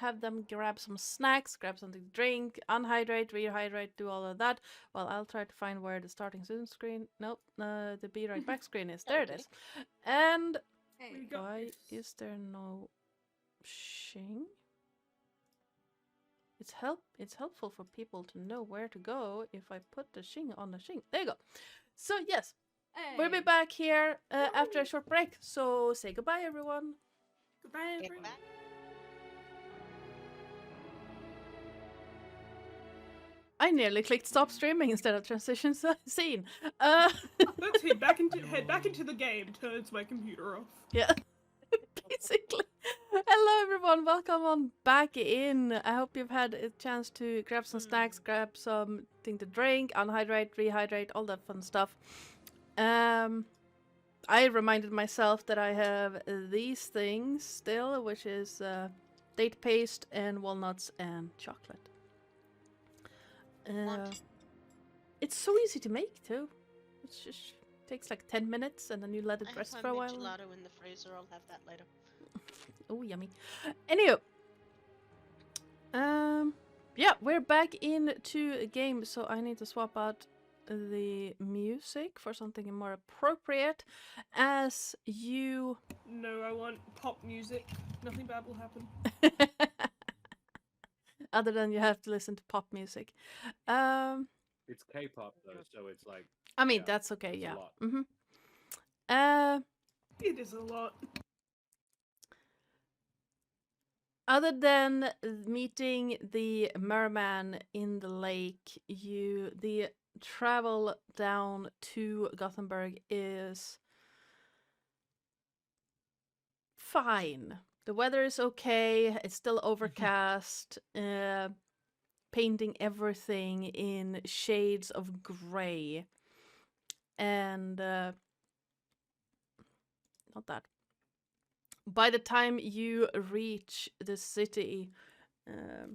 A: have them grab some snacks, grab something to drink, unhydrate, rehydrate, do all of that. Well, I'll try to find where the starting Zoom screen. Nope, the be right back screen is. There it is. And
G: Hey,
E: We got
A: why
E: this.
A: is there no shing? It's helpful for people to know where to go if I put the shing on the shing. There you go. So yes, we'll be
G: hey.
A: back here after a short break. So say goodbye, everyone.
E: Goodbye,
C: Get
E: everyone.
C: back.
A: I nearly clicked stop streaming instead of transition scene.
E: Let's head back into the game. Turns my computer off.
A: Yeah, basically. Hello, everyone. Welcome on back in. I hope you've had a chance to grab some snacks, grab something to drink, unhydrate, rehydrate, all that fun stuff. I reminded myself that I have these things still, which is date paste and walnuts and chocolate. It's so easy to make too. It just takes like 10 minutes and then you let it
C: I have
A: rest
C: my
A: for a while.
C: gelato in the freezer. I'll have that later.
A: Oh, yummy. Anywho. Yeah, we're back into a game, so I need to swap out the music for something more appropriate. As you...
E: No, I want pop music. Nothing bad will happen.
A: Other than you have to listen to pop music.
B: It's K-pop though, so it's like.
A: I mean,
B: Yeah,
A: that's okay,
B: it's a
A: yeah.
B: lot.
E: It is a lot.
A: Other than meeting the merman in the lake, the travel down to Gothenburg is fine. The weather is okay. It's still overcast. Painting everything in shades of gray. And not that. By the time you reach the city, the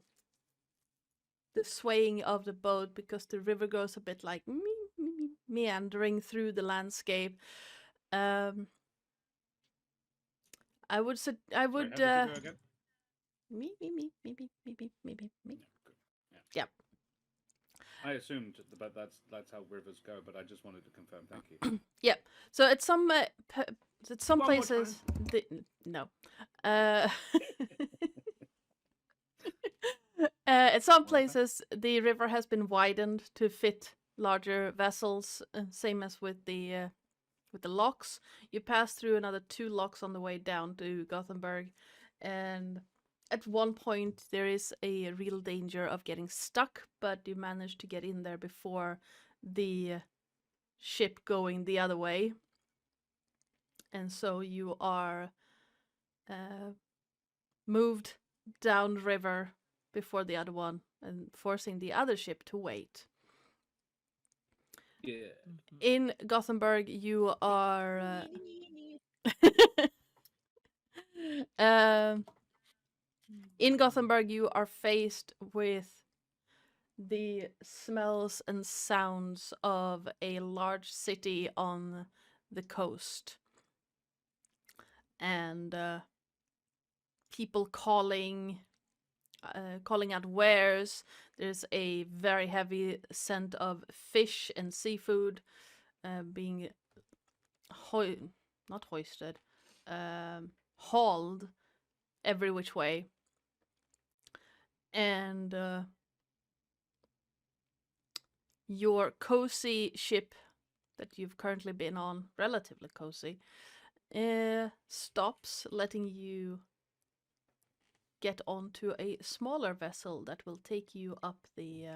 A: swaying of the boat, because the river goes a bit like meandering through the landscape. I would.
B: Sorry, how did you go again?
A: Me.
B: Yeah.
A: Yeah.
B: I assumed, but that's how rivers go. But I just wanted to confirm. Thank you.
A: Yeah. So at some
E: One more
A: places, no. At some places, the river has been widened to fit larger vessels, same as with the locks. You pass through another 2 locks on the way down to Gothenburg, and at one point there is a real danger of getting stuck, but you manage to get in there before the ship going the other way. And so you are moved downriver before the other one and forcing the other ship to wait.
B: Yeah.
A: In Gothenburg, you are... in Gothenburg, you are faced with the smells and sounds of a large city on the coast. And people calling out wares. There's a very heavy scent of fish and seafood being not hoisted, hauled every which way. And your cozy ship that you've currently been on, relatively cozy, stops, letting you get onto a smaller vessel that will take you up the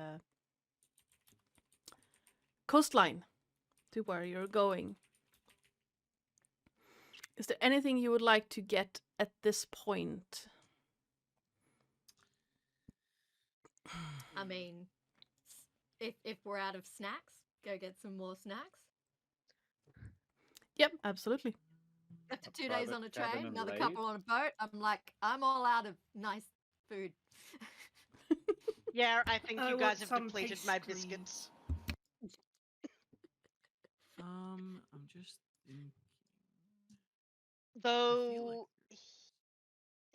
A: coastline to where you're going. Is there anything you would like to get at this point?
G: I mean, if we're out of snacks, go get some more snacks.
A: Yep, absolutely.
G: After 2 days
B: private
G: on a
B: cabin
G: train,
B: and
G: another
B: raid?
G: couple on a boat, I'm all out of nice food.
C: Yeah, I think
E: I
C: you
E: want
C: guys have
E: some
C: depleted my
E: pastries.
C: biscuits.
D: I'm just thinking.
C: Though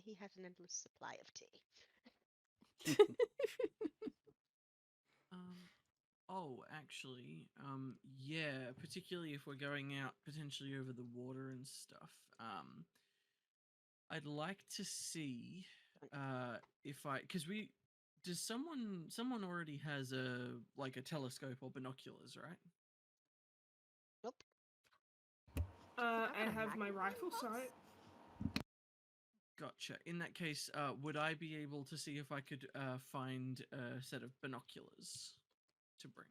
C: he has an endless supply of tea.
D: Oh, actually, yeah, particularly if we're going out potentially over the water and stuff. I'd like to see, does someone already has a telescope or binoculars, right?
C: Nope.
E: I
G: got a
E: have my
G: magnifying
E: rifle
G: glass?
E: sight.
D: Gotcha. In that case, would I be able to see if I could find a set of binoculars to bring?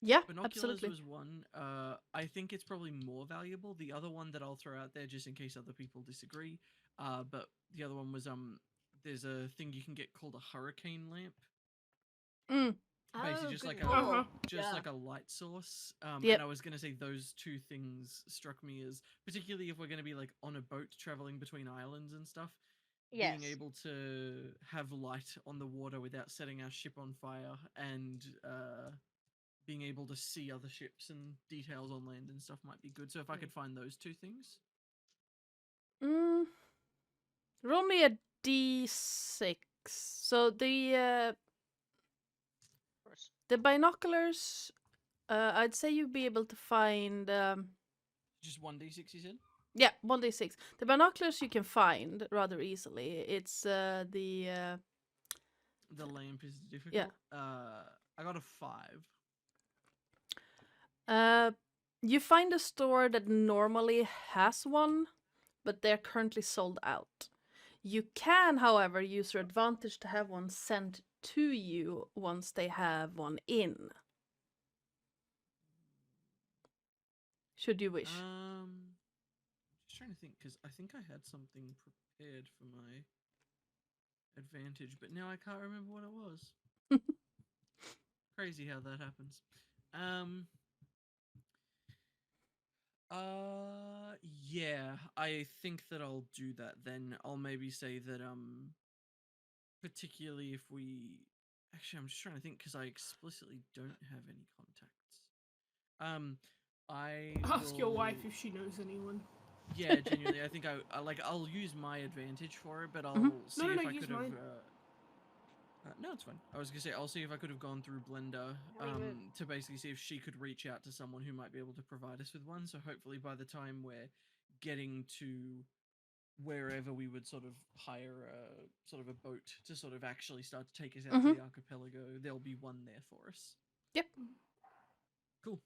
A: Yeah,
D: Binoculars
A: absolutely.
D: was one. I think it's probably more valuable. The other one that I'll throw out there, just in case other people disagree, but the other one was there's a thing you can get called a hurricane lamp.
A: Mm.
D: Basically,
G: Oh,
D: just
G: good
D: like
G: call.
E: Uh-huh.
D: just
G: Yeah.
D: like a light source.
A: Yep.
D: And I was gonna say those two things struck me as, particularly if we're gonna be like on a boat traveling between islands and stuff,
C: Yes.
D: being able to have light on the water without setting our ship on fire, and being able to see other ships and details on land and stuff might be good. So if I could find those two things.
A: Roll me a d6. So the binoculars, I'd say you'd be able to find.
D: Just 1d6, you said?
A: Yeah, 1d6. The binoculars you can find rather easily. It's the
D: lamp is difficult. I got a 5.
A: you find a store that normally has one, but they're currently sold out. You can, however, use your advantage to have one sent to you once they have one in. Should you wish.
D: Just trying to think, because I think I had something prepared for my advantage, but now I can't remember what it was. Crazy how that happens. Yeah, I think that I'll do that then. I'll maybe say that, particularly if we... Actually, I'm just trying to think, because I explicitly don't have any contacts.
E: Ask your wife
D: will-
E: if she knows anyone.
D: Yeah, genuinely, I think I'll use my advantage for it, but I'll see
E: No,
D: if
E: no,
D: I
E: use
D: could have...
E: mine.
D: No, it's fine. I was gonna say, I'll see if I could have gone through Blender
C: Really?
D: to basically see if she could reach out to someone who might be able to provide us with one. So hopefully by the time we're getting to wherever we would sort of hire a boat to sort of actually start to take us out to the archipelago, there'll be one there for us.
A: Yep.
D: Cool.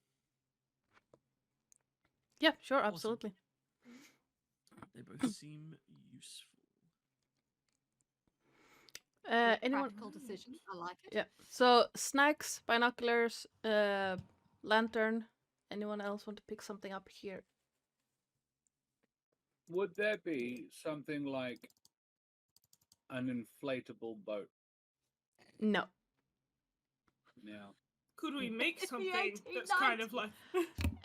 A: Yeah, sure,
D: Awesome.
A: absolutely.
D: They both seem useful.
G: Good
A: Anyone?
G: practical decision. I like it.
A: Yeah. So snacks, binoculars, lantern. Anyone else want to pick something up here?
B: Would there be something like an inflatable boat?
A: No.
B: Yeah.
E: Could we make
G: The
E: something that's kind of like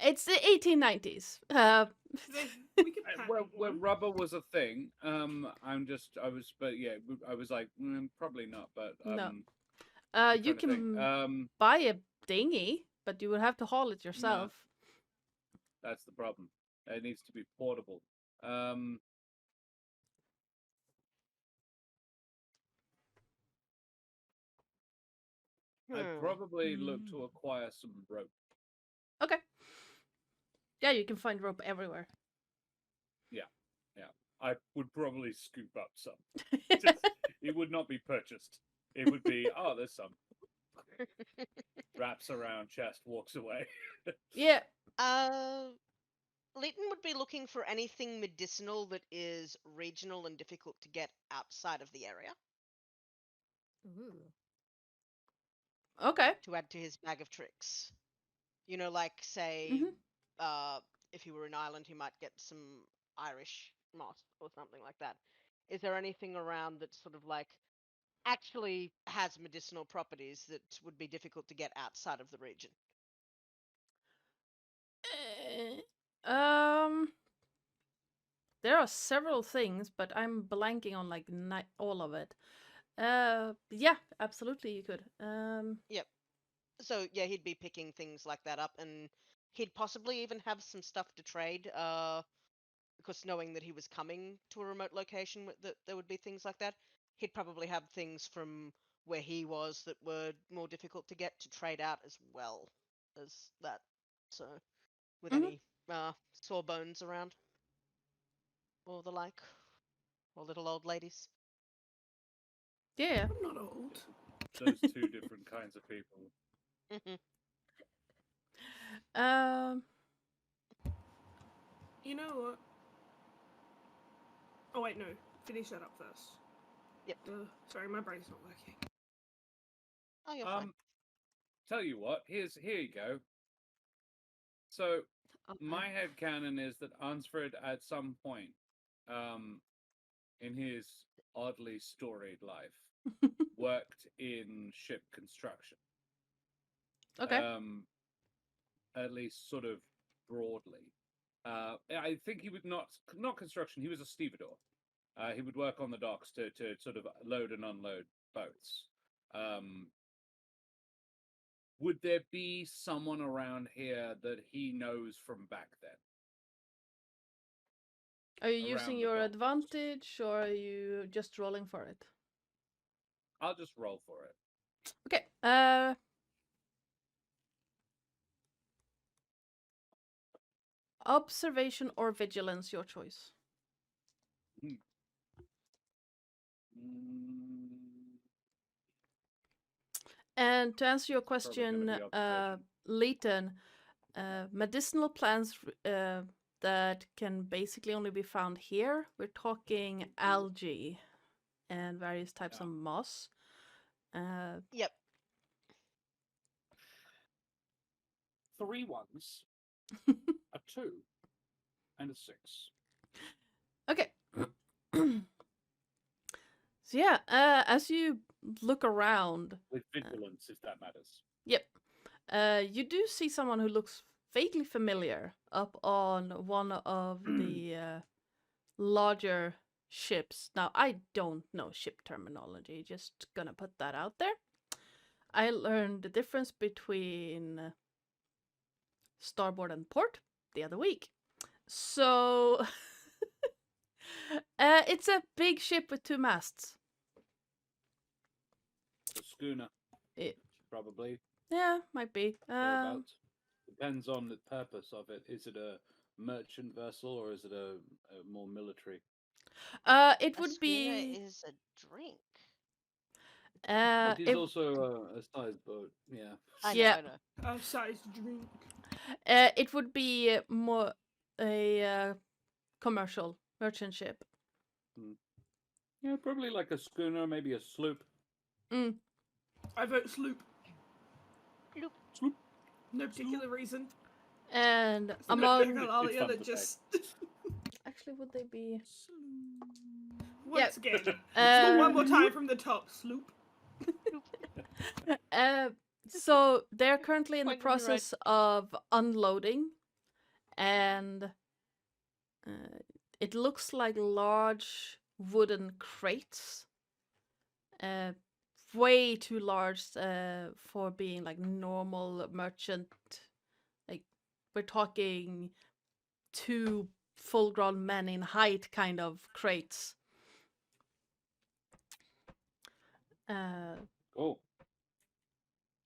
A: It's the 1890s.
E: we could patent
B: Where
E: one.
B: rubber was a thing. I was like, probably not. But
A: No.
B: I'm
A: You
B: trying to think.
A: can buy a dinghy, but you would have to haul it yourself.
B: That's the problem. It needs to be portable. I'd probably look to acquire some rope.
A: Okay. Yeah, you can find rope everywhere.
B: Yeah. I would probably scoop up some. It would not be purchased. It would be, oh, there's some. Wraps around chest, walks away.
A: Yeah.
C: Leighton would be looking for anything medicinal that is regional and difficult to get outside of the area
G: Ooh.
A: Okay.
C: to add to his bag of tricks. You know, like say, if he were in Ireland, he might get some Irish moss or something like that. Is there anything around that sort of like actually has medicinal properties that would be difficult to get outside of the region?
A: There are several things, but I'm blanking on like all of it. Yeah, absolutely, you could.
C: Yep. So yeah, he'd be picking things like that up, and he'd possibly even have some stuff to trade. Because knowing that he was coming to a remote location, that there would be things like that, he'd probably have things from where he was that were more difficult to get to trade out as well as that. So, with any sore bones around, or the like, or little old ladies.
A: Yeah.
E: I'm not old.
B: Those two different kinds of people.
E: You know what? Oh wait, no. Finish that up first.
C: Yep.
E: Sorry, my brain's not working.
C: Oh, you're fine.
B: Tell you what, here you go. So my headcanon is that Ansfred at some point, in his oddly storied life, worked in ship construction.
A: Okay.
B: At least sort of broadly. I think he would not construction. He was a stevedore. He would work on the docks to sort of load and unload boats. Would there be someone around here that he knows from back then?
A: Are you using
B: the
A: your
B: docks?
A: advantage, or are you just rolling for it?
B: I'll just roll for it.
A: Okay. Observation or vigilance, your choice. And to answer your question, Leighton, medicinal plants that can basically only be found here. We're talking algae and various types of moss.
C: Yep.
B: 3 ones, a 2, and a 6.
A: Okay. So yeah, as you look around,
B: With vigilance, if that matters.
A: yep, you do see someone who looks vaguely familiar up on one of the larger ships. Now, I don't know ship terminology, just gonna put that out there. I learned the difference between starboard and port the other week. So, it's a big ship with 2 masts.
B: A schooner, probably.
A: Yeah, might be.
B: Thereabouts. Depends on the purpose of it. Is it a merchant vessel or is it a more military?
A: It would be.
C: Is a drink.
B: It is also a sized boat. Yeah.
C: I know.
E: A sized drink.
A: It would be more a commercial merchant ship.
B: Yeah, probably like a schooner, maybe a sloop.
E: I vote sloop.
B: Sloop.
E: No particular reason.
A: And
E: It's
A: among
E: that just
A: actually, would they be?
E: once again? One more time from the top. Sloop.
A: So they're currently in the
C: Pointing in the right-
A: process of unloading, and it looks like large wooden crates. Way too large for being like normal merchant. Like, we're talking two full-grown men in height kind of crates.
B: Oh,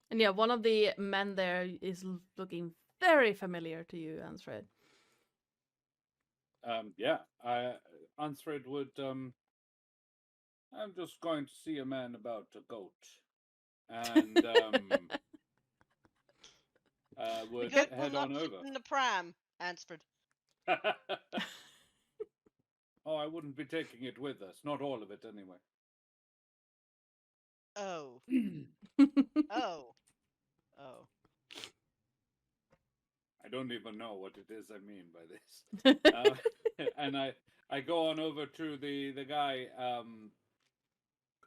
A: And yeah, one of the men there is looking very familiar to you, Ansfred.
B: yeah. Ansfred would. I'm just going to see a man about a goat, and
C: The
B: would
C: goat will
B: head
C: not
B: on
C: fit
B: over.
C: in the pram, Ansford.
B: Oh, I wouldn't be taking it with us. Not all of it, anyway.
C: Oh. Oh. Oh.
B: I don't even know what it is I mean by this. And I go on over to the guy.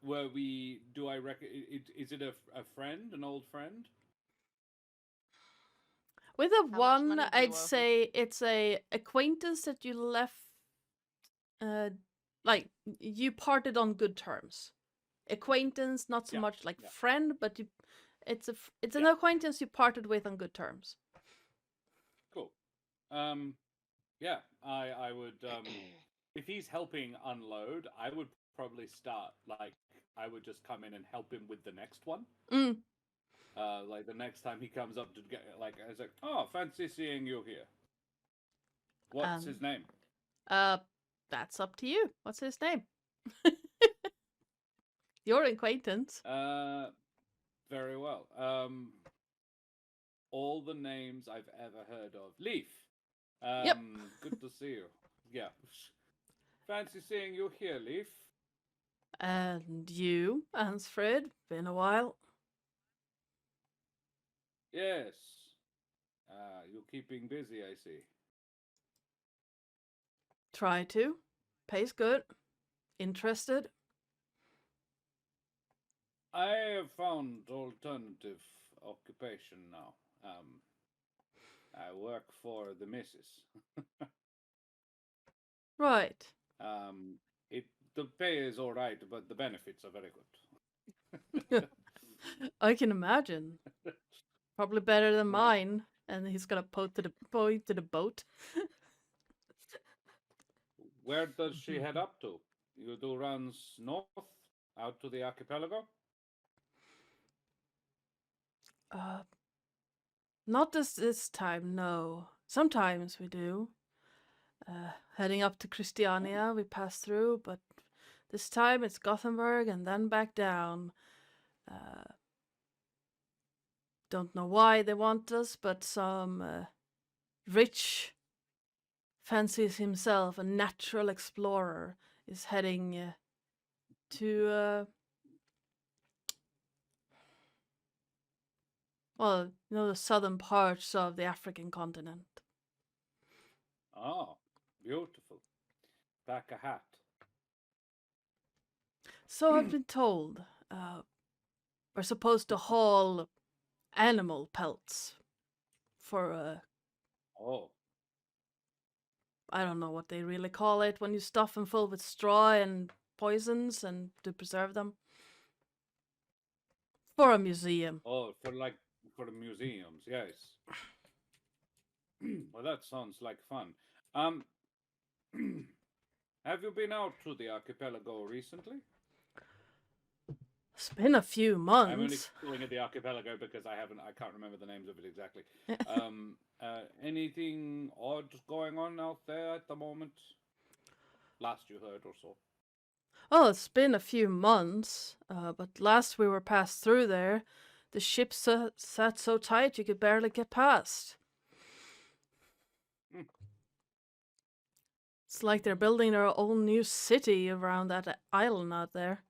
B: Where we do I reckon is it a friend, an old friend?
A: With a
C: How much
A: one,
C: money do you
A: I'd
C: owe him?
A: say it's a acquaintance that you left. Like you parted on good terms. Acquaintance, not so
B: Yeah,
A: much like
B: yeah.
A: friend, but it's an
B: Yeah.
A: acquaintance you parted with on good terms.
B: Cool. Yeah, I would if he's helping unload, I would probably start like I would just come in and help him with the next one.
A: Mm.
B: Like the next time he comes up to get like I was like, oh, fancy seeing you here. What's his name?
A: That's up to you. What's his name? Your acquaintance.
B: Very well. All the names I've ever heard of. Leaf.
A: Yep.
B: Good to see you. Yeah. Fancy seeing you here, Leaf.
A: And you, Ansfred. Been a while.
B: Yes. You're keeping busy, I see.
A: Try to. Pays good. Interested.
B: I have found alternative occupation now. I work for the missus.
A: Right.
B: The pay is all right, but the benefits are very good.
A: I can imagine. Probably better than mine. And he's gonna point to the boat.
B: Where does she head up to? You do runs north, out to the archipelago?
A: Not this time, no. Sometimes we do. Heading up to Christiania, we pass through, but this time it's Gothenburg and then back down. Don't know why they want us, but some rich fancies himself a natural explorer is heading to well, the southern parts of the African continent.
B: Oh, beautiful. Pack a hat.
A: So I've been told. We're supposed to haul animal pelts for
B: Oh,
A: I don't know what they really call it when you stuff them full with straw and poisons and to preserve them. For a museum.
B: oh, for the museums, yes. Well, that sounds like fun. Have you been out to the archipelago recently?
A: It's been a few
B: I'm only
A: months.
B: calling it the archipelago because I can't remember the names of it exactly. Anything odd going on out there at the moment? Last you heard or so.
A: Oh, it's been a few months. But last we were passed through there, the ship sat so tight you could barely get past. It's like they're building their own new city around that island out there.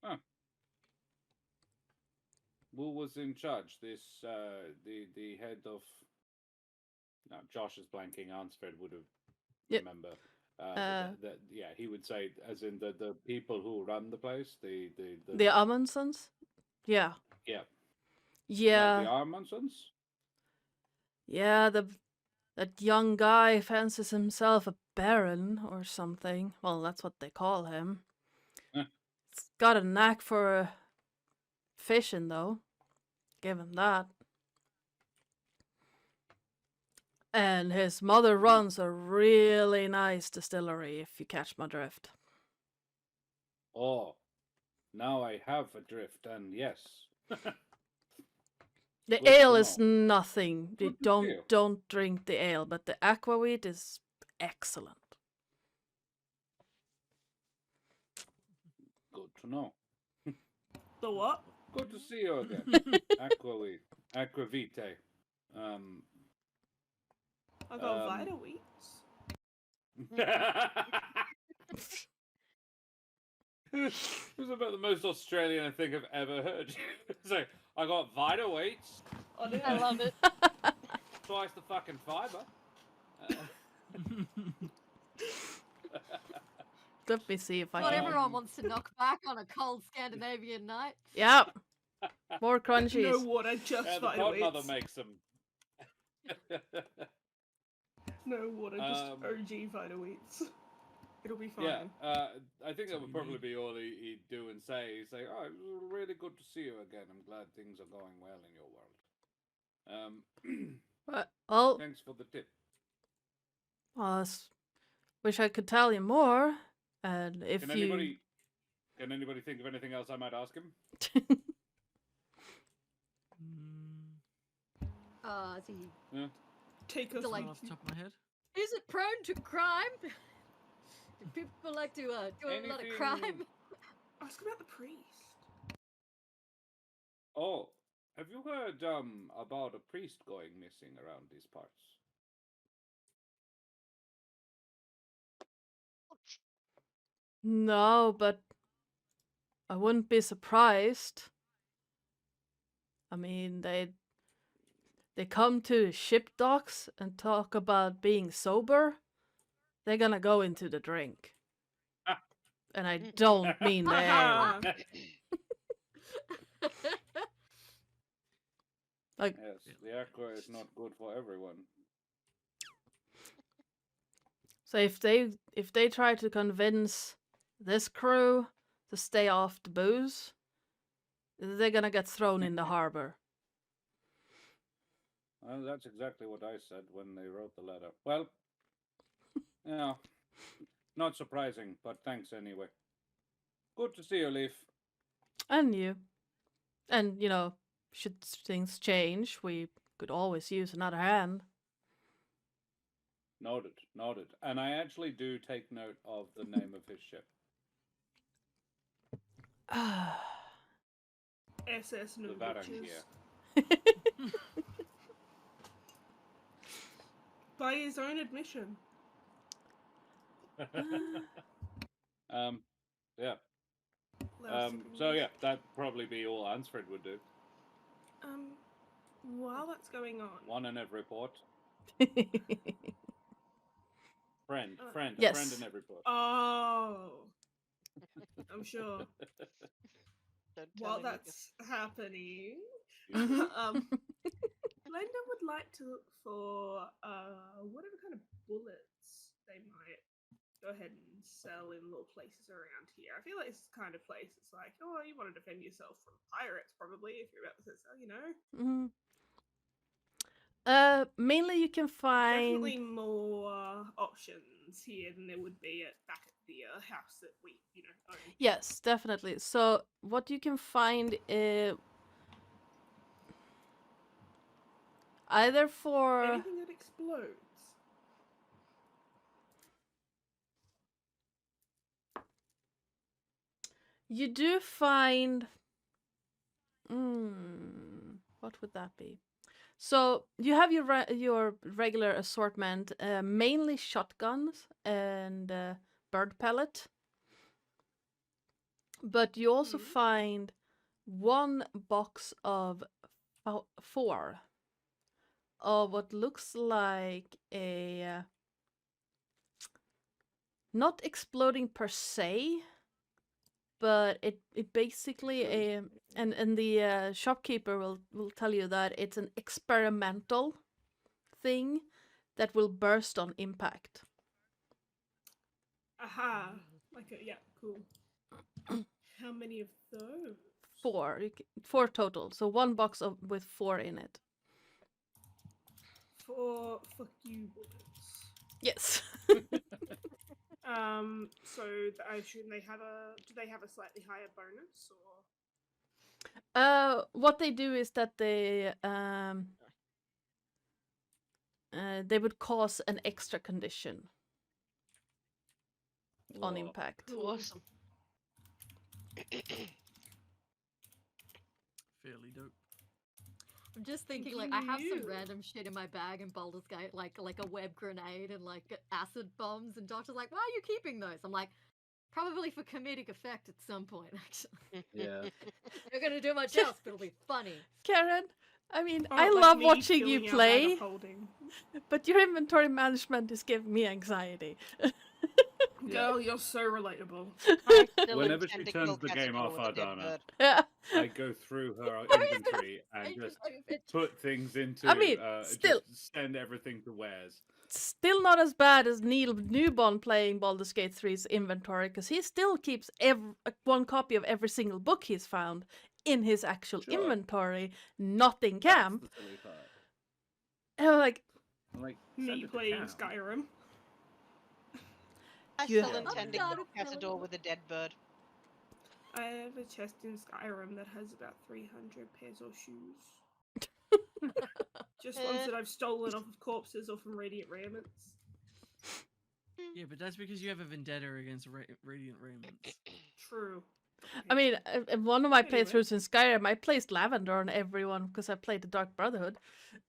B: Huh. Who was in charge? This the head of. No, Josh is blanking. Ansfred would have remember. Yeah, he would say, as in the people who run the place,
A: The Amundsons? Yeah.
B: Yeah.
A: Yeah.
B: No, the Armandsons?
A: Yeah, that young guy fancies himself a baron or something. Well, that's what they call him.
B: Huh.
A: He's got a knack for fishing, though. Give him that. And his mother runs a really nice distillery, if you catch my drift.
B: Oh, now I have a drift, and yes.
A: The
B: Good
A: ale
B: to
A: is
B: know.
A: nothing.
B: Good to
A: Don't
B: hear.
A: don't drink the ale, but the aquavit is excellent.
B: Good to know.
E: The what?
B: Good to see you again. Aquavite.
E: I got
B: Um,
E: Vita Wheats.
B: It was about the most Australian thing I've ever heard. So I got Vita weights,
C: I love it.
B: twice the fucking fiber.
A: Let me see if I
G: What
A: can.
G: everyone wants to knock back on a cold Scandinavian night.
A: Yep. More
E: No
A: crunchies.
E: water, just
B: Yeah, the
E: Vita
B: godmother
E: Wheats.
B: makes them.
E: No water, just
B: Um,
E: OG Vita Wheats. It'll be fine.
B: Yeah, I think that
D: what
B: would
D: you
B: probably
D: need.
B: be all he'd do and say. He'd say, "Oh, it was really good to see you again. I'm glad things are going well in your world.
A: Well,
B: Thanks for the tip."
A: wish I could tell you more. And if
B: Can
A: you.
B: anybody think of anything else I might ask him?
D: Mm,
G: Is he
B: Yeah.
E: Take us
G: Delight-
D: not off the top of my head.
G: is it prone to crime? Do people like to do a lot of crime?
B: Anything-
E: Ask about the priest.
B: Oh, have you heard about a priest going missing around these parts?
A: No, but I wouldn't be surprised. I mean, they come to ship docks and talk about being sober. They're gonna go into the drink. And I don't mean the ale. Like,
B: Yes, the aqua is not good for everyone.
A: so if they try to convince this crew to stay off the booze, they're gonna get thrown in the harbor.
B: Well, that's exactly what I said when they wrote the letter. Well, yeah, not surprising, but thanks anyway. Good to see you, Leaf.
A: And you. And, should things change, we could always use another hand.
B: Noted, noted. And I actually do take note of the name of his ship.
E: SS no
B: The
E: bitches.
B: Varangia.
E: By his own admission.
B: Yeah.
E: Last
B: So yeah, that'd probably be all Ansfred would do.
E: While that's going on,
B: One in every port. Friend,
A: Yes.
B: a friend in every port.
E: oh, I'm sure.
C: Don't tell
E: While
C: any of
E: that's happening,
A: Mhm.
E: Glenda would like to look for whatever kind of bullets they might go ahead and sell in little places around here. I feel like it's the kind of place it's like, oh, you want to defend yourself from pirates, probably, if you're about to sell,
A: Mhm. Mainly you can find.
E: Definitely more options here than there would be back at the house that we, own.
A: Yes, definitely. So what you can find either for
E: Anything that explodes.
A: you do find what would that be? So you have your regular assortment, mainly shotguns and bird pellet, but you also find one box of 4 of what looks like a not exploding per se, but it basically and the shopkeeper will tell you that it's an experimental thing that will burst on impact.
E: Aha. Yeah, cool. How many of those?
A: 4 total, so one box with 4 in it.
E: for fuck you bullets.
A: Yes.
E: So I assume they have a. Do they have a slightly higher bonus or?
A: What they do is that they would cause an extra condition on
B: Whoa.
A: impact.
C: Awesome.
D: Fairly dope.
G: I'm just thinking, like, I have some
E: You.
G: random shit in my bag in Baldur's Gate, like a web grenade and like acid bombs, and Doctor's like, "Why are you keeping those?" I'm like, probably for comedic effect at some point. Actually,
B: Yeah.
G: you're gonna do much else, but it'll be funny.
A: Karen, I mean,
E: Oh,
A: I
E: like
A: love
E: me
A: watching you
E: filling our bag of
A: play,
E: holding.
A: but your inventory management is giving me anxiety.
E: Girl, you're so relatable.
C: I still
B: Whenever she
C: intend to kill
B: turns the game
C: Casador
B: off,
C: with a dead
B: Ardana,
C: bird.
A: Yeah.
B: I go through her inventory and just put things into.
A: I mean, still-
B: just send everything to Wares.
A: Still not as bad as Neil Newborn playing Baldur's Gate 3's inventory, because he still keeps one copy of every single book he's found in his actual
B: Sure.
A: inventory, not in
B: That's
A: camp.
B: the silly part.
A: And I'm like,
B: I'm like,
E: Me
B: send it to
E: playing
B: Cam.
E: Skyrim.
C: I
A: You
C: still
A: have-
C: intend to
G: I'm
C: kill
G: not
C: Casador with a dead bird.
E: I have a chest in Skyrim that has about 300 pairs of shoes. Just ones that I've stolen off of corpses or from Radiant Raiments.
D: Yeah, but that's because you have a vendetta against Radiant Raymond.
E: True.
A: I mean, in one of my
E: Anyway.
A: playthroughs in Skyrim, I placed lavender on everyone because I played the Dark Brotherhood.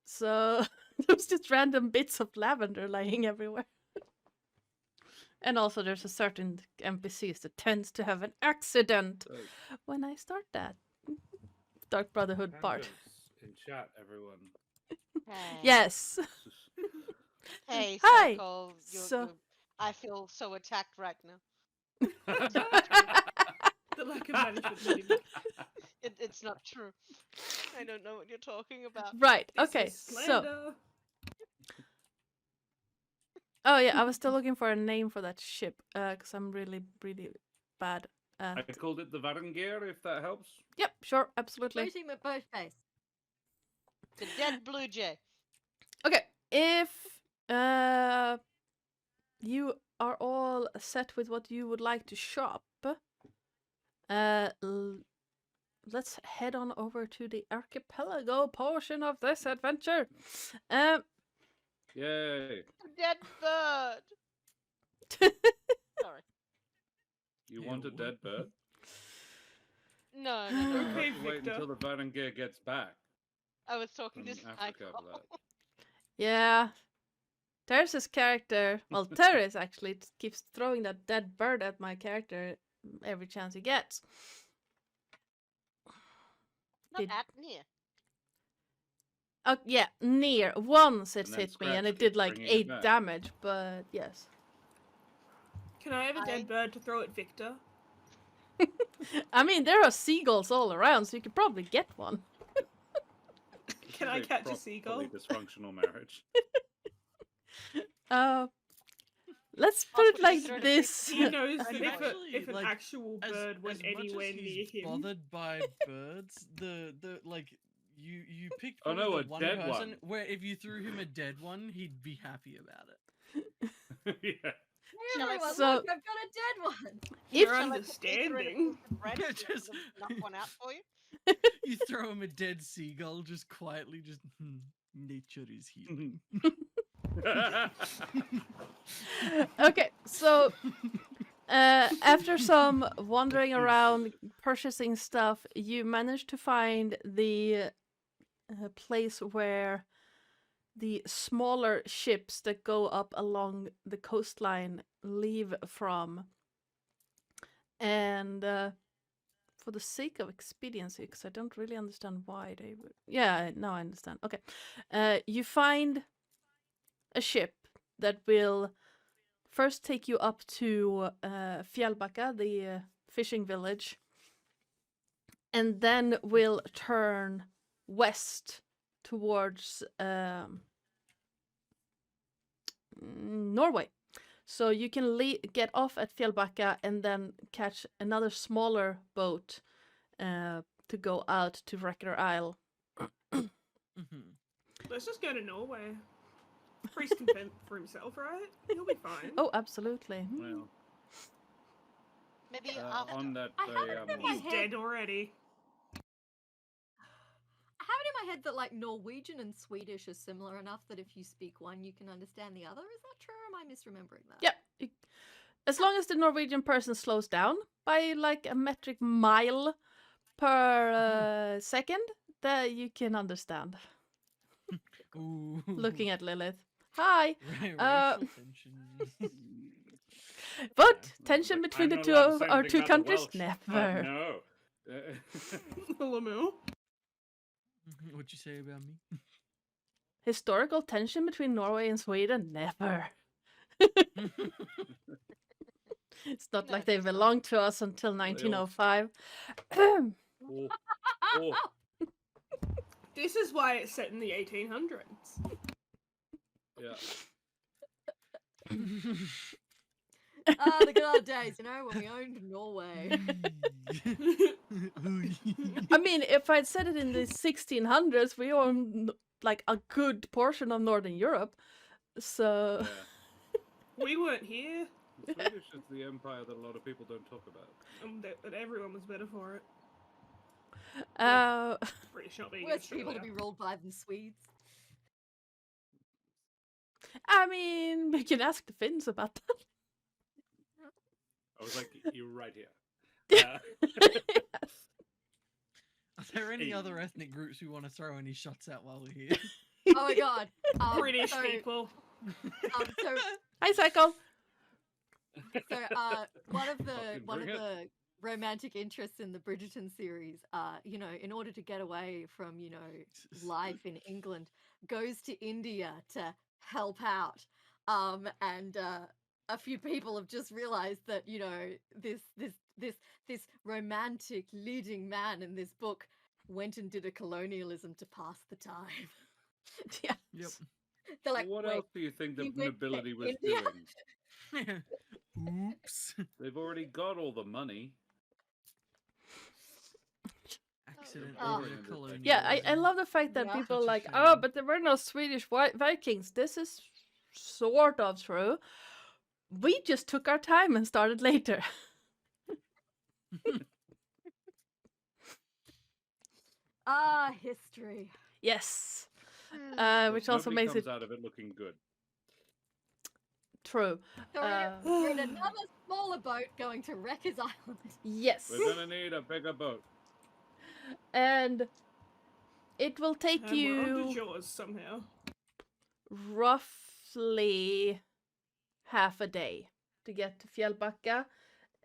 A: So there's just random bits of lavender lying everywhere. And also there's a certain NPCs that tends to have an accident
B: So,
A: when I start that Dark Brotherhood part.
B: Pantos in chat, everyone.
C: Hey.
A: Yes.
C: Hey,
A: Hi.
C: Circle.
A: So-
C: I feel so attacked right now.
E: The lack of management meeting.
C: It's not true. I don't know what you're talking about.
A: Right,
E: This
A: okay,
E: is
A: so...
E: slander.
A: Oh yeah, I was still looking for a name for that ship, because I'm really, really bad.
B: I called it the Varangir, if that helps.
A: Yep, sure, absolutely.
G: Floating with both face.
C: The dead blue jay.
A: Okay, if you are all set with what you would like to shop, let's head on over to the archipelago portion of this adventure.
B: Yay.
C: Dead bird. Sorry.
B: You want a
D: Ew.
B: dead bird?
C: No.
B: You
E: Okay,
B: have to wait
E: Victor.
B: until the Varangir gets back
C: I was talking
B: from
C: to
B: Africa
C: Cycle.
B: for that.
A: Yeah. Terris's character, well, Terris actually keeps throwing that dead bird at my character every chance he gets.
C: Not
A: Did-
C: at near.
A: Oh, yeah, near. Once it
B: And then
A: hit me and
B: Scratch
A: it did
B: keeps
A: like
B: bringing it
A: 8
B: back.
A: damage, but yes.
E: Can I have a
C: I-
E: dead bird to throw at Victor?
A: I mean, there are seagulls all around, so you could probably get one.
E: Can
B: This
E: I
B: is
E: catch a
B: properly
E: seagull?
B: dysfunctional marriage.
A: Let's
C: I'll
A: put it
C: put
A: like
C: it through the
A: this.
E: He knows
C: I
E: that
C: mean,
E: if an
D: like,
E: actual bird went anywhere
D: as
E: near
D: he's
E: him,
D: bothered by birds, the like you picked
B: Oh,
D: probably
B: no,
D: the
B: a
D: one
B: dead
D: person
B: one.
D: where if you threw him a dead one, he'd be happy about it.
B: Yeah.
G: Hey
C: Shall I-
G: everyone,
A: So-
G: look, I've got a dead one.
A: If
E: you're
C: Shall I put Peter in a
E: understanding.
C: piece of bread
D: Yeah,
C: to
D: just-
C: knock one out for you?
D: You throw him a dead seagull, just quietly, just nature is healing.
A: Okay, so after some wandering around, purchasing stuff, you manage to find the place where the smaller ships that go up along the coastline leave from. And for the sake of expediency, because I don't really understand why they would... Yeah, now I understand. Okay. You find a ship that will first take you up to Fjällbacka, the fishing village, and then will turn west towards Norway. So you can get off at Fjällbacka and then catch another smaller boat to go out to Wrecker Isle.
D: Mhm.
E: Let's just go to Norway. Priest can fend for himself, right? He'll be fine.
A: Oh, absolutely.
B: Well,
C: Maybe after.
B: on that
G: I
B: very
G: haven't been my
E: He's
G: head.
E: dead already.
G: I have it in my head that like Norwegian and Swedish are similar enough that if you speak one, you can understand the other. Is that true, or am I misremembering that?
A: Yep. As long as the Norwegian person slows down by like a metric mile per second, that you can understand.
D: Ooh.
A: Looking at Lilith. Hi.
D: Racial tension.
A: But
B: yeah,
A: tension
B: like,
A: between
B: I'm
A: the
B: not allowed to
A: two
B: say
A: our
B: anything
A: two
B: about the
A: countries?
B: Welsh.
A: Never.
B: No.
E: Lemieux.
D: What'd you say about me?
A: Historical tension between Norway and Sweden? Never. It's not
C: No,
A: like they
C: it's not.
A: belonged to us until
B: They all-
A: 1905.
B: oh, oh.
E: This is why it's set in the 1800s.
B: Yeah.
G: The good old days, you know, when we owned Norway.
A: I mean, if I'd said it in the 1600s, we owned like a good portion of Northern Europe. So,
B: Yeah.
E: We weren't here,
B: The Swedish is the empire that a lot of people don't talk about.
E: and that everyone was better for it.
A: uh,
E: British not being
G: Worst
E: Australia.
G: people to be ruled by than Swedes.
A: I mean, we can ask the Finns about that.
B: I was like, you're right here.
D: Are there any
B: Hey.
D: other ethnic groups we want to throw any shots at while we're here?
G: Oh my god.
E: British
G: so,
E: people.
G: So,
A: Hi, Cycle.
G: one of
B: Fucking bring it.
G: the romantic interests in the Bridgerton series, you know, in order to get away from, you know, life in England, goes to India to help out. And a few people have just realized that, you know, this romantic leading man in this book went and did a colonialism to pass the time.
A: Yeah.
D: Yep.
G: They're like,
B: What
G: wait,
B: else do you think the
G: he went to
B: nobility was
G: India?
B: doing?
D: Oops.
B: They've already got all the money.
D: Accident
G: Oh.
D: over colonialism.
A: Yeah, I love the fact that
G: Yeah.
A: people are
D: Such a
A: like,
D: shame.
A: oh, but there were no Swedish Vikings. This is sort of true. We just took our time and started later.
G: History.
A: Yes.
B: But
A: Which also
B: nobody
A: makes
B: comes
A: it
B: out of it looking good.
A: true.
G: So we're in another smaller boat going to Wreckers Island.
A: Yes.
B: We're gonna need a bigger boat.
A: And it will take
E: And we're under
A: you
E: Jaws somehow.
A: roughly half a day to get to Fjällbacka,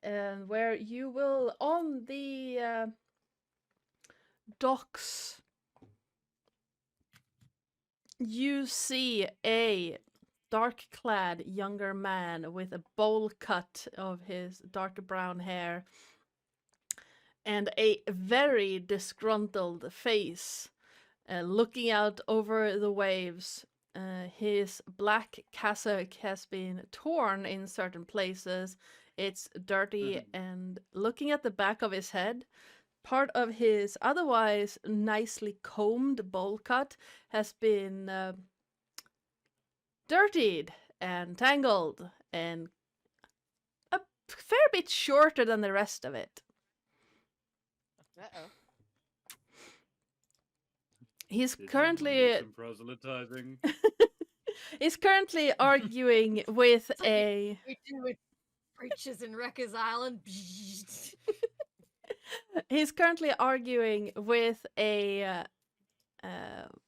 A: and where you will on the docks you see a dark-clad younger man with a bowl cut of his dark brown hair and a very disgruntled face, looking out over the waves. His black cassock has been torn in certain places. It's dirty, and looking at the back of his head, part of his otherwise nicely combed bowl cut has been dirtied and tangled and a fair bit shorter than the rest of it.
C: Uh-oh.
A: He's
B: Did someone do
A: currently
B: some proselytizing.
A: he's currently arguing with
G: It's like
A: a
G: We do with preachers in Wreckers Island.
A: he's currently arguing with a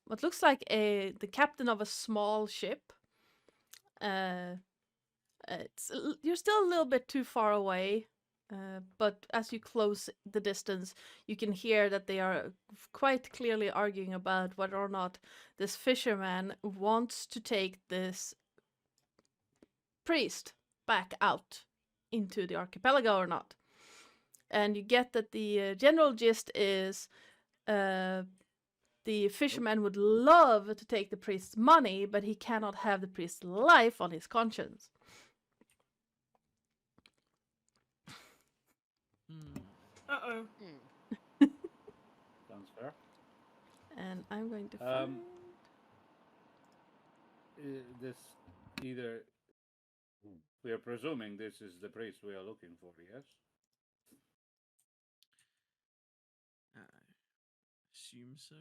A: what looks like the captain of a small ship. You're still a little bit too far away, but as you close the distance, you can hear that they are quite clearly arguing about whether or not this fisherman wants to take this priest back out into the archipelago or not. And you get that the general gist is the fisherman would love to take the priest's money, but he cannot have the priest's life on his conscience.
E: Uh-oh.
B: Sounds fair.
A: And I'm going to find...
B: this either we are presuming this is the priest we are looking for, yes?
D: I assume so.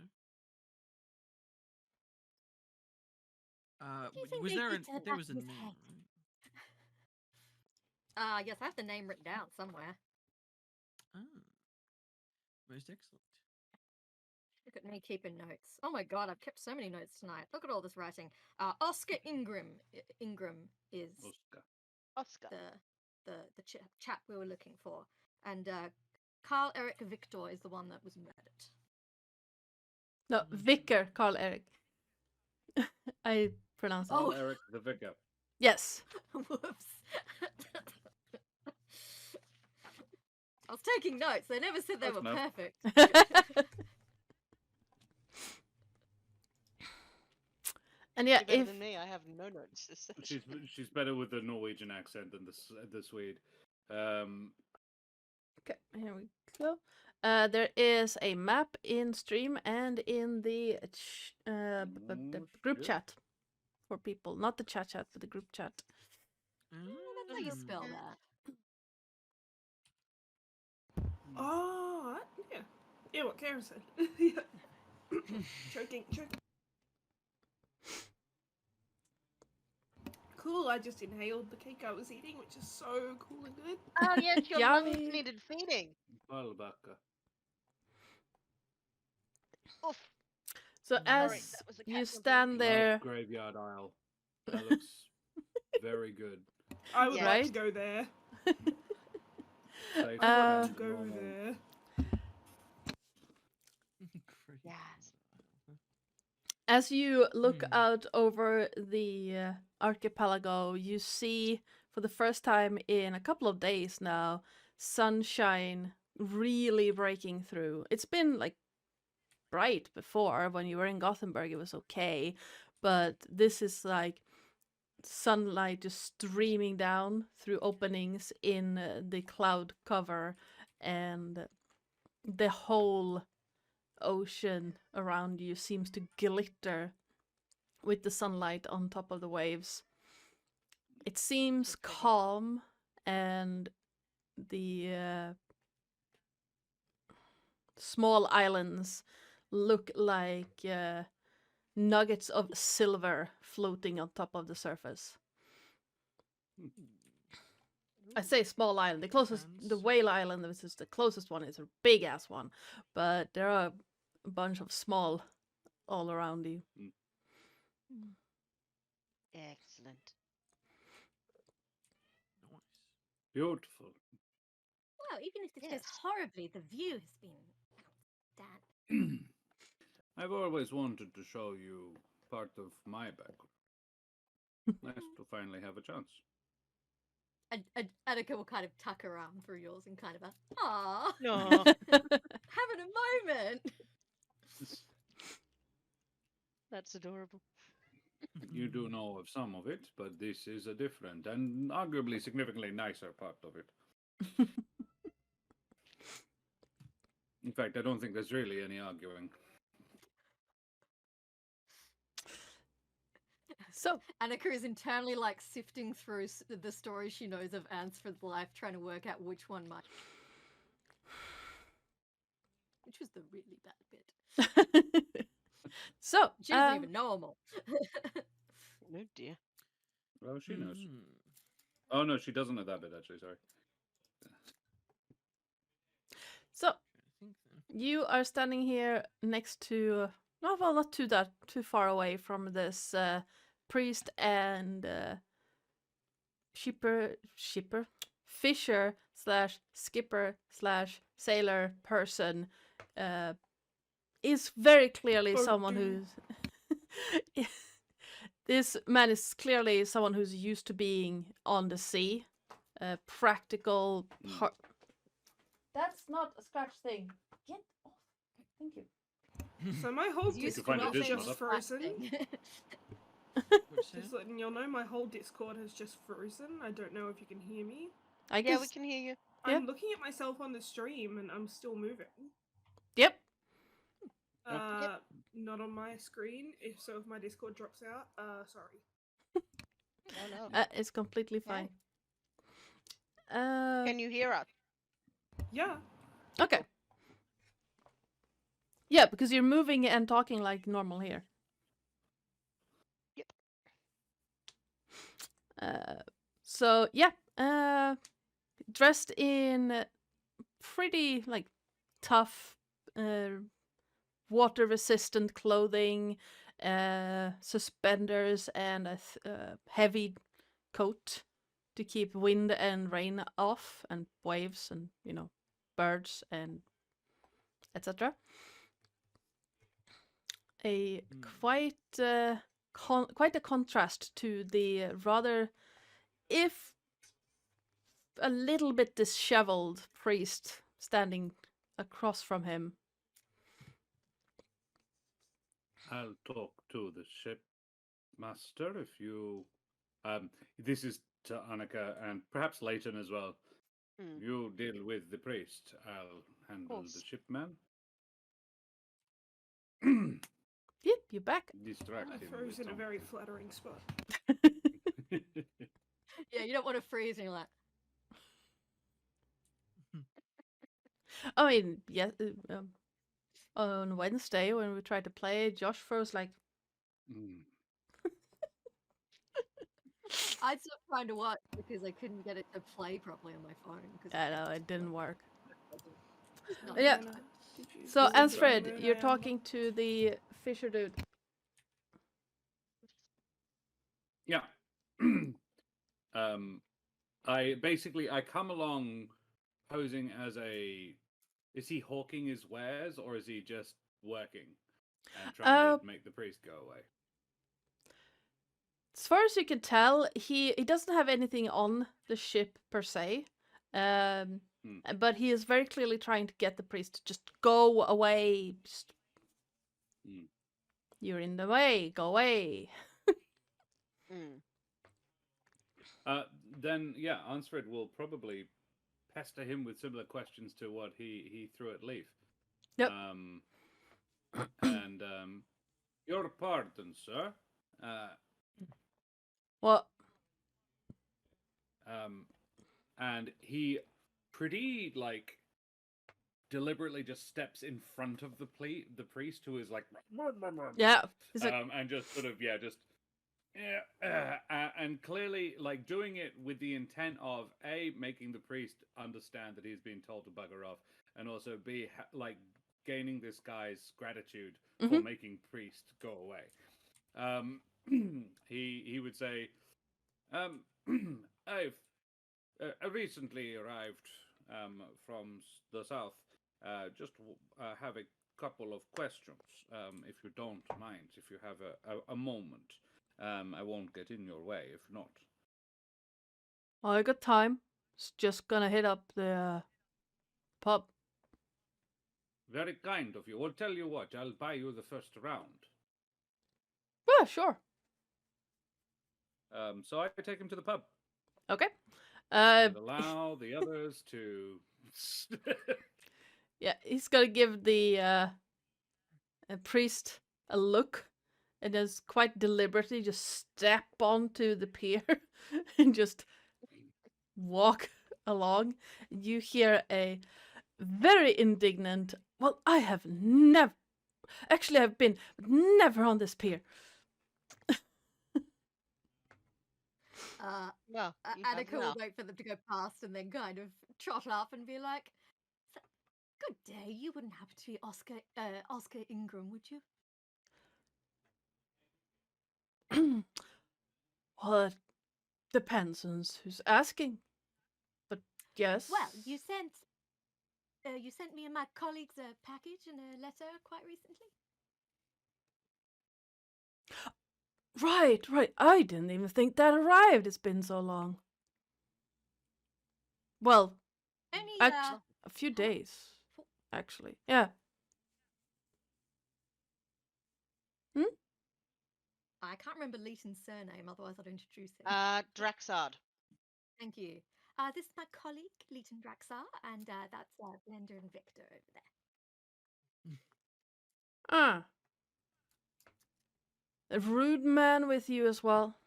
G: Do you think
D: Was
G: they
D: there
G: did to the
D: there
G: back
D: was a
G: of his
D: name,
G: head?
D: right?
G: Yes, I have the name written down somewhere.
D: Ah, most excellent.
G: Look at me keeping notes. Oh my god, I've kept so many notes tonight. Look at all this writing. Oscar Ingram. Ingram is
B: Oscar.
C: Oscar.
G: the chap we were looking for, and Carl Eric Victor is the one that was murdered.
A: No, Vicar Carl Eric. I pronounce it.
B: Oh, Eric the Vicar.
A: Yes.
G: Whoops. I was taking notes. They never said they
B: Close
G: were
B: enough.
G: perfect.
A: And yeah,
C: You're better
A: if
C: than me. I have no notes. This session.
B: She's better with the Norwegian accent than the Swede.
A: okay, here we go. There is a map in stream and in the group
B: shit.
A: chat for people, not the chat, but the group chat.
G: That's how you spell that.
E: Oh, yeah. Yeah, what Karen said. Yeah. Choking. Cool, I just inhaled the cake I was eating, which is so cool and good.
C: Oh yes, your lungs
A: Yummy.
C: needed feeding.
B: Palbacka.
C: Oof.
A: So as
C: Sorry, that was a
A: you
C: cat
A: stand
C: jumping.
A: there,
B: Large graveyard aisle. That looks very good.
E: I would
C: Yeah.
E: like
A: Right?
E: to go there.
B: Safe
E: I want
B: and
E: to go
B: normal.
E: there.
C: Yes.
A: as you look out over the archipelago, you see for the first time in a couple of days now, sunshine really breaking through. It's been like bright before. When you were in Gothenburg, it was okay, but this is like sunlight just streaming down through openings in the cloud cover, and the whole ocean around you seems to glitter with the sunlight on top of the waves. It seems calm, and the small islands look like nuggets of silver floating on top of the surface. I say small island. The closest, the
D: Sounds-
A: whale island, which is the closest one, is a big ass one, but there are a bunch of small all around you.
C: Excellent.
D: Nice.
B: Beautiful.
G: Well, even if this
C: Yes.
G: goes horribly, the view has been outstanding.
B: I've always wanted to show you part of my background. Nice to finally have a chance.
G: Annika will kind of tuck her arm through yours and kind of ah,
C: No.
G: having a moment.
C: That's adorable.
B: You do know of some of it, but this is a different and arguably significantly nicer part of it. In fact, I don't think there's really any arguing.
A: So,
G: Annika is internally like sifting through the stories she knows of Ansford's life, trying to work out which one might. Which was the really bad bit.
A: so
G: She doesn't even know them all.
C: No dear.
B: Well, she knows.
D: Mm.
B: Oh no, she doesn't know that bit actually. Sorry.
A: so
D: I think then.
A: you are standing here next to, no, well, not too far away from this priest and fisher slash skipper slash sailor person. Is very clearly someone who's this man is clearly someone who's used to being on the sea, practical. That's not a scratch thing. Get off. Thank you.
E: So my whole
G: He's used to
B: find
E: Discord
B: it
E: has
B: difficult,
E: just
B: huh?
E: frozen.
D: What'd you say?
E: Just letting y'all know, my whole Discord has just frozen. I don't know if you can hear me.
A: I
C: Yeah,
A: guess.
C: we can hear you.
A: Yeah.
E: I'm looking at myself on the stream and I'm still moving.
A: Yep.
E: Uh, not on my screen. If so, if my Discord drops out, sorry.
C: Oh no.
A: It's completely fine.
C: Can you hear us?
E: Yeah.
A: Okay. Yeah, because you're moving and talking like normal here.
C: Yep.
A: So yeah, dressed in pretty like tough, water-resistant clothing, suspenders, and a heavy coat to keep wind and rain off, and waves, and birds and etc. A quite quite a contrast to the rather, if a little bit disheveled priest standing across from him.
B: I'll talk to the shipmaster if you. This is to Annika and perhaps Leighton as well.
C: Hmm.
B: You deal with the priest. I'll handle the
C: course.
B: shipman.
A: Yep, you're back.
B: Distract
E: I
B: him.
E: froze
B: with
E: in a very flattering spot.
B: something.
G: Yeah, you don't want to freeze and you're like,
A: I mean, yeah. On Wednesday when we tried to play, Josh froze like.
B: Mm.
G: I stopped trying to watch because I couldn't get it to play properly on my phone.
A: I know it didn't work.
G: It's not
A: Yeah.
E: Anna, did you
A: So,
E: see the
A: Ansfred,
E: moon
A: you're
E: I am?
A: talking to the fisher dude.
B: Yeah. I come along posing as a. Is he hawking his wares or is he just working and trying to make the priest go away?
A: As far as you can tell, he doesn't have anything on the ship per se, but he is very clearly trying to get the priest to just go away. Just, you're in the way. Go away.
C: Hmm.
B: Then yeah, Ansfred will probably pester him with similar questions to what he threw at Leaf.
A: Yep.
B: And your pardon, sir.
A: What?
B: And he pretty like deliberately just steps in front of the priest who is like
A: Yeah. He's like,
B: and just sort of and clearly like doing it with the intent of A, making the priest understand that he's been told to bugger off, and also B, like gaining this guy's gratitude for making priest go away. He would say, I've recently arrived from the south. Just have a couple of questions, if you don't mind, if you have a moment. I won't get in your way if not.
A: I got time. Just gonna hit up the pub.
B: Very kind of you. I'll tell you what, I'll buy you the first round.
A: Yeah, sure.
B: So I take him to the pub.
A: Okay.
B: And allow the others to.
A: Yeah, he's gonna give the priest a look, and just quite deliberately just step onto the pier and just walk along. You hear a very indignant, well, I have never, actually I've been, but never on this pier.
C: Well, you have
G: Annika will
C: enough.
G: wait for them to go past and then kind of trot up and be like, "Good day. You wouldn't happen to be Oscar Ingram, would you?"
A: Well, it depends on who's asking. But yes.
G: Well, you sent me and my colleagues a package and a letter quite recently.
A: Right. I didn't even think that arrived. It's been so long. Well,
G: Only
A: a few days, actually. Yeah.
G: I can't remember Leighton's surname, otherwise I'd introduce him.
C: Draxard.
G: Thank you. This is my colleague, Leighton Draxar, and that's Blender and Victor over there.
A: A rude man with you as well.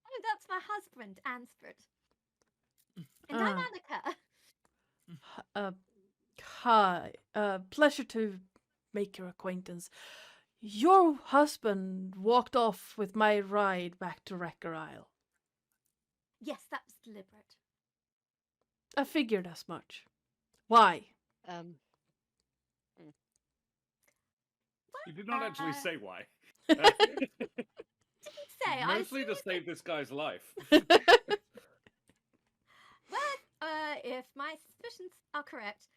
G: Oh, that's my husband, Ansford. And I'm
A: Ah.
G: Annika.
A: Hi. Pleasure to make your acquaintance. Your husband walked off with my ride back to Wrecker Isle.
G: Yes, that was deliberate.
A: I figured as much. Why?
C: Um,
B: You did not actually say why.
G: Didn't say.
B: Mostly to
G: I
B: save this guy's life.
G: Well, if my suspicions are correct,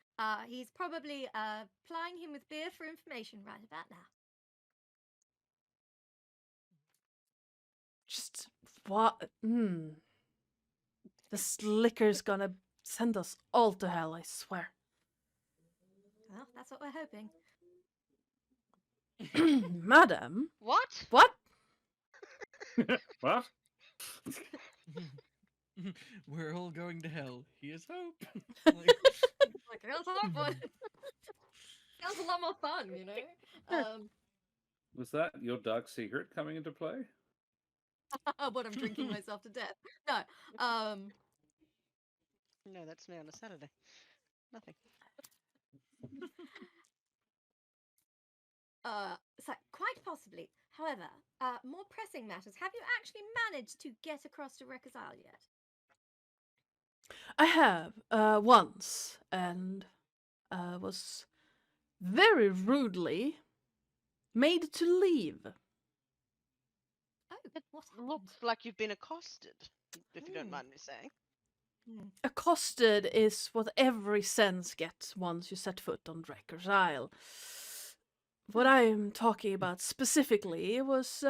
G: he's probably plying him with beer for information right about now.
A: Just what? This liquor's gonna send us all to hell, I swear.
G: Well, that's what we're hoping.
A: Madam?
C: what?
A: What?
B: What?
D: We're all going to hell. Here's hope.
G: Like, that's awful. Sounds a lot more fun, you know?
B: Was that your dark secret coming into play?
G: What, I'm drinking myself to death. No,
C: No, that's me on a Saturday. Nothing.
G: so quite possibly. However, more pressing matters. Have you actually managed to get across to Wreckers Isle yet?
A: I have, once, and was very rudely made to leave.
G: Oh, what happened?
C: Looks like you've been accosted, if you don't mind me saying.
A: Accosted is what every sense gets once you set foot on Wreckers Isle. What I am talking about specifically was,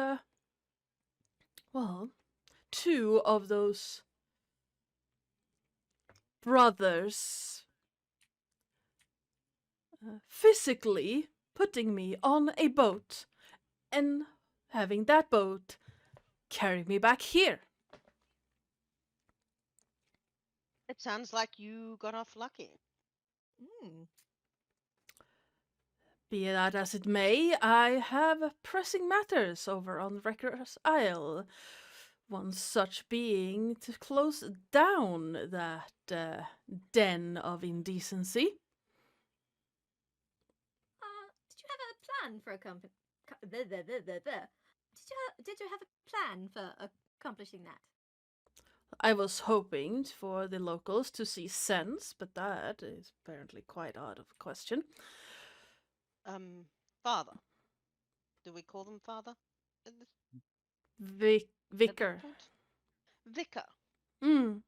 A: well, two of those brothers physically putting me on a boat and having that boat carry me back here.
C: It sounds like you got off lucky.
A: Be that as it may, I have pressing matters over on Wreckers Isle. One such being to close down that den of indecency.
G: Did you have a plan for Did you have a plan for accomplishing that?
A: I was hoping for the locals to see sense, but that is apparently quite out of question.
C: Father. Do we call them father? at this- at this
A: Vicar.
C: point? Vicar.
A: Mm.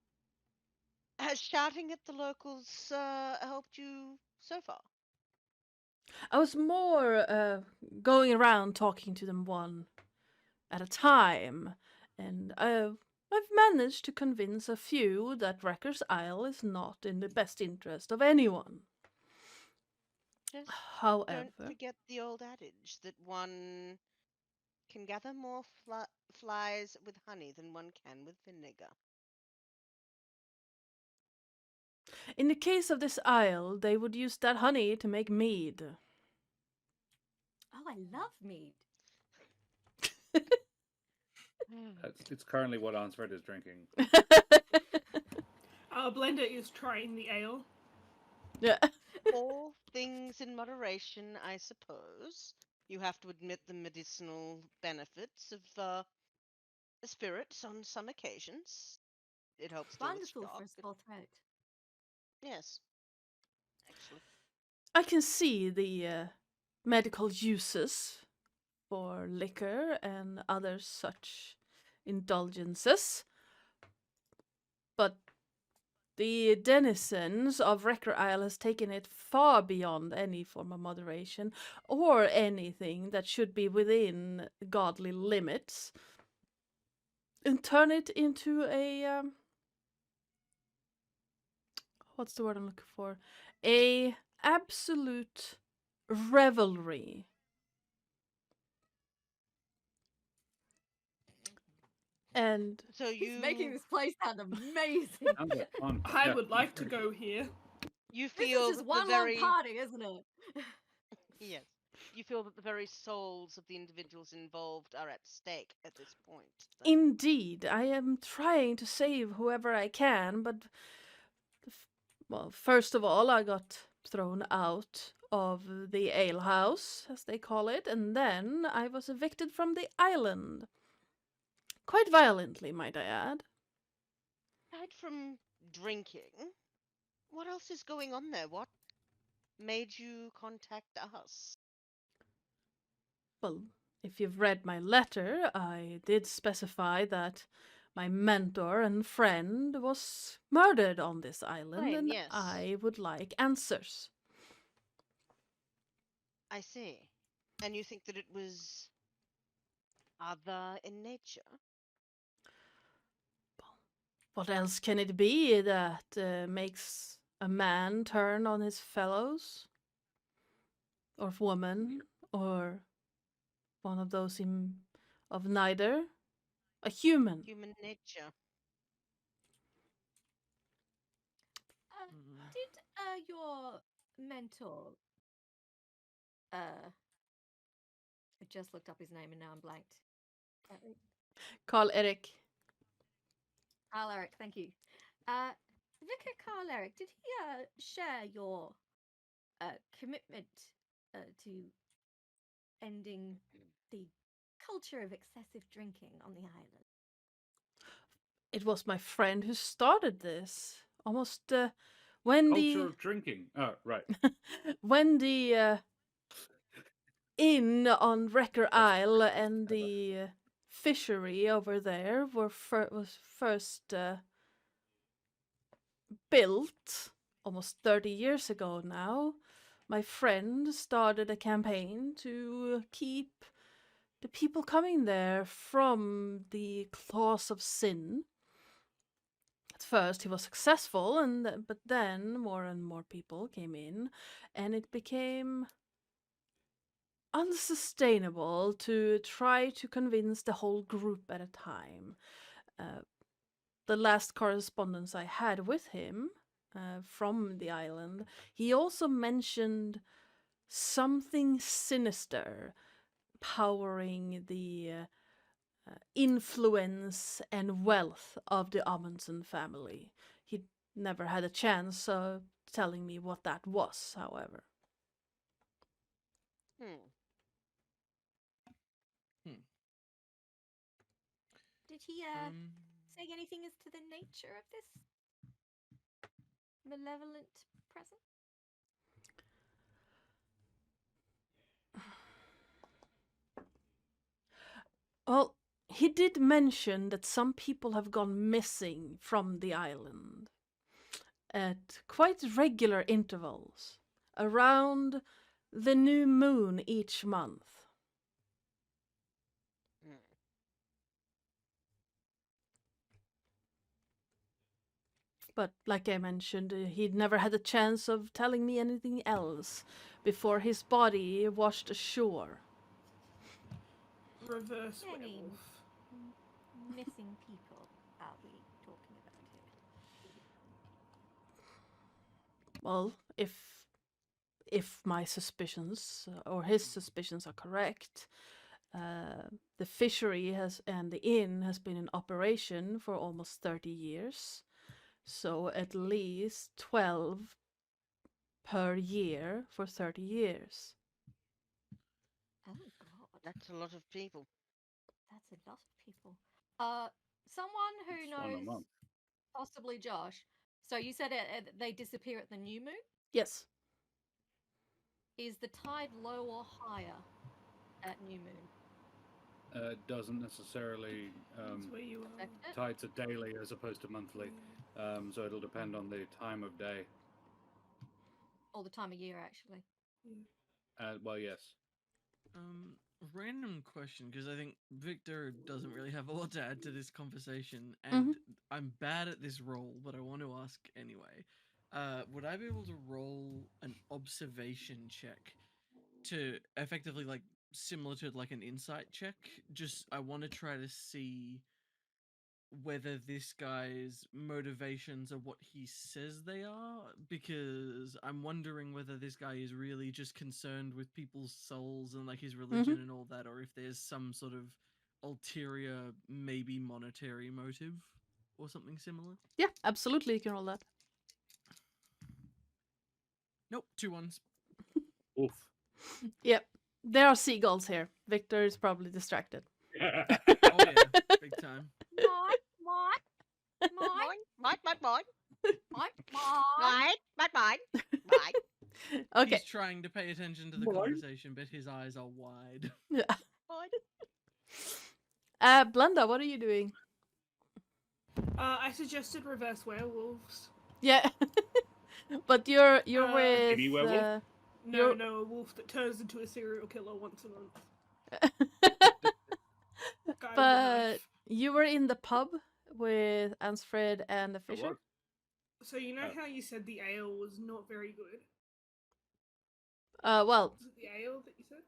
C: Has shouting at the locals helped you so far?
A: I was more going around talking to them one at a time, and I've managed to convince a few that Wreckers Isle is not in the best interest of anyone.
C: Just
A: However,
C: don't forget the old adage that one can gather more flies with honey than one can with vinegar.
A: in the case of this isle, they would use that honey to make mead.
G: Oh, I love mead.
B: It's currently what Ansfred is drinking.
E: Our blender is trying the ale.
A: Yeah.
C: All things in moderation, I suppose. You have to admit the medicinal benefits of spirits on some occasions. It helps deal with
G: Wonderful
C: shock.
G: for a sore throat.
C: Yes, actually.
A: I can see the medical uses for liquor and other such indulgences, but the denizens of Wrecker Isle has taken it far beyond any form of moderation or anything that should be within godly limits, and turn it into a what's the word I'm looking for? A absolute revelry. And
C: So
G: He's making
C: you
G: this place sound amazing.
B: Sounds like fun.
E: I
B: Yeah.
E: would like to go here.
C: you
G: This
C: feel
G: is just
C: that
G: one
C: the very
G: long party, isn't it?
C: yes. you feel that the very souls of the individuals involved are at stake at this point. then?
A: Indeed, I am trying to save whoever I can, but well, first of all, I got thrown out of the alehouse, as they call it, and then I was evicted from the island. Quite violently, might I add.
C: Aside from drinking, what else is going on there? What made you contact us?
A: Well, if you've read my letter, I did specify that my mentor and friend was murdered on this island,
C: Plain,
A: and
C: yes.
A: I would like answers.
C: I see. And you think that it was other in nature?
A: What else can it be that makes a man turn on his fellows? Or woman? Or one of those of neither? A human.
C: Human nature.
D: Mm.
G: Did your mentor I just looked up his name and now I'm blanked.
A: Carl Eric.
G: Carl Eric, thank you. Vicar Carl Eric, did he share your commitment to ending the culture of excessive drinking on the island?
A: It was my friend who started this. Almost when
B: Culture
A: the
B: of drinking. Oh, right.
A: when the inn on Wrecker Isle and the fishery over there was first built almost 30 years ago now. My friend started a campaign to keep the people coming there from the claws of sin. At first he was successful, but then more and more people came in, and it became unsustainable to try to convince the whole group at a time. The last correspondence I had with him from the island, he also mentioned something sinister powering the influence and wealth of the Amundsen family. He never had a chance of telling me what that was, however.
C: Hmm.
G: Did he say anything as to the nature of this malevolent presence?
A: Well, he did mention that some people have gone missing from the island at quite regular intervals, around the new moon each month.
C: Hmm.
A: But like I mentioned, he'd never had a chance of telling me anything else before his body washed ashore.
E: Reverse
G: How many
E: werewolf.
G: missing people are we talking about here?
A: Well, if my suspicions or his suspicions are correct, the fishery has and the inn has been in operation for almost 30 years. So at least 12 per year for 30 years.
G: Oh god,
C: That's a lot of people.
G: that's a lot of people. Someone who
B: It's one a
G: knows,
B: month.
G: possibly Josh. So you said they disappear at the new moon.
A: Yes.
G: Is the tide low or higher at new moon?
B: Doesn't necessarily.
E: That's where you are.
G: Affect it?
B: Tides are daily as opposed to monthly, so it'll depend on the time of day.
G: All the time of year, actually.
B: Well, yes.
D: Random question, because I think Victor doesn't really have a lot to add to this conversation, and I'm bad at this role, but I want to ask anyway. Would I be able to roll an observation check to effectively, like, similar to like an insight check? Just I want to try to see whether this guy's motivations are what he says they are, because I'm wondering whether this guy is really just concerned with people's souls and like his religion and all that, or if there's some sort of ulterior, maybe monetary motive or something similar.
A: Yeah, absolutely, you can roll that.
D: Nope, 2 1s.
B: Oof.
A: Yep, there are seagulls here. Victor is probably distracted.
D: Oh yeah, big time.
G: Mine.
C: Mine.
A: Okay.
D: He's trying to pay attention to the
B: Mine.
D: conversation, but his eyes are wide.
A: Yeah.
C: Mine.
A: Blenda, what are you doing?
E: I suggested reverse werewolves.
A: Yeah. But you're with
B: Any werewolf?
E: No,
A: You're-
E: no, a wolf that turns into a serial killer once a month. Guy with a
A: but
E: knife.
A: you were in the pub with Ansfred and the Fisher.
B: was.
E: So you know
B: Oh.
E: how you said the ale was not very good?
A: Well,
E: Was it the ale that you said?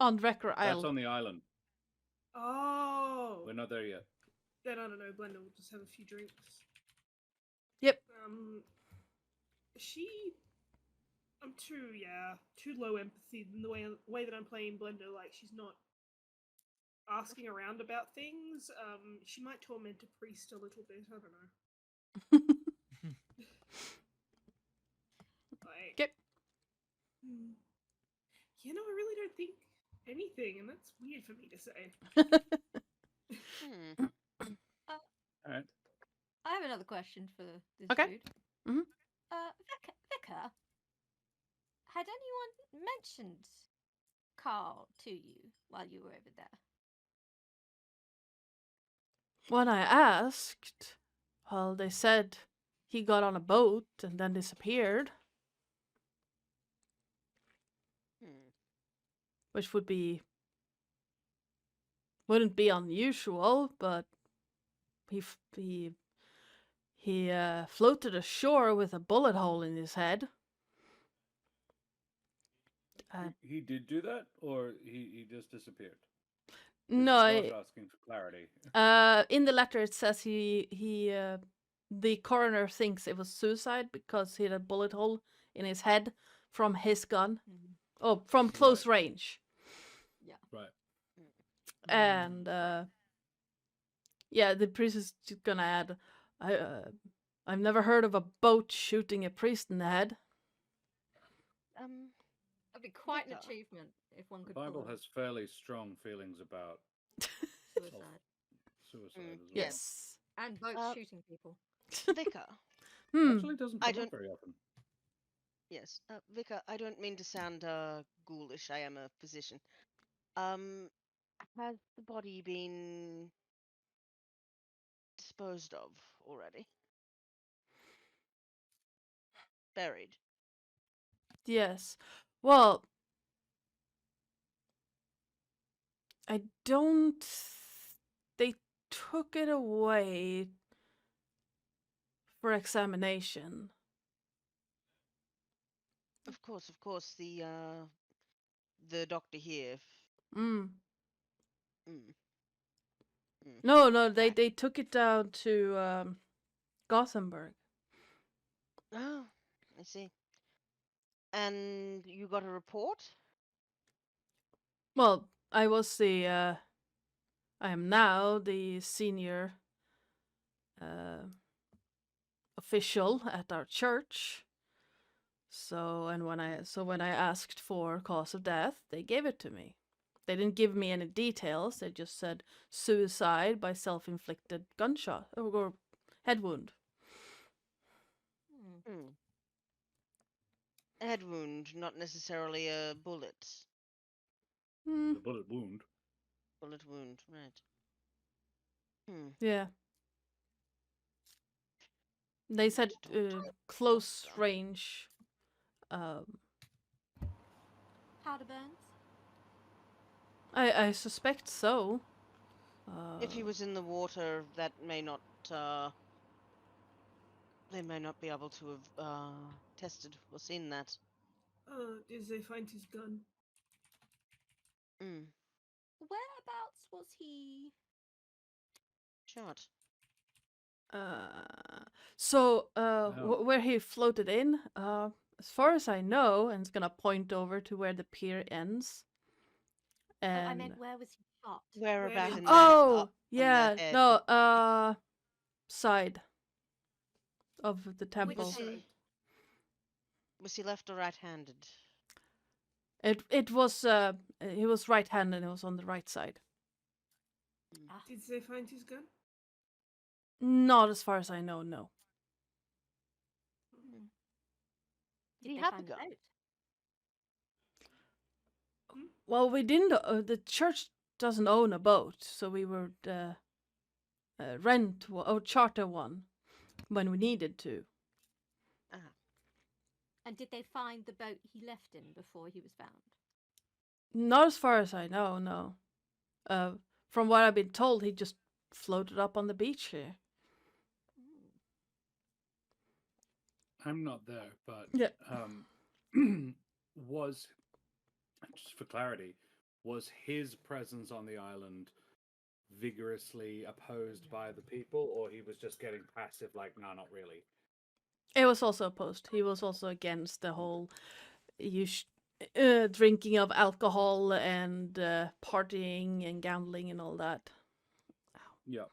A: on Wrecker
B: That's
A: Isle.
B: on the island.
E: Oh.
B: We're not there yet.
E: Then I don't know, Blender will just have a few drinks.
A: Yep.
E: I'm too low empathy in the way that I'm playing Blender. Like, she's not asking around about things. She might torment a priest a little bit. I don't know. Like,
A: Okay.
E: I really don't think anything, and that's weird for me to say.
B: Alright.
G: I have another question for this
A: Okay.
G: dude.
A: Mhm.
G: Vicar, had anyone mentioned Carl to you while you were over there?
A: When I asked, well, they said he got on a boat and then disappeared, which wouldn't be unusual, but he floated ashore with a bullet hole in his head.
B: He did do that, or he just disappeared?
A: No,
B: Josh asking for clarity.
A: in the letter it says the coroner thinks it was suicide because he had a bullet hole in his head from his gun. Oh, from close range.
B: Right.
A: And yeah, the priest is just gonna add, I've never heard of a boat shooting a priest in the head.
G: That'd be quite an
C: Vicar.
G: achievement if one
B: The
G: could.
B: Bible
G: pull
B: has fairly strong feelings about
G: suicide
B: suicide as well.
A: Yes.
G: and boats
C: Uh,
G: shooting people.
C: Vicar.
B: Actually doesn't
C: I
B: come up
C: don't-
B: very often.
C: Yes, Vicar. I don't mean to sound ghoulish. I am a physician. Has the body been disposed of already? Buried.
A: Yes. Well, I don't. They took it away for examination.
C: Of course. The doctor here.
A: Mm.
C: Mm.
A: No, they
C: Right.
A: they took it down to Gothenburg.
C: Oh, I see. And you got a report?
A: Well, I am now the senior official at our church. So when I asked for cause of death, they gave it to me. They didn't give me any details. They just said suicide by self-inflicted gunshot or head wound.
C: A head wound, not necessarily a bullet.
A: Hmm.
B: The bullet wound.
C: Bullet wound, right.
A: Yeah. They said close range.
G: Powder burns?
A: I suspect so.
C: If he was in the water, that may not. They may not be able to have tested or seen that.
E: Did they find his gun?
C: Mm.
G: Whereabouts was he?
C: Shot.
A: Where he floated in, as far as I know, and it's gonna point over to where the pier ends.
G: Oh,
A: And
G: I meant where was he shot?
C: Whereabout
E: Where
C: in
E: did-
C: the
A: oh
C: on
A: yeah,
C: the head?
A: no, side of the
G: Which
A: temple.
G: side?
C: Was he left or right-handed?
A: It was he was right-handed. It was on the right side.
G: Ah,
E: Did they find his gun?
A: Not as far as I know. No.
G: Did
C: He
G: they
C: had the
G: find
C: gun.
G: boat?
A: Well, we didn't. The church doesn't own a boat, so we would rent or charter one when we needed to.
G: And did they find the boat he left in before he was found?
A: Not as far as I know. No. From what I've been told, he just floated up on the beach here.
B: I'm not there, but
A: Yeah.
B: was, just for clarity, was his presence on the island vigorously opposed by the people, or he was just getting passive, like, no, not really?
A: It was also opposed. He was also against the whole drinking of alcohol and partying and gambling and all that.
B: Yeah.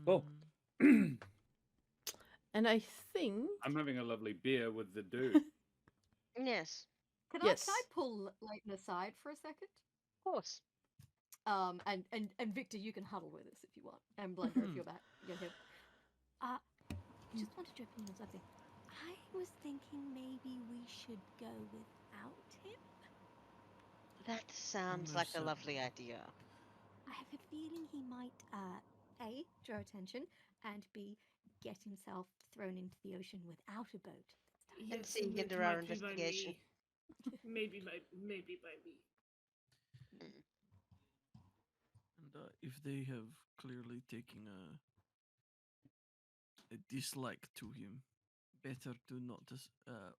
B: Cool.
A: And I think
B: I'm having a lovely beer with the dude.
C: Yes,
G: Can
A: Yes.
G: I pull Leighton aside for a second?
C: of course.
G: And Victor, you can huddle with us if you want, and Blunder if you're back. You're here. Just wanted your opinion on something. I was thinking maybe we should go without him.
C: That sounds like a lovely idea.
G: I have a feeling he might, A, draw attention, and B, get himself thrown into the ocean without a boat.
C: And see,
E: that
C: hinder our
E: might be by
C: investigation.
E: me. maybe by me.
D: And if they have clearly taken a dislike to him, better to not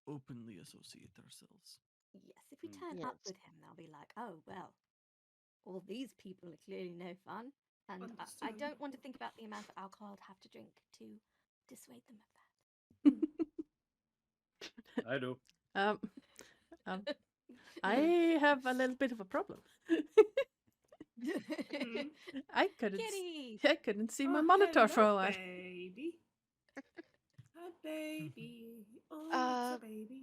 D: openly associate ourselves.
G: Yes, if we turn up
C: Yes.
G: with him, they'll be like, oh, well, all these people are clearly no fun. And I don't want to think about the amount of alcohol I'd have to drink to dissuade them of that.
B: I do.
A: I have a little bit of a problem. I
G: Kitty!
A: couldn't see my monitor for a while.
E: Baby. A baby. Oh, it's a baby.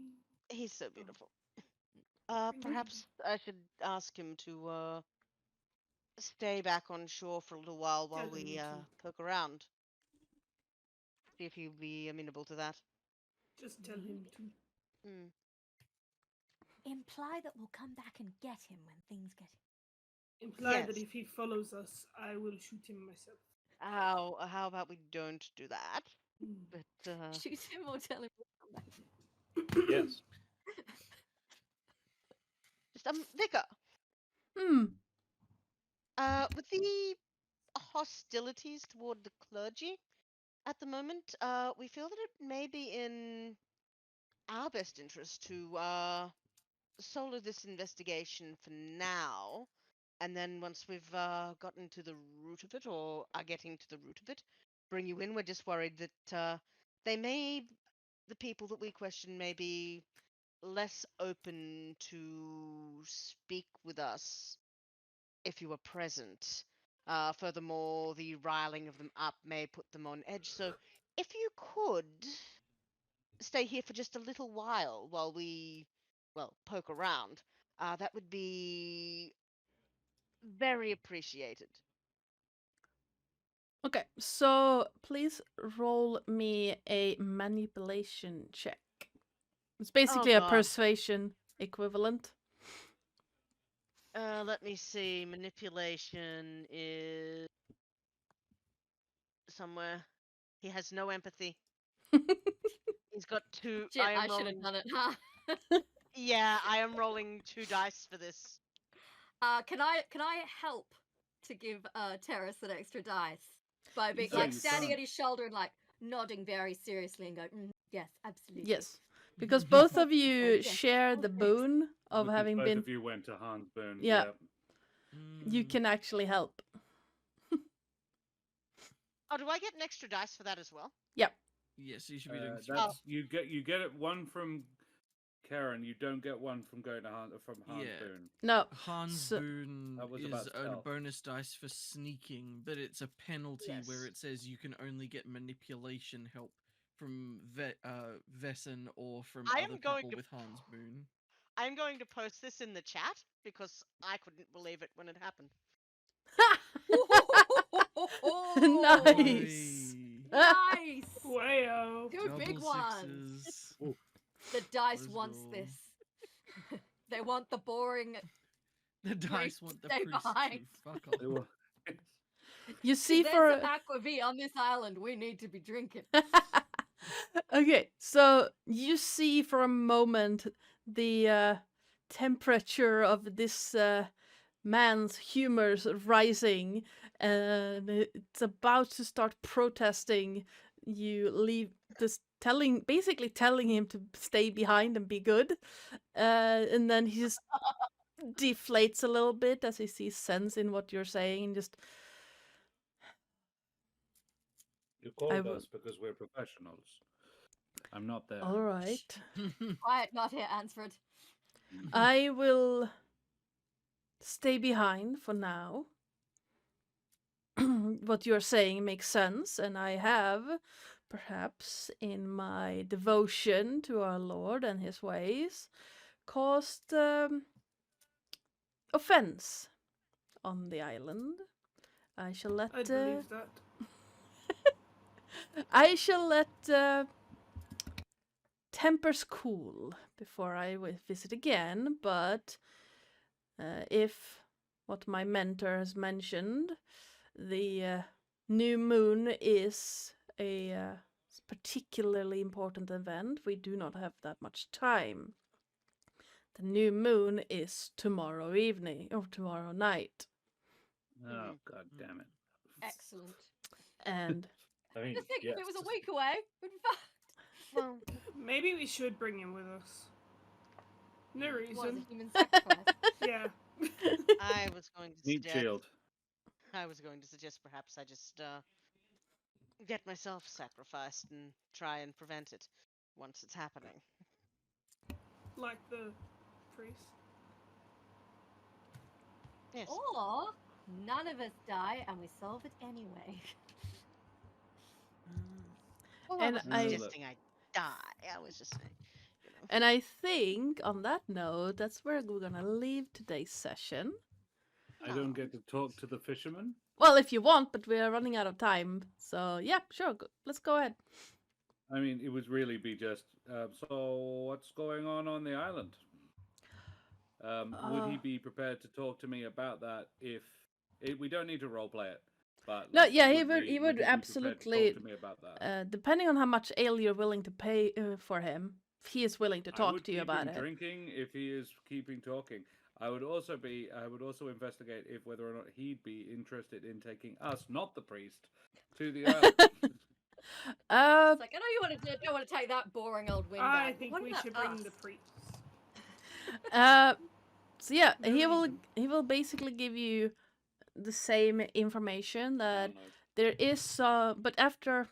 C: He's so beautiful.
E: Thank
C: Perhaps I should ask him to stay back on shore for a little while
E: Tell him
C: we
E: to.
C: poke around. See if he'd be amenable to that.
E: Just tell him to.
C: Hmm.
G: Imply that we'll come back and get him when things get.
E: Imply that
C: Yes.
E: if he follows us, I will shoot him myself.
C: How about we don't do that?
E: Mm.
C: But
G: Shoot him or tell him we'll come back.
B: Yes.
C: just Vicar, with the hostilities toward the clergy at the moment, we feel that it may be in our best interest to solo this investigation for now, and then once we've gotten to the root of it, or are getting to the root of it, bring you in. We're just worried that the people that we question may be less open to speak with us if you were present. Furthermore, the riling of them up may put them on edge. So if you could stay here for just a little while we, well, poke around, that would be very appreciated.
A: Okay, so please roll me a manipulation check. It's basically a
C: God.
A: persuasion equivalent.
C: Let me see. Manipulation is somewhere. He has no empathy. He's got two.
G: Shit, I should
C: rolling.
G: have done it, huh?
C: Yeah, I am rolling 2 dice for this.
G: Can I help to give Terris an extra dice by being
B: Yeah,
G: like
B: you
G: standing
B: can.
G: at his shoulder and like nodding very seriously and going, yes, absolutely.
A: Yes, because both of
G: So,
A: you
G: yes,
A: share
G: all
A: the
G: thanks.
A: boon of
B: Because
A: having
B: both
A: been.
B: of you went to Hans Boone.
A: Yeah. you can actually help.
C: Oh, do I get an extra dice for that as well?
A: Yep.
D: Yes, you should be doing.
B: That's you get it one from Keren. You don't get one from going to Hans
D: Yeah.
B: Boone.
A: No.
D: Hans
A: So-
D: Boone
B: That was
D: is
B: about
D: a
B: stealth.
D: bonus dice for sneaking, but it's a penalty where
C: Yes.
D: it says you can only get manipulation help from Vaesen or from
C: I am
D: other
C: going
D: people
C: to-
D: with Hans Boone.
C: I'm going to post this in the chat because I couldn't believe it when it happened.
A: Nice.
G: Nice!
E: Wayo.
G: Two
D: Double
G: big ones.
D: sixes.
G: The dice
D: Let's
G: wants
D: go.
G: this. They want the boring.
D: The dice want the
G: stay
D: priest
G: behind.
D: to fuck
B: They
D: off.
B: were-
A: You see,
G: There's
A: for
G: an aquavit on this island. We need to be drinking.
A: okay, so you see for a moment the temperature of this man's humors rising, and it's about to start protesting. You leave this basically telling him to stay behind and be good, and then he just deflates a little bit as he sees sense in what you're saying, and just
B: You called
A: I will-
B: us because we're professionals. I'm not there.
A: all right.
G: Quiet, not here, Ansford.
A: I will stay behind for now. What you're saying makes sense, and I have, perhaps in my devotion to our Lord and his ways, caused offense on the island. I shall let
E: I believe that.
A: I shall let tempers cool before I visit again, but if what my mentor has mentioned, the new moon is a particularly important event, we do not have that much time. The new moon is tomorrow evening, or tomorrow night.
B: Oh, god damn it.
G: Excellent.
A: And
B: I mean,
G: Just think
B: yes.
G: if it was a week away, we'd be fine.
C: Well,
E: Maybe we should bring him with us. No
G: What, as
E: reason.
G: a human sacrifice?
E: Yeah.
C: I was going to
B: Meat
C: suggest.
B: shield.
C: I was going to suggest perhaps I just get myself sacrificed and try and prevent it once it's happening.
E: Like the priest.
C: Yes.
G: Or none of us die and we solve it anyway.
C: Well,
A: and
C: I wasn't
A: I-
C: suggesting I die. I was just saying, you know.
A: And I think on that note, that's where we're gonna leave today's session.
B: I don't get to talk to the fisherman.
A: Well, if you want, but we are running out of time. So yeah, sure. Let's go ahead.
B: I mean, it would really be just, so what's going on the island? Would he be prepared to talk to me about that if we don't need to roleplay it? But
A: No,
B: like,
A: yeah, he
B: he
A: would
B: be prepared to
A: absolutely.
B: talk to me about that?
A: Depending on how much ale you're willing to pay for him, if he is willing to
B: I
A: talk
B: would
A: to you
B: keep
A: about
B: him
A: it.
B: drinking if he is keeping talking. I would also investigate if whether or not he'd be interested in taking us, not the priest, to the island.
G: It's like, I know you don't want to take that boring old windbag.
E: I
G: but
E: think
G: what
E: we
G: about
E: should bring
G: us?
E: the priest.
A: So yeah,
E: No reason.
A: he will basically give you the same information that
B: No.
A: there is but after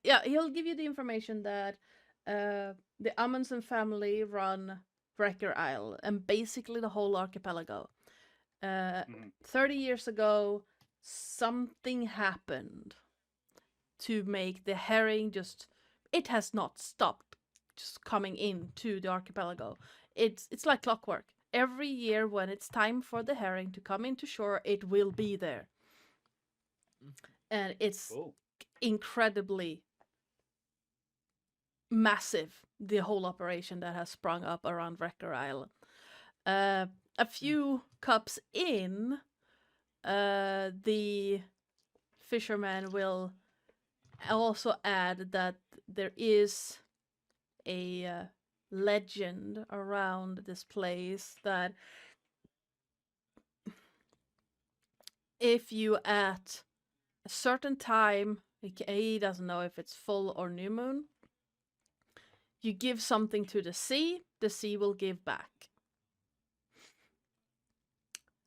A: he'll give you the information that the Amundsen family run Wrecker Isle and basically the whole archipelago. 30 years ago, something happened to make the herring it has not stopped just coming into the archipelago. It's like clockwork. Every year when it's time for the herring to come into shore, it will be there. And it's
B: Cool.
A: incredibly massive, the whole operation that has sprung up around Wrecker Isle. A few cups in, the fisherman will also add that there is a legend around this place that if you at a certain time, he doesn't know if it's full or new moon, you give something to the sea will give back.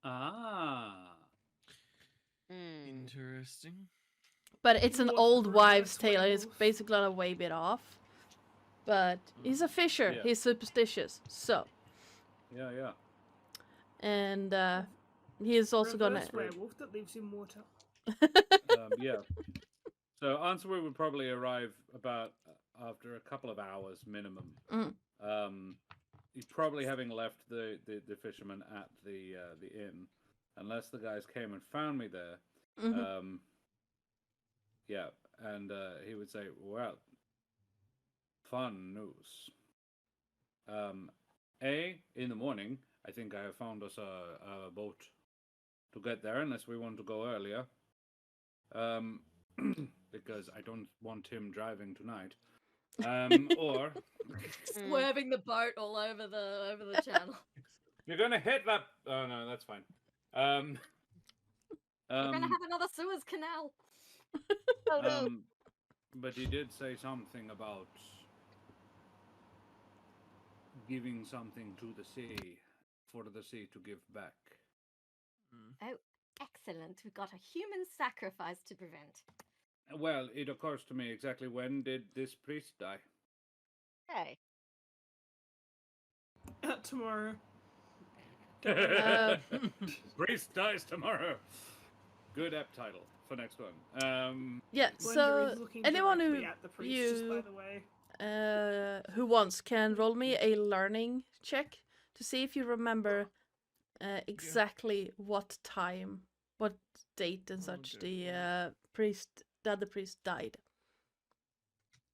B: Ah.
D: Interesting.
A: But it's an
E: Water
A: old
E: for a
A: wives' tale. It's
E: werewolf.
A: basically on a way bit off. But he's a fisher.
B: Yeah.
A: He's superstitious. So,
B: Yeah.
A: and he is also gonna.
E: Reverse werewolf that lives in water.
B: Yeah. So Answer would probably arrive about after a couple of hours minimum.
A: Mm.
B: He's probably having left the fisherman at the inn, unless the guys came and found me there.
A: Mhm.
B: Yeah, and he would say, "Well, fun news. In the morning, I think I have found us a boat to get there, unless we want to go earlier. Because I don't want him driving tonight. Or
G: Swerving the boat all over the channel.
B: you're gonna hit that. Oh no, that's fine.
G: We're gonna have another Suez Canal.
C: Oh no.
B: But he did say something about giving something to the sea for the sea to give back.
G: Oh, excellent. We've got a human sacrifice to prevent.
B: Well, it occurs to me exactly when did this priest die?
C: Hey.
E: Tomorrow.
B: Priest dies tomorrow. Good app title for next one.
A: Yeah.
E: Blender
A: So
E: is looking
A: anyone
E: directly
A: who
E: at the priest, just by the way.
A: who wants can roll me a learning check to see if you remember exactly what time, what date and such
D: Okay.
A: the other priest died.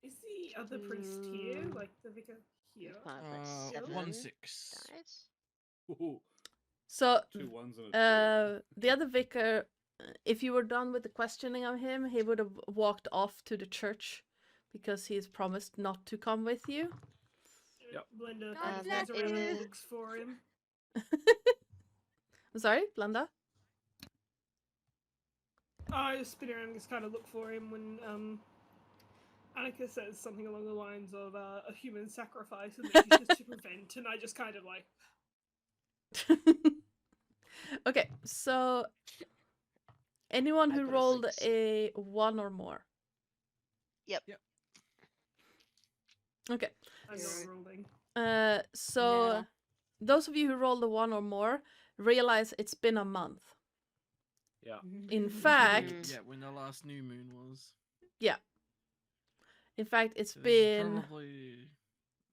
E: Is the other priest here? Like the vicar here?
C: 5 by 7.
D: 1-6.
C: Guys.
B: Ooh,
A: So
B: 2 1s and a 2.
A: the other vicar, if you were done with the questioning of him, he would have walked off to the church because he's promised not to come with you.
B: Yep.
E: Blender
G: God
E: kind of
G: bless
E: goes around
C: you.
E: and looks for him.
A: I'm sorry, Blanda?
E: I just spin around and just kind of look for him when Annika says something along the lines of a human sacrifice and this is just to prevent, and I just kind of like,
A: Okay, so anyone who
C: I got a
A: rolled
C: 6.
A: a 1 or more.
C: Yep.
A: Okay.
E: I'm not rolling.
A: So
G: Yeah.
A: those of you who rolled a 1 or more realize it's been a month.
B: Yeah.
A: In fact,
D: Yeah, when the last new moon was.
A: in fact, it's
D: So this is
A: been
D: probably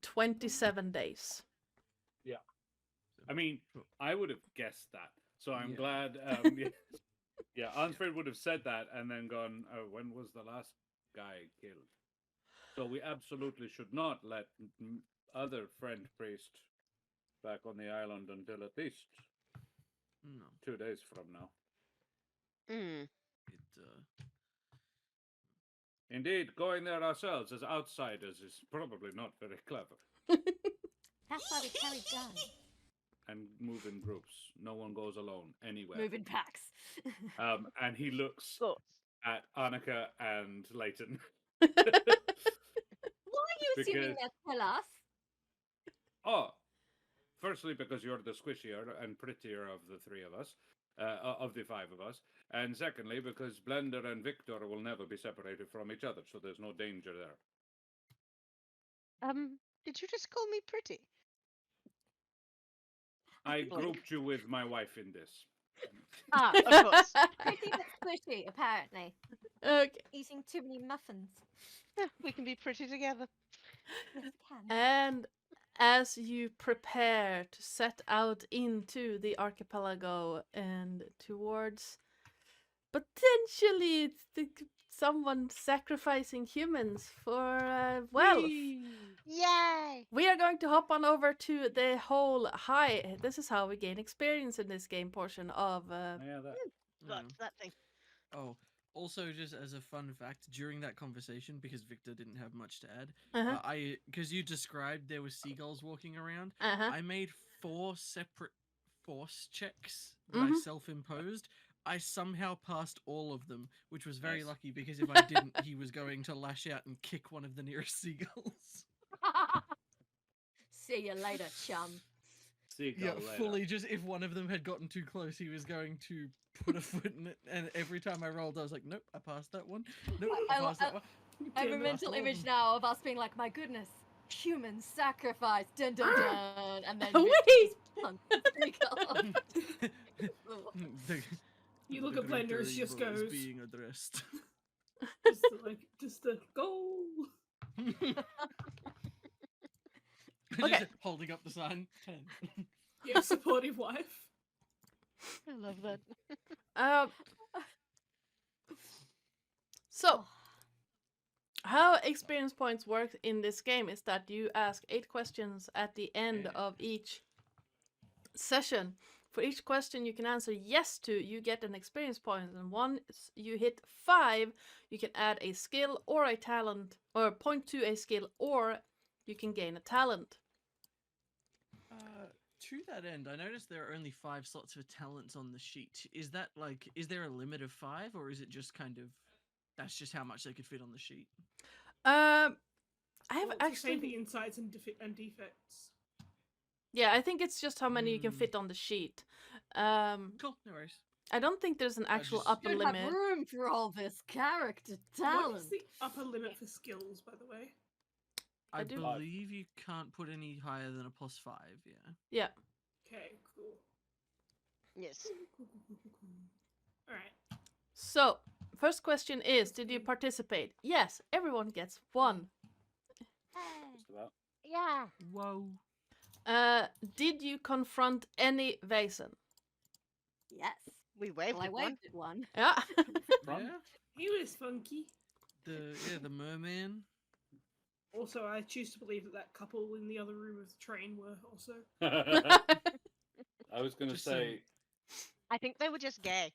A: 27 days.
B: I mean, I would have guessed that. So I'm
D: Yeah.
B: glad. Yeah, Ansfred would have said that and then gone, "Oh, when was the last guy killed?" So we absolutely should not let other friend priest back on the island until at least
D: no.
B: 2 days from now.
C: Mm.
B: Indeed, going there ourselves as outsiders is probably not very clever.
G: That's why we carry guns.
B: And move in groups. No one goes alone anywhere.
G: Move in packs.
B: And he looks
C: Cool.
B: at Annika and Leighton.
G: Why are you assuming
B: Because-
G: that? Tell us.
B: Oh, firstly, because you're the squishier and prettier of the three of us, of the 5 of us. And secondly, because Blender and Victor will never be separated from each other, so there's no danger there.
C: Did you just call me pretty?
B: I
C: Blink.
B: grouped you with my wife in this.
C: Ah, of course.
G: Pretty but squishy, apparently.
A: Okay.
G: Eating too many muffins.
C: Yeah, we can be pretty together.
G: Yes, we can.
A: And as you prepare to set out into the archipelago and towards potentially someone sacrificing humans for wealth,
C: Yay!
A: we are going to hop on over to the whole hi. This is how we gain experience in this game portion of.
B: Yeah, that.
C: Got that thing.
D: Oh, also, just as a fun fact, during that conversation, because Victor didn't have much to add,
A: Uh-huh.
D: because you described there were seagulls walking around,
A: Uh-huh.
D: I made 4 separate force checks that I
A: Mhm.
D: self-imposed. I somehow passed all of them, which was very
B: Nice.
D: lucky because if I didn't, he was going to lash out and kick one of the nearest seagulls.
G: See you later, chum.
B: See you
D: Yeah,
B: guys later.
D: fully just if one of them had gotten too close, he was going to put a foot in it. And every time I rolled, I was like, nope, I passed that one. Nope, I passed that one.
G: I have a
E: Damn it.
G: mental
D: Last
G: image
D: one.
G: now of us being like, my goodness, human sacrifice, dun dun dun, and then
A: Wait!
G: Victor just punks the speaker.
D: The-
E: You look
D: the
E: at Blender,
D: greater
E: it just
D: evil is
E: goes.
D: being addressed.
E: Just the goal.
A: Okay.
D: Just holding up the sign. 10.
E: Yeah, supportive wife.
C: I love that.
A: So, how experience points work in this game is that you ask 8 questions at the end of each session. For each question you can answer yes to, you get an experience point, and once you hit 5, you can add a skill or a talent, or point to a skill, or you can gain a talent.
D: To that end, I noticed there are only 5 slots for talents on the sheet. Is that like, is there a limit of 5, or is it just kind of, that's just how much they could fit on the sheet?
A: I have
E: Well, it's the same for
A: actually,
E: insights and defects.
A: yeah, I think it's just how many you can fit on the sheet.
D: Cool, no worries.
A: I don't think there's an actual
D: just-
A: upper
G: You don't have
A: limit.
G: room for all this character
E: What
G: talent.
E: is the upper limit for skills, by the way?
A: I
D: I
A: do-
D: believe you can't put any higher than a +5, yeah.
A: Yeah.
E: Okay, cool.
C: Yes.
E: Alright.
A: So, first question is, did you participate? Yes, everyone gets 1.
B: Just about.
C: Yeah.
D: Whoa.
A: Did you confront any Vaesen?
G: Yes.
C: We waved
G: Well, I
C: at one.
G: waved at one.
A: Yeah.
B: From?
D: Yeah.
E: He was funky.
D: The merman.
E: Also, I choose to believe that that couple in the other room of the train were also.
B: I was going to
D: Just
B: say,
C: I think they were just gay.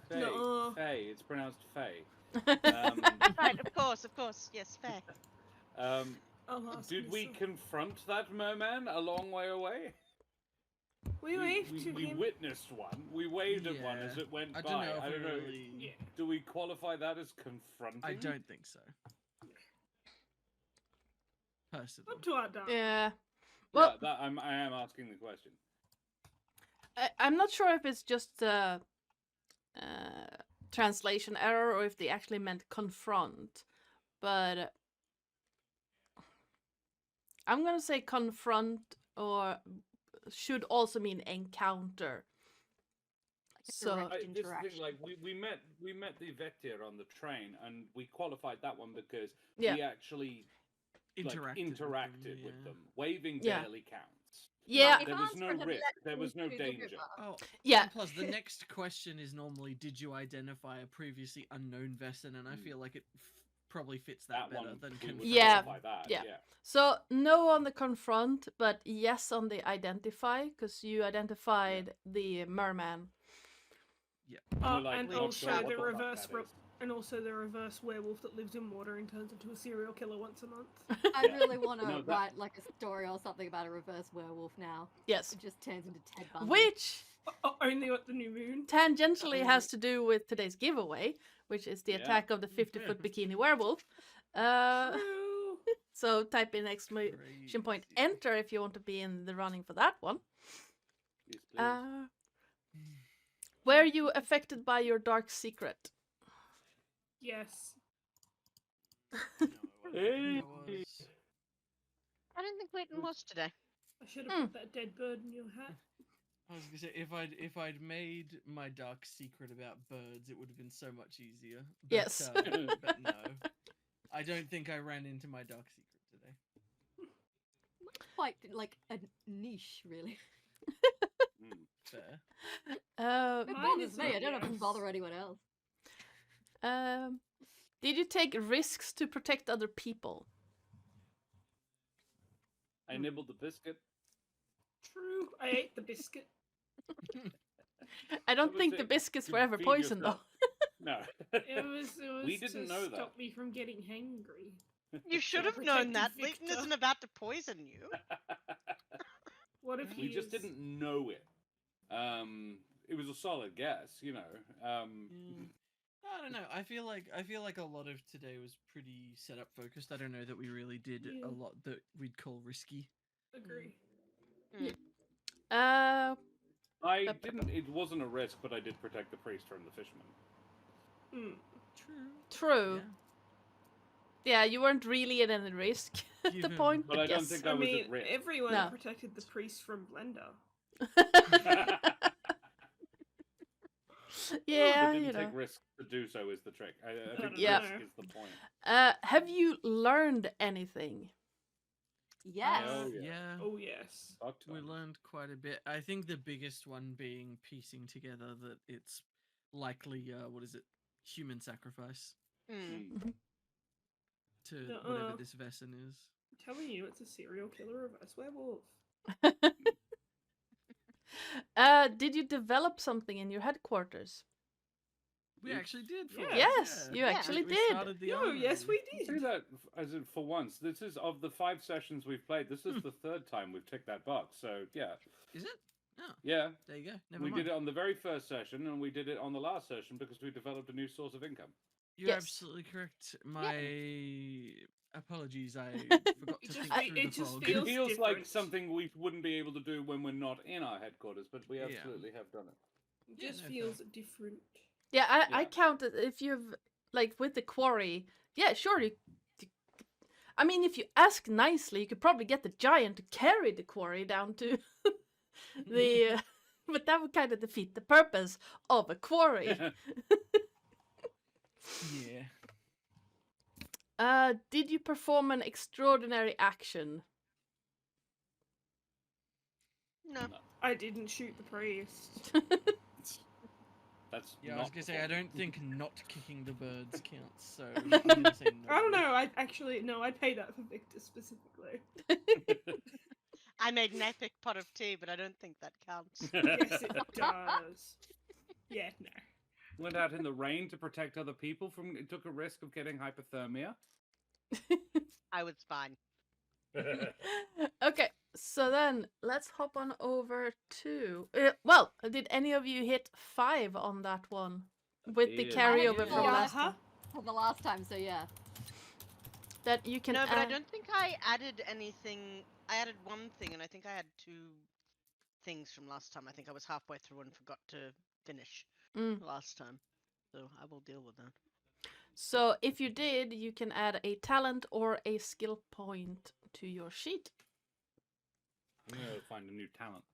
B: Faye.
E: Nuh-uh.
B: Faye. It's pronounced Faye.
C: Right, of course, yes, fair.
E: I'll ask
B: Did we
E: myself.
B: confront that merman a long way away?
E: We waved to
B: we
E: him.
B: witnessed one. We waved at one
D: Yeah.
B: as it went
D: I
B: by.
D: don't know if
B: I don't
D: we
B: know.
D: really...
E: Yeah.
B: Do we qualify that as confronting?
D: I don't think so. Personally.
E: Up to our dark.
A: Yeah.
B: Well,
A: Well,
B: I am asking the question.
A: I'm not sure if it's just a translation error or if they actually meant confront, but I'm gonna say confront or should also mean encounter.
G: Like a
A: So-
G: direct
B: This is the
G: interaction.
B: thing, like we met the Vectir on the train, and we qualified that one because
A: Yeah.
B: we actually interacted with
D: yeah.
B: them. Waving
A: Yeah.
B: barely counts.
A: Yeah,
G: If
B: There
G: I
B: was
G: was
B: no
G: going to
B: risk,
G: let
B: there was
G: them
B: no
G: through the
B: danger.
G: river,
D: Oh,
A: yeah.
D: and plus, the next question is normally, did you identify a previously unknown Vaesen? And I feel like it probably fits that,
B: That
D: better
B: one,
D: than
B: we
D: confront.
B: would
A: Yeah,
B: qualify that.
A: yeah.
B: Yeah.
A: So no on the confront, but yes on the identify, because you identified the merman.
B: We're like,
E: And
B: not
E: also
B: sure what
E: the
B: fuck
E: reverse
B: that is.
E: and also the reverse werewolf that lives in water and turns into a serial killer once a month.
G: I
B: Yeah.
G: really want to
B: No, that-
G: write like a story or something about a reverse werewolf now.
A: Yes.
G: It just turns into Ted Bundy.
A: Which
E: Only at the new moon.
A: tangentially has to do with today's giveaway, which is the
B: Yeah.
A: attack of the 50-foot bikini werewolf.
E: True.
A: So type in exclamation point enter if you want to be in the running for that one.
B: Yes, please.
A: Were you affected by your dark secret?
E: Yes.
B: Hey.
C: I don't think Clayton was today.
E: I should have put that dead bird in your hat.
D: I was gonna say if I'd made my dark secret about birds, it would have been so much easier. But,
A: Yes.
D: but no, I don't think I ran into my dark secret today.
G: Quite like a niche, really.
B: Mm.
D: Fair.
A: Uh,
G: It
E: Mine
G: bothers
E: is
G: me. I don't have to
E: obvious.
G: bother anyone else.
A: did you take risks to protect other people?
B: I nibbled the biscuit.
E: True. I ate the biscuit.
A: I don't
B: would
A: think
B: say
A: the biscuits
B: to
A: were ever
B: feed
A: poisoned though.
B: yourself. No.
E: It was
B: We didn't
E: to
B: know that.
E: stop me from getting hangry.
C: You should have
E: protected
C: known that. Leighton
E: Victor.
C: isn't about to poison you.
E: What if he
B: We just
E: is?
B: didn't know it. It was a solid guess, you know.
D: I don't know. I feel like a lot of today was pretty setup focused. I don't know that we really did
E: Yeah.
D: a lot that we'd call risky.
E: Agree.
C: Mm.
B: I didn't. It wasn't a risk, but I did protect the priest from the fisherman.
E: Mm.
A: True. Yeah, you weren't really at any risk at the
D: Given-
A: point,
B: But
A: but
B: I don't
A: yes.
B: think
E: I
B: I was
E: mean,
B: at risk.
E: everyone
A: No.
E: protected the priest from Blender.
A: Yeah,
B: But didn't
A: you know.
B: take risks to do so is the trick. I think
A: Yeah.
B: risk is the point.
A: Have you learned anything?
G: Yes.
B: Oh, yeah.
D: Yeah.
E: Oh yes.
B: Fuck
D: We
B: tons.
D: learned quite a bit. I think the biggest one being piecing together that it's likely, what is it, human sacrifice
C: Mm.
D: to whatever
E: Uh-uh.
D: this Vaesen is.
E: I'm telling you, it's a serial killer reverse werewolf.
A: Did you develop something in your headquarters?
D: We
B: You-
D: actually did. For
E: Yes.
D: once,
A: Yes,
D: yeah.
A: you actually
D: we
A: did.
D: started the
E: No, yes,
D: armory.
E: we
B: Say
E: did.
B: that as in for once. This is of the 5 sessions we've played. This is the 3rd time we've ticked that box. So yeah,
D: Is it? Oh,
B: yeah.
D: there you go. Never
B: We
D: mind.
B: did it on the very first session, and we did it on the last session because we developed a new source of income.
D: You're
A: Yes.
D: absolutely correct. My apologies. I forgot to
E: It
D: think
E: just-
D: through
E: it
D: the
E: just
D: fog.
B: It
E: feels
B: feels like
E: different.
B: something we wouldn't be able to do when we're not in our headquarters, but we
D: Yeah.
B: absolutely have done it.
E: It
D: Yeah,
E: just
D: no,
E: feels different.
A: Yeah, I
B: Yeah.
A: counted if you've like with the quarry. Yeah, sure. I mean, if you ask nicely, you could probably get the giant to carry the quarry down to the. But that would kind of defeat the purpose of a quarry.
D: Yeah.
A: Did you perform an extraordinary action?
C: No.
E: I didn't shoot the priest.
B: That's
D: Yeah, I was
B: not
D: gonna say I
B: performing.
D: don't think not kicking the birds counts. So I'm gonna say no.
E: I don't know. I actually no. I'd pay that for Victor specifically.
C: I made an epic pot of tea, but I don't think that counts.
E: Yes, it does. Yeah, no.
B: Went out in the rain to protect other people from. It took a risk of getting hypothermia.
C: I was fine.
A: Okay, so then let's hop on over to. Well, did any of you hit 5 on that one with the
B: did.
A: carryover
D: Yeah.
A: from last
E: Uh-huh.
A: time?
G: For the last time, so yeah.
A: That you can.
C: No, but I
A: add-
C: don't think I added anything. I added one thing, and I think I had 2 things from last time. I think I was halfway through and forgot to finish last time. So I will deal with that.
A: So if you did, you can add a talent or a skill point to your sheet.
B: I'm gonna find a new talent.